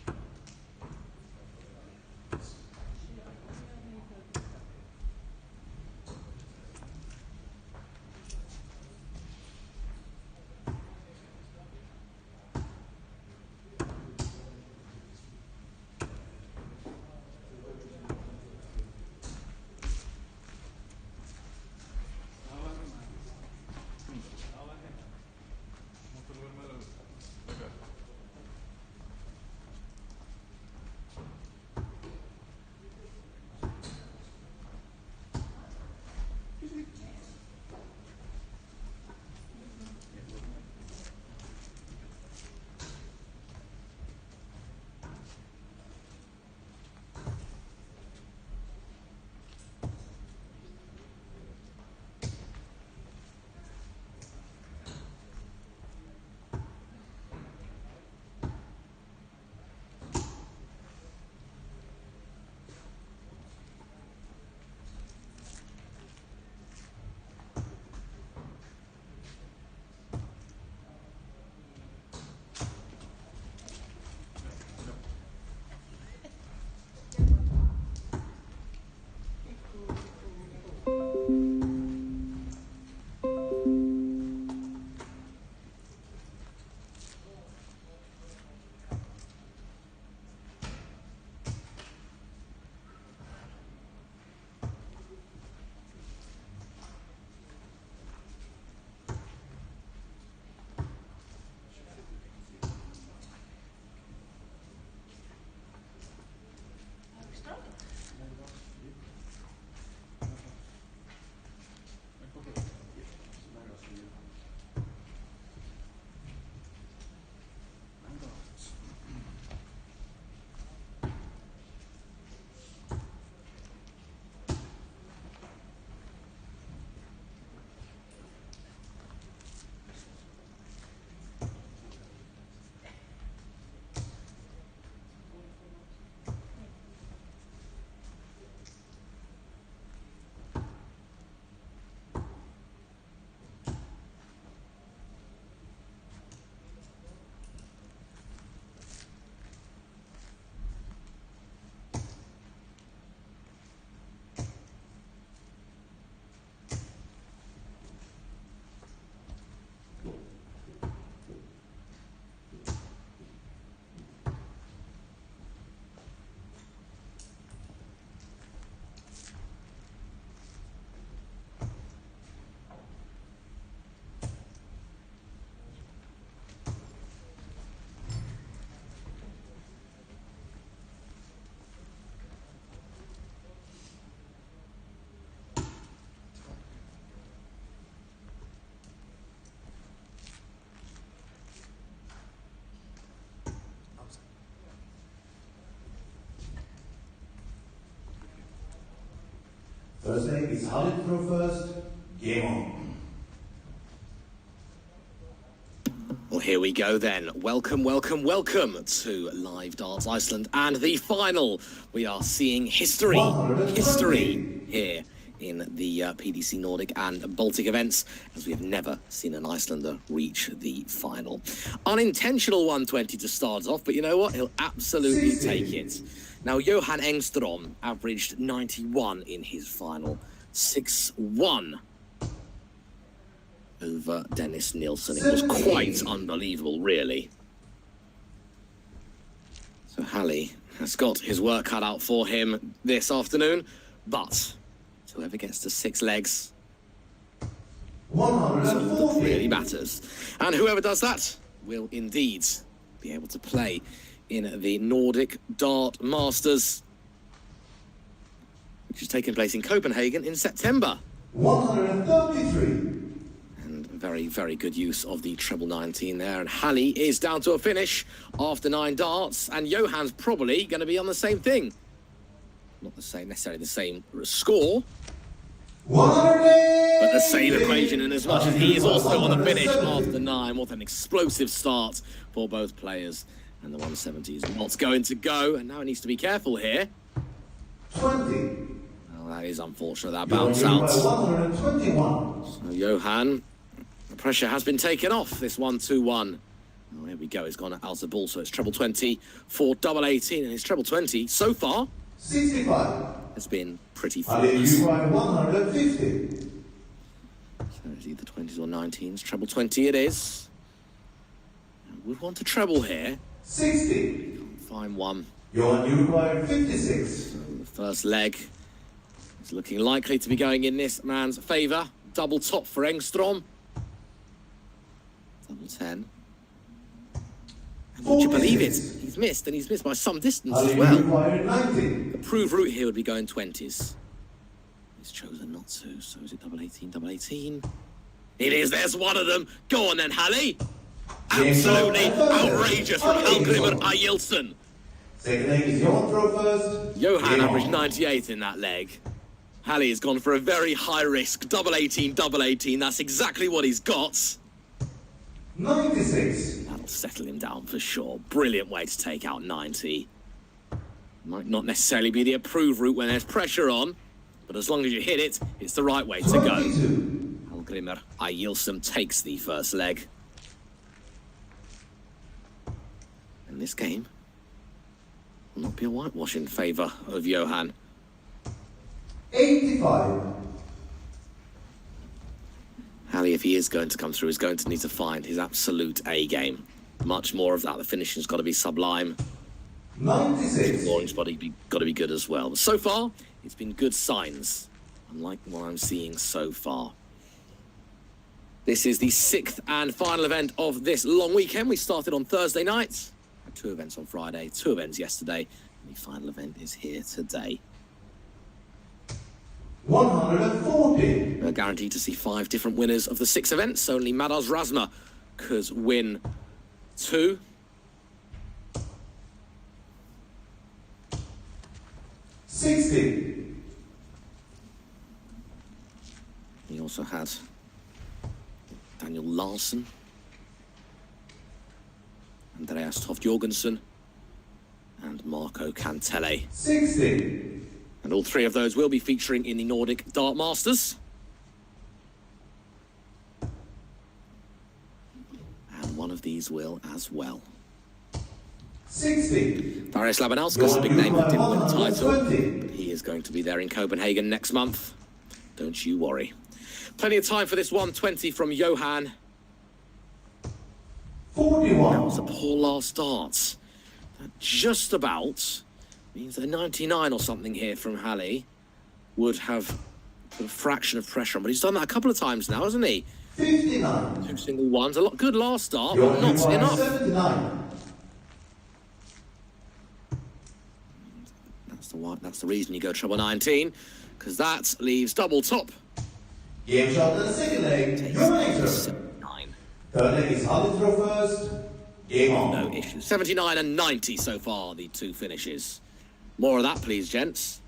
First leg is how to throw first. Game on. Well, here we go then. Welcome, welcome, welcome to Live Darts Iceland and the final. We are seeing history here in the PDC Nordic and Baltic events, as we have never seen an Icelander reach the final. Unintentional 120 to start off, but you know what? He'll absolutely take it. Now, Johan Engström averaged 91 in his final, 6-1 over Dennis Nilsson. It was quite unbelievable, really. So Halli has got his work cut out for him this afternoon, but whoever gets to 6 legs, that's all that really matters. And whoever does that will indeed be able to play in the Nordic Dart Masters, which is taking place in Copenhagen in September. 133. And very, very good use of the treble 19 there. And Halli is down to a finish after 9 darts, and Johan's probably going to be on the same thing. Not the same, necessarily the same score, but the same equation, in as much as he is also on the finish after 9. What an explosive start for both players. And the 170 is not going to go, and now he needs to be careful here. 20. Well, that is unfortunate, that bounce out. 121. So Johan, the pressure has been taken off this 1-2-1. Oh, here we go, he's gone out of the ball, so it's treble 20 for double 18, and his treble 20 so far 65. has been pretty Halli, flawless. you try 150. So it's either 20s or 19s. Treble 20 it is. Would want to treble here. 60. Find one. Johan, you require 56. So the first leg is looking likely to be going in this man's favour. Double top for Engström. Double 10. And would you believe it? He's missed, and he's missed by some distance as Halli, you well. require 90. The proved route here would be going 20s. He's chosen not to, so is it double 18, double 18? It is, there's one of them. Go on then, Halli. Absolutely outrageous from Hallgrimur Ayilson. Second leg is Johan throw first. Johan Game averaged on. 98 in that leg. Halli has gone for a very high risk, double 18, double 18. That's exactly what he's got. 96. That'll settle him down for sure. Brilliant way to take out 90. Might not necessarily be the approved route when there's pressure on, but as long as you hit it, it's the right way to go. 22. Hallgrimur Ayilson takes the first leg. And this game will not be a whitewash in favour of Johan. 85. Halli, if he is going to come through, is going to need to find his absolute A game. Much more of that. The finishing's got to be sublime. 96. Scoring's got to be good as well. But so far, it's been good signs, unlike what I'm seeing so far. This is the 6th and final event of this long weekend. We started on Thursday night. Had 2 events on Friday, 2 events yesterday. And the final event is here today. 140. We're guaranteed to see 5 different winners of the 6 events. Only Madas Razma could win 2. $60. He also had Daniel Larsson, Andreas Toft Jorgensen, and Marco Cantele. 60. And all 3 of those will be featuring in the Nordic Dart Masters. And one of these will as well. 60. Darius Labanauskas, a big name that didn't win the title, but he is going to be there in Copenhagen next month. Don't you worry. Plenty of time for this 120 from Johan. That 41. was a poor last dart. That just about means that a 99 or something here from Halli would have put a fraction of pressure on. But he's done that a couple of times now, hasn't he? 59. 2 single ones. A lot good last start, but Johan, not you are enough. 79. That's the reason you go treble 19, because that leaves double top. Game shot and the second leg. Johan Engström. 79. Third leg is how to throw first. Game on. No issues. 79 and 90 so far, the 2 finishes. More of that, please, gents.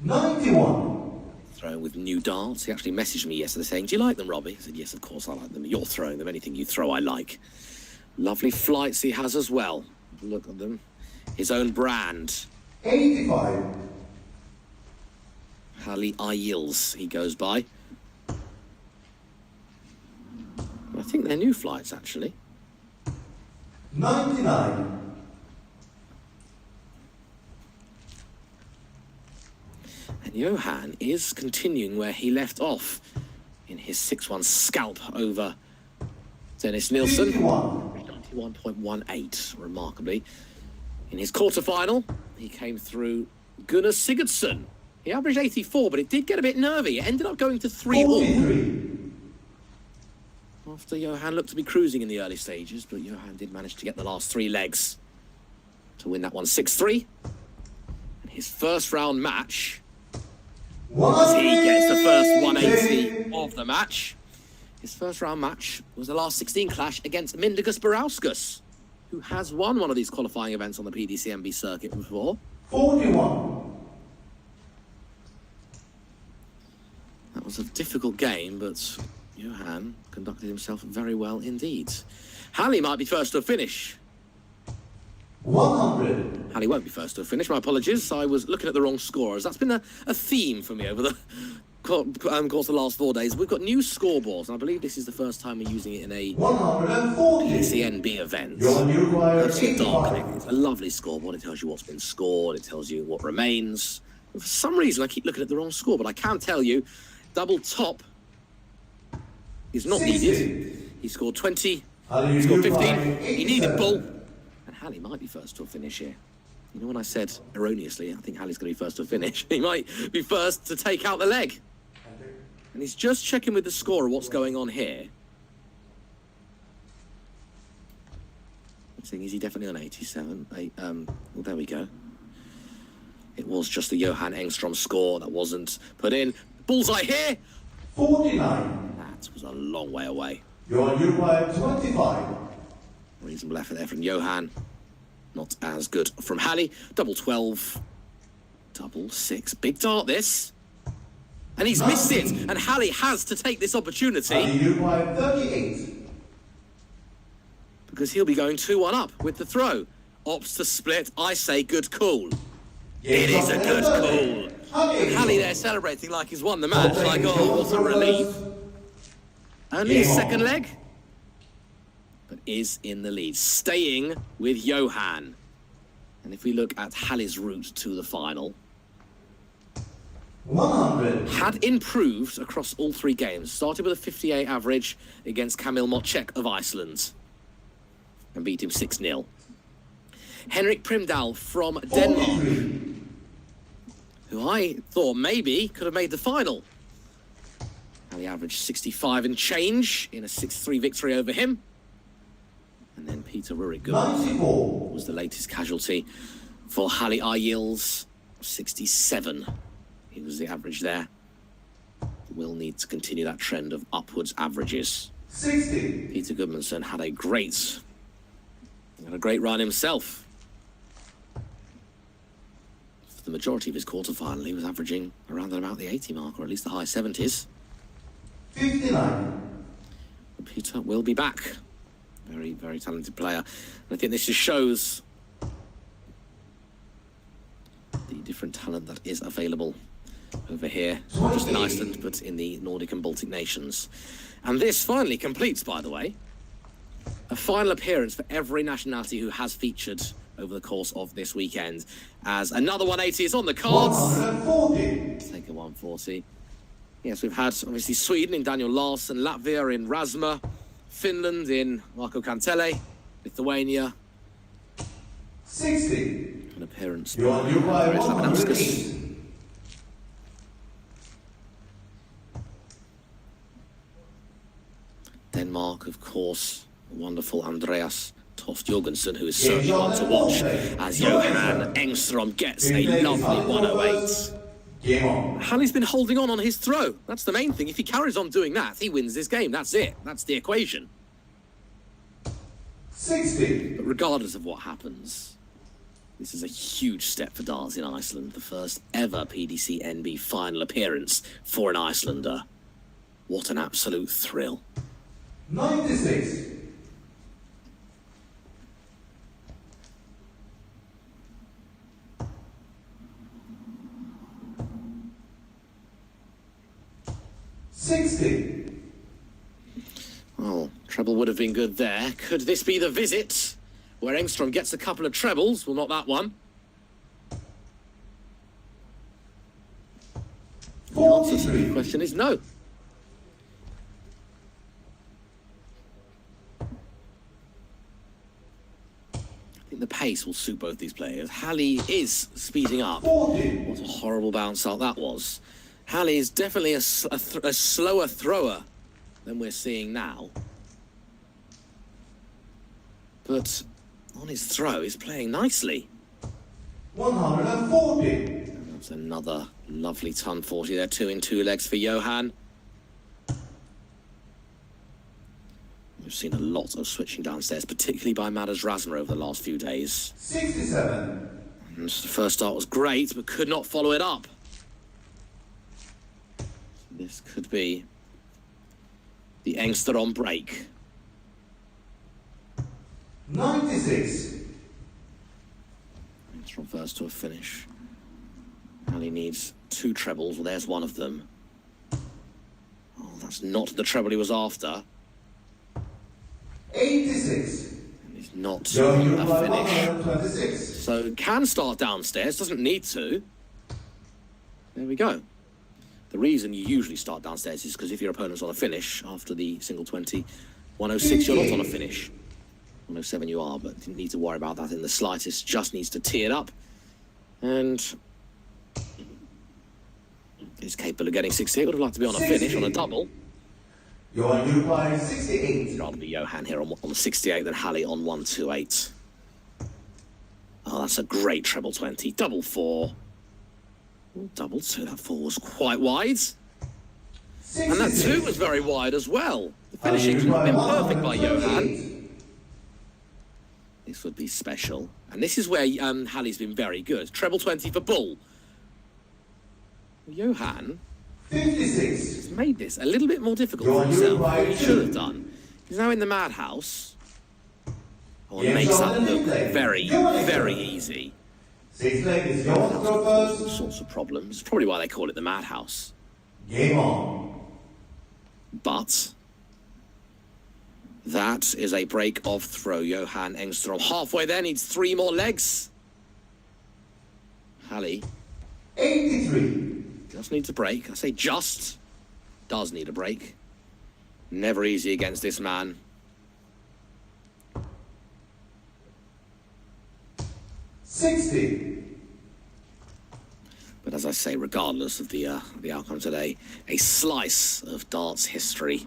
91. Throwing with new darts. He actually messaged me yesterday saying, "Do you like them, Robbie?" I said, "Yes, of course I like them. You're throwing them. Anything you throw, I like." Lovely flights he has as well. Look at them. His own brand. 85. Hali Ayils, he goes by. I think they're new flights, actually. 99. And Johan is continuing where he left off in his 6-1 scalp over Dennis Nielsen. 51. 91.18, remarkably. In his quarterfinal, he came through Gunnar Sigurdsson. He averaged 84, but it did get a bit nervy. It ended up going to 3-all. 43. After Johan looked to be cruising in the early stages, but Johan did manage to get the last 3 legs to win that one 6-3. And his first round match, as he gets the first 180 of the match, his first round match was the last 16 clash against Mindaugas Barauskas, who has won one of these qualifying events on the PDC circuit before. 41. That was a difficult game, but Johan conducted himself very well indeed. Hali might be first to a finish. 100. Hali won't be first to a finish, my apologies. I was looking at the wrong scorers. That's been a theme for me over the course of the last 4 days. We've got new scoreboards, and I believe this is the first time we're using it in a 140. PCNB event. Your new require Absolutely darkening. 85. It's a lovely scoreboard. It tells you what's been scored. It tells you what remains. And for some reason, I keep looking at the wrong score, but I can tell you, double top is not 60. needed. He scored 20. He Hallelujah. scored 15. He needed 87. bull. And Hali might be first to a finish here. You know, when I said erroneously, I think Hali's going to be first to a finish. He might be first to take out the leg. And he's just checking with the scorer what's going on here. I'm saying, is he definitely on 87? Well, there we go. It was just the Johan Engstrom score that wasn't put in. Bullseye here. 49. That was a long way away. Your new require 25. Reasonable effort there from Johan. Not as good from Hali. Double 12. Double 6. Big dart this. And he's missed it. And Hali has to take this opportunity, Hallelujah. Require 38. because he'll be going 2-1 up with the throw. Opts to split. I say good call. It is a good call. And Hali there celebrating like he's won the match. Like, oh, what a relief. Only his second leg, but is in the lead. Staying with Johan. And if we look at Hali's route to the final, 100. had improved across all 3 games. Started with a 58 average against Kamil Mocek of Iceland and beat him 6-0. Henrik Primdahl from Denmark, 43. who I thought maybe could have made the final. And he averaged 65 and change in a 6-3 victory over him. And then Peter Rurik 94. was the latest casualty for Hali Ayils, 67. He was the average there. We'll need to continue that trend of upwards averages. 60. Peter Gudmundsson had a great run himself. For the majority of his quarterfinal, he was averaging around and about the 80 mark, or at least the high 70s. 59. Peter will be back. Very, very talented player. And I think this just shows the different talent that is available over here, not just in Iceland, but in the Nordic and Baltic nations. And this finally completes, by the way, a final appearance for every nationality who has featured over the course of this weekend, as another 180 is on the cards. 140. Let's take a 140. Yes, we've had, obviously, Sweden in Daniel Larsson, Latvia in Rasma, Finland in Marco Kantele, Lithuania, 60. an appearance Your by new require Andreas Lavanauskas. 108. Denmark, of course, wonderful Andreas Toft Jorgensen, who is certainly one to watch, as Johan Engstrom gets a lovely 108. Game on. Hali's been holding on his throw. That's the main thing. If he carries on doing that, he wins this game. That's it. That's the equation. 60. But regardless of what happens, This is a huge step for darts in Iceland. The first ever PDC NB final appearance for an Icelander. What an absolute thrill. 96. Well, treble would have been good there. Could this be the visit where Engstrom gets a couple of trebles? Well, not that one. The answer to the question is no. I think the pace will suit both these players. Halley is speeding up. What a horrible bounce out that was. Halley is definitely a slower thrower than we're seeing now. But on his throw, he's playing nicely. 140. And that's another lovely ton 40 there, 2 in 2 legs for Johan. We've seen a lot of switching downstairs, particularly by Madas Rasner over the last few days. 67. And the first start was great, but could not follow it up. This could be the Engster on break. 96. Engster on first to a finish. Halley needs 2 trebles. Well, there's one of them. Oh, that's not the treble he was after. 86. And he's not Your a Uruguay finish. 126. So can start downstairs, doesn't need to. There we go. The reason you usually start downstairs is because if your opponent's on a finish after the single 20, 106 you're not on a finish. 107 you are, but didn't need to worry about that in the slightest. Just needs to tee it up. And is capable of getting 60. Would have liked to be on a finish, on a double. Your Uruguay 68. Rather be Johan here on 68 than Halley on 128. Oh, that's a great treble 20. Double 4. Ooh, double 2. That 4 was quite wide. And that 2 was very wide as well. The finishing would have been perfect by Johan. This would be special. And this is where Halley's been very good. Treble 20 for Bull. Johan 56. has made this a little bit more difficult for himself than he should have done. He's now in the madhouse. Oh, and makes that look very, very easy. 6 leg is yours, throw All first. sorts of problems. It's probably why they call it the madhouse. Game on. But that is a break of throw. Johan Engstrom halfway there, needs 3 more legs. Halley 83. just needs a break. I say just. Does need a break. Never easy against this man. 60. But as I say, regardless of the outcome today, a slice of darts history.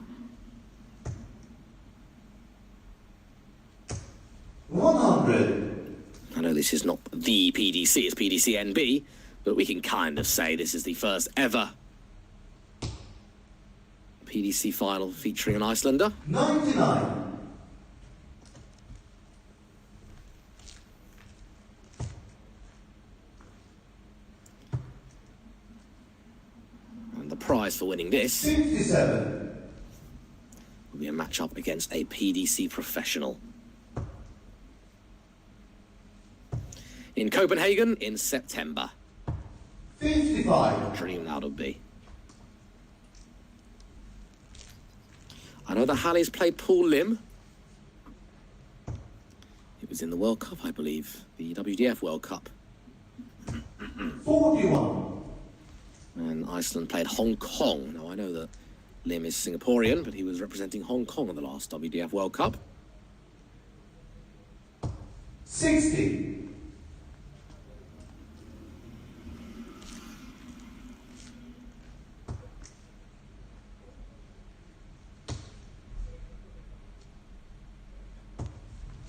100. I know this is not the PDC, it's PDC NB, but we can kind of say this is the first ever PDC final featuring an Icelander. 99. And the prize for winning this 57. will be a match-up against a PDC professional. In Copenhagen in September. 55. Dream that would be. I know that Halley's played Paul Lim. It was in the World Cup, I believe. The WDF World Cup. 41. And Iceland played Hong Kong. Now, I know that Lim is Singaporean, but he was representing Hong Kong in the last WDF World Cup. 60.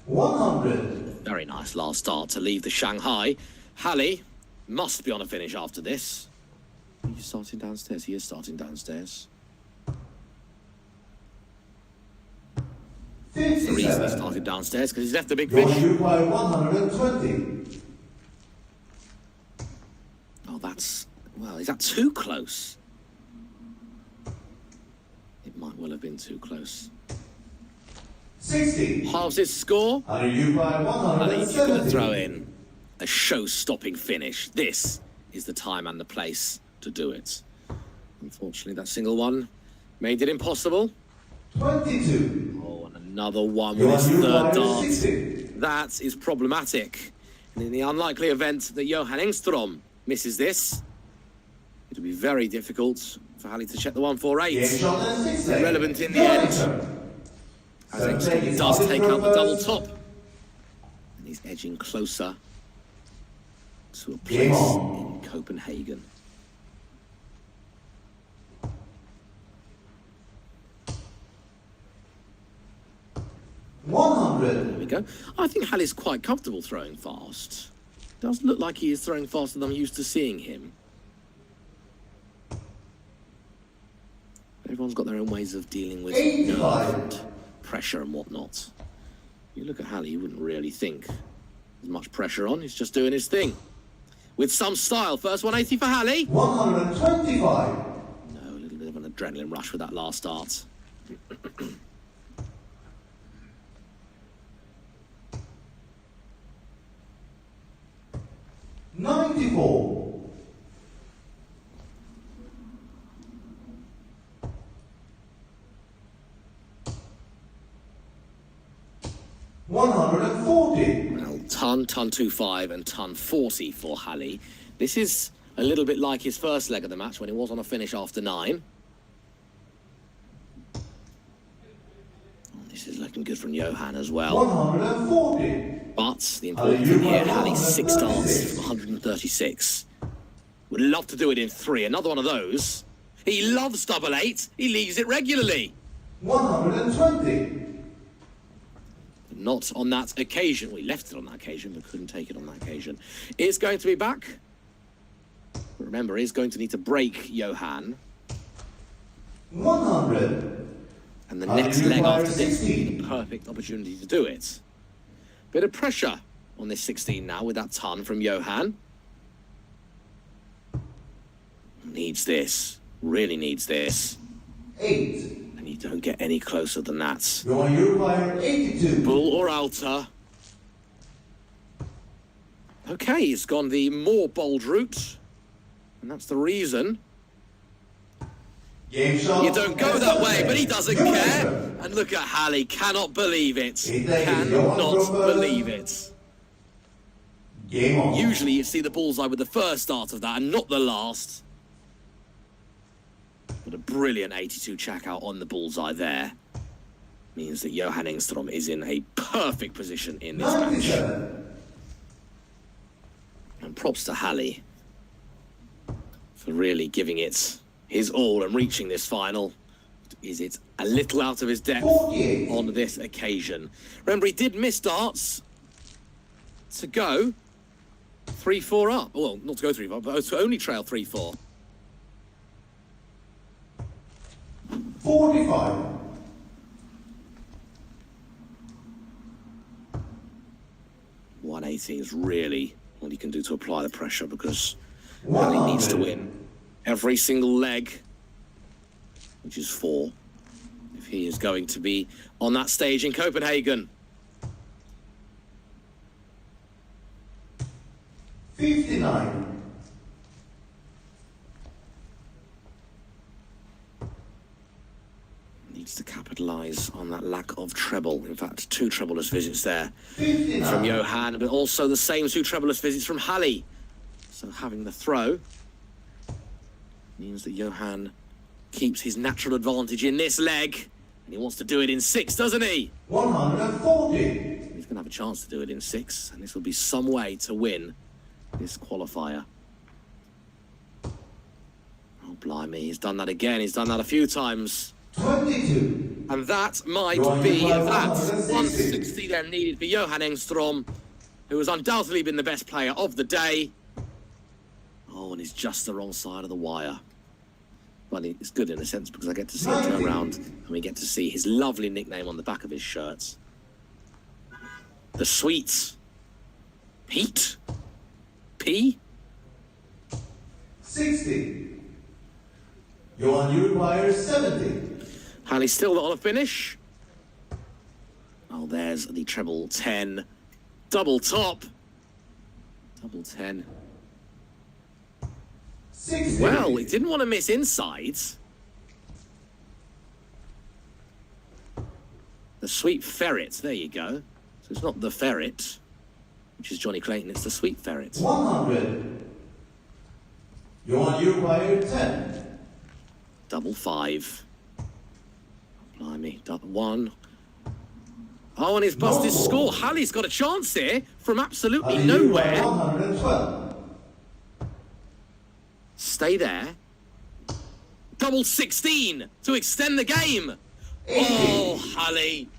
100. Very nice last start to leave the Shanghai. Halley must be on a finish after this. He's starting downstairs. He is starting downstairs. The reason he 57. started downstairs because he's left the big Your fish. Uruguay 120. that's... Well, is that too close? It might well have been too close. 60. Halves his score. Under you by Ali is going to 170. throw in a show-stopping finish. This is the time and the place to do it. Unfortunately, that single one made it impossible. 22. Oh, and another one You're with his on you third by dart. 60. That is problematic. And in the unlikely event that Johan Engström misses this, it'll be very difficult for Ali to check the 148. Game shot and 60. Irrelevant in the Your end. turn. As So Engström take does his take out the double first. top. And he's edging closer to a Game place on. in Copenhagen. There 100. we go. I think Halli's quite comfortable throwing fast. Does look like he is throwing faster than I'm used to seeing him. Everyone's got their own ways of dealing with 85. nerve and pressure and whatnot. You look at Halli, you wouldn't really think there's much pressure on. He's just doing his thing. With some style. First 180 for Halli. 125. No, a little bit of an adrenaline rush with that last start. 94. 140. Well, ton 25, and ton 40 for Halli. This is a little bit like his first leg of the match when he was on a finish after 9. This is looking good from Johan as well. 140. But the important thing here, Halli 6 starts from 136. Would love to do it in 3. Another one of those. He loves double 8. He leaves it regularly. 120. Not on that occasion. We left it on that occasion, but couldn't take it on that occasion. Is going to be back. But remember, he's going to need to break Johan. 100. And the next leg after this will be the perfect opportunity to do it. Bit of pressure on this 16 now with that ton from Johan. Needs this. Really needs this. 8. And you don't get any closer than that. Your European 82. Bull or Alta. Okay, he's gone the more bold route. And that's the reason. Game shot. You don't go that way, but he doesn't care. And look at Halli, cannot believe it. Cannot believe it. Game on. Usually you see the bullseye with the first start of that and not the last. But a brilliant 82 check out on the bullseye there. Means that Johan Engström is in a perfect position in this match. 97. And props to Halli for really giving it his all and reaching this final. Is it a little out of his depth 48. on this occasion? Remember, he did miss darts to go 3-4 up. Well, not to go 3-4, but to only trail 3-4. 45. .180 is really what he can do to apply the pressure, because Halli needs to win every single leg, which is 4, if he is going to be on that stage in Copenhagen. 59. Needs to capitalise on that lack of treble. In fact, 2 trebleless visits there 59. from Johan, but also the same 2 trebleless visits from Halli. So having the throw means that Johan keeps his natural advantage in this leg. And he wants to do it in 6, doesn't he? 140. He's going to have a chance to do it in 6, and this will be some way to win this qualifier. Oh, blimey, he's done that again. He's done that a few times. 22. And that might You're be on that. 160. 160 then needed for Johan Engström, who has undoubtedly been the best player of the day. Oh, and he's just the wrong side of the wire. Well, it's good in a sense because I get to see him turn around and we get to see his lovely nickname on the back of his shirts. The Sweets. Pete? P? 60. Johan, you require 70. Hallie still not on a finish. Oh, there's the treble 10. Double top. Double 10. 60. Well, he didn't want to miss insides. The Sweet Ferret, there you go. So it's not the Ferret, which is Johnny Clayton, it's the Sweet Ferret. 100. Johan, you require 10. Double 5. Blimey, double 1. Oh, and he's busted his score. Hallie's got a chance here from absolutely Hallie, you require nowhere. 112. Stay there. Double 16 to extend the game. 80. Oh, Hallie.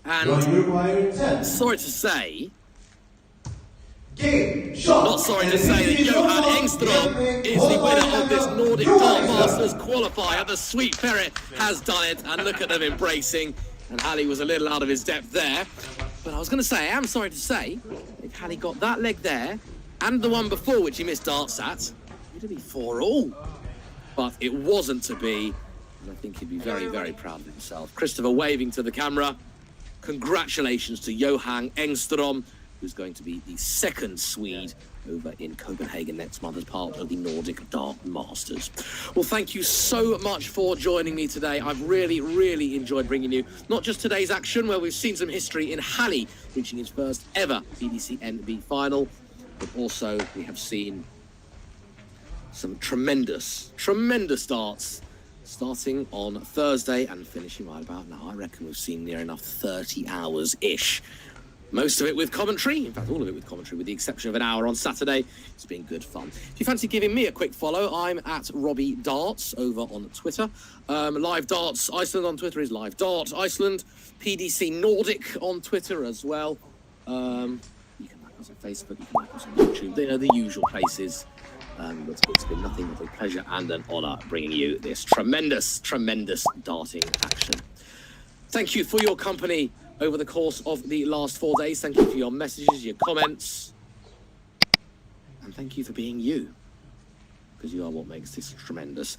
And Johan, you require 10. sorry to say, Game, shot. not sorry to And say that PDC Johan Nordic Engström VIAPLay is the winner of this Qualifier. Nordic Johan Dart Engström. Masters qualifier. The Sweet Ferret has done it, and look at them embracing. And Hallie was a little out of his depth there. But I was going to say, I am sorry to say, if Hallie got that leg there, and the one before which he missed darts at, it'd be 4-all. But it wasn't to be, and I think he'd be very, very proud of himself. Christopher waving to the camera. Congratulations to Johan Engström, who's going to be the second Swede over in Copenhagen next month as part of the Nordic Dart Masters. Well, thank you so much for joining me today. I've really, really enjoyed bringing you not just today's action, where we've seen some history in Hallie reaching his first ever PDC NB final, but also we have seen some tremendous, tremendous darts starting on Thursday and finishing right about now. I reckon we've seen near enough 30 hours-ish. Most of it with commentary, in fact all of it with commentary, with the exception of an hour on Saturday. It's been good fun. If you fancy giving me a quick follow, I'm at Robbie Darts over on Twitter. Live Darts Iceland on Twitter is Live Dart Iceland. PDC Nordic on Twitter as well. You can like us on Facebook, you can like us on YouTube. They know the usual places. But it's been nothing but a pleasure and an honour bringing you this tremendous, tremendous darting action. Thank you for your company over the course of the last 4 days. Thank you for your messages, your comments. And thank you for being you, because you are what makes this tremendous.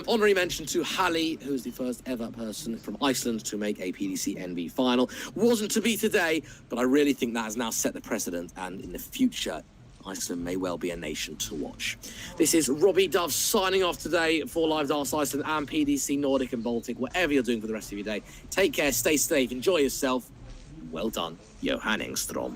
Honorary mention to Hallie, who is the first ever person from Iceland to make a PDC NB final. Wasn't to be today, but I really think that has now set the precedent, and in the future, Iceland may well be a nation to watch. This is Robbie Dove signing off today for Live Darts Iceland and PDC Nordic and Baltic. Whatever you're doing for the rest of your day, take care, stay safe, enjoy yourself. Well done, Johan Engström.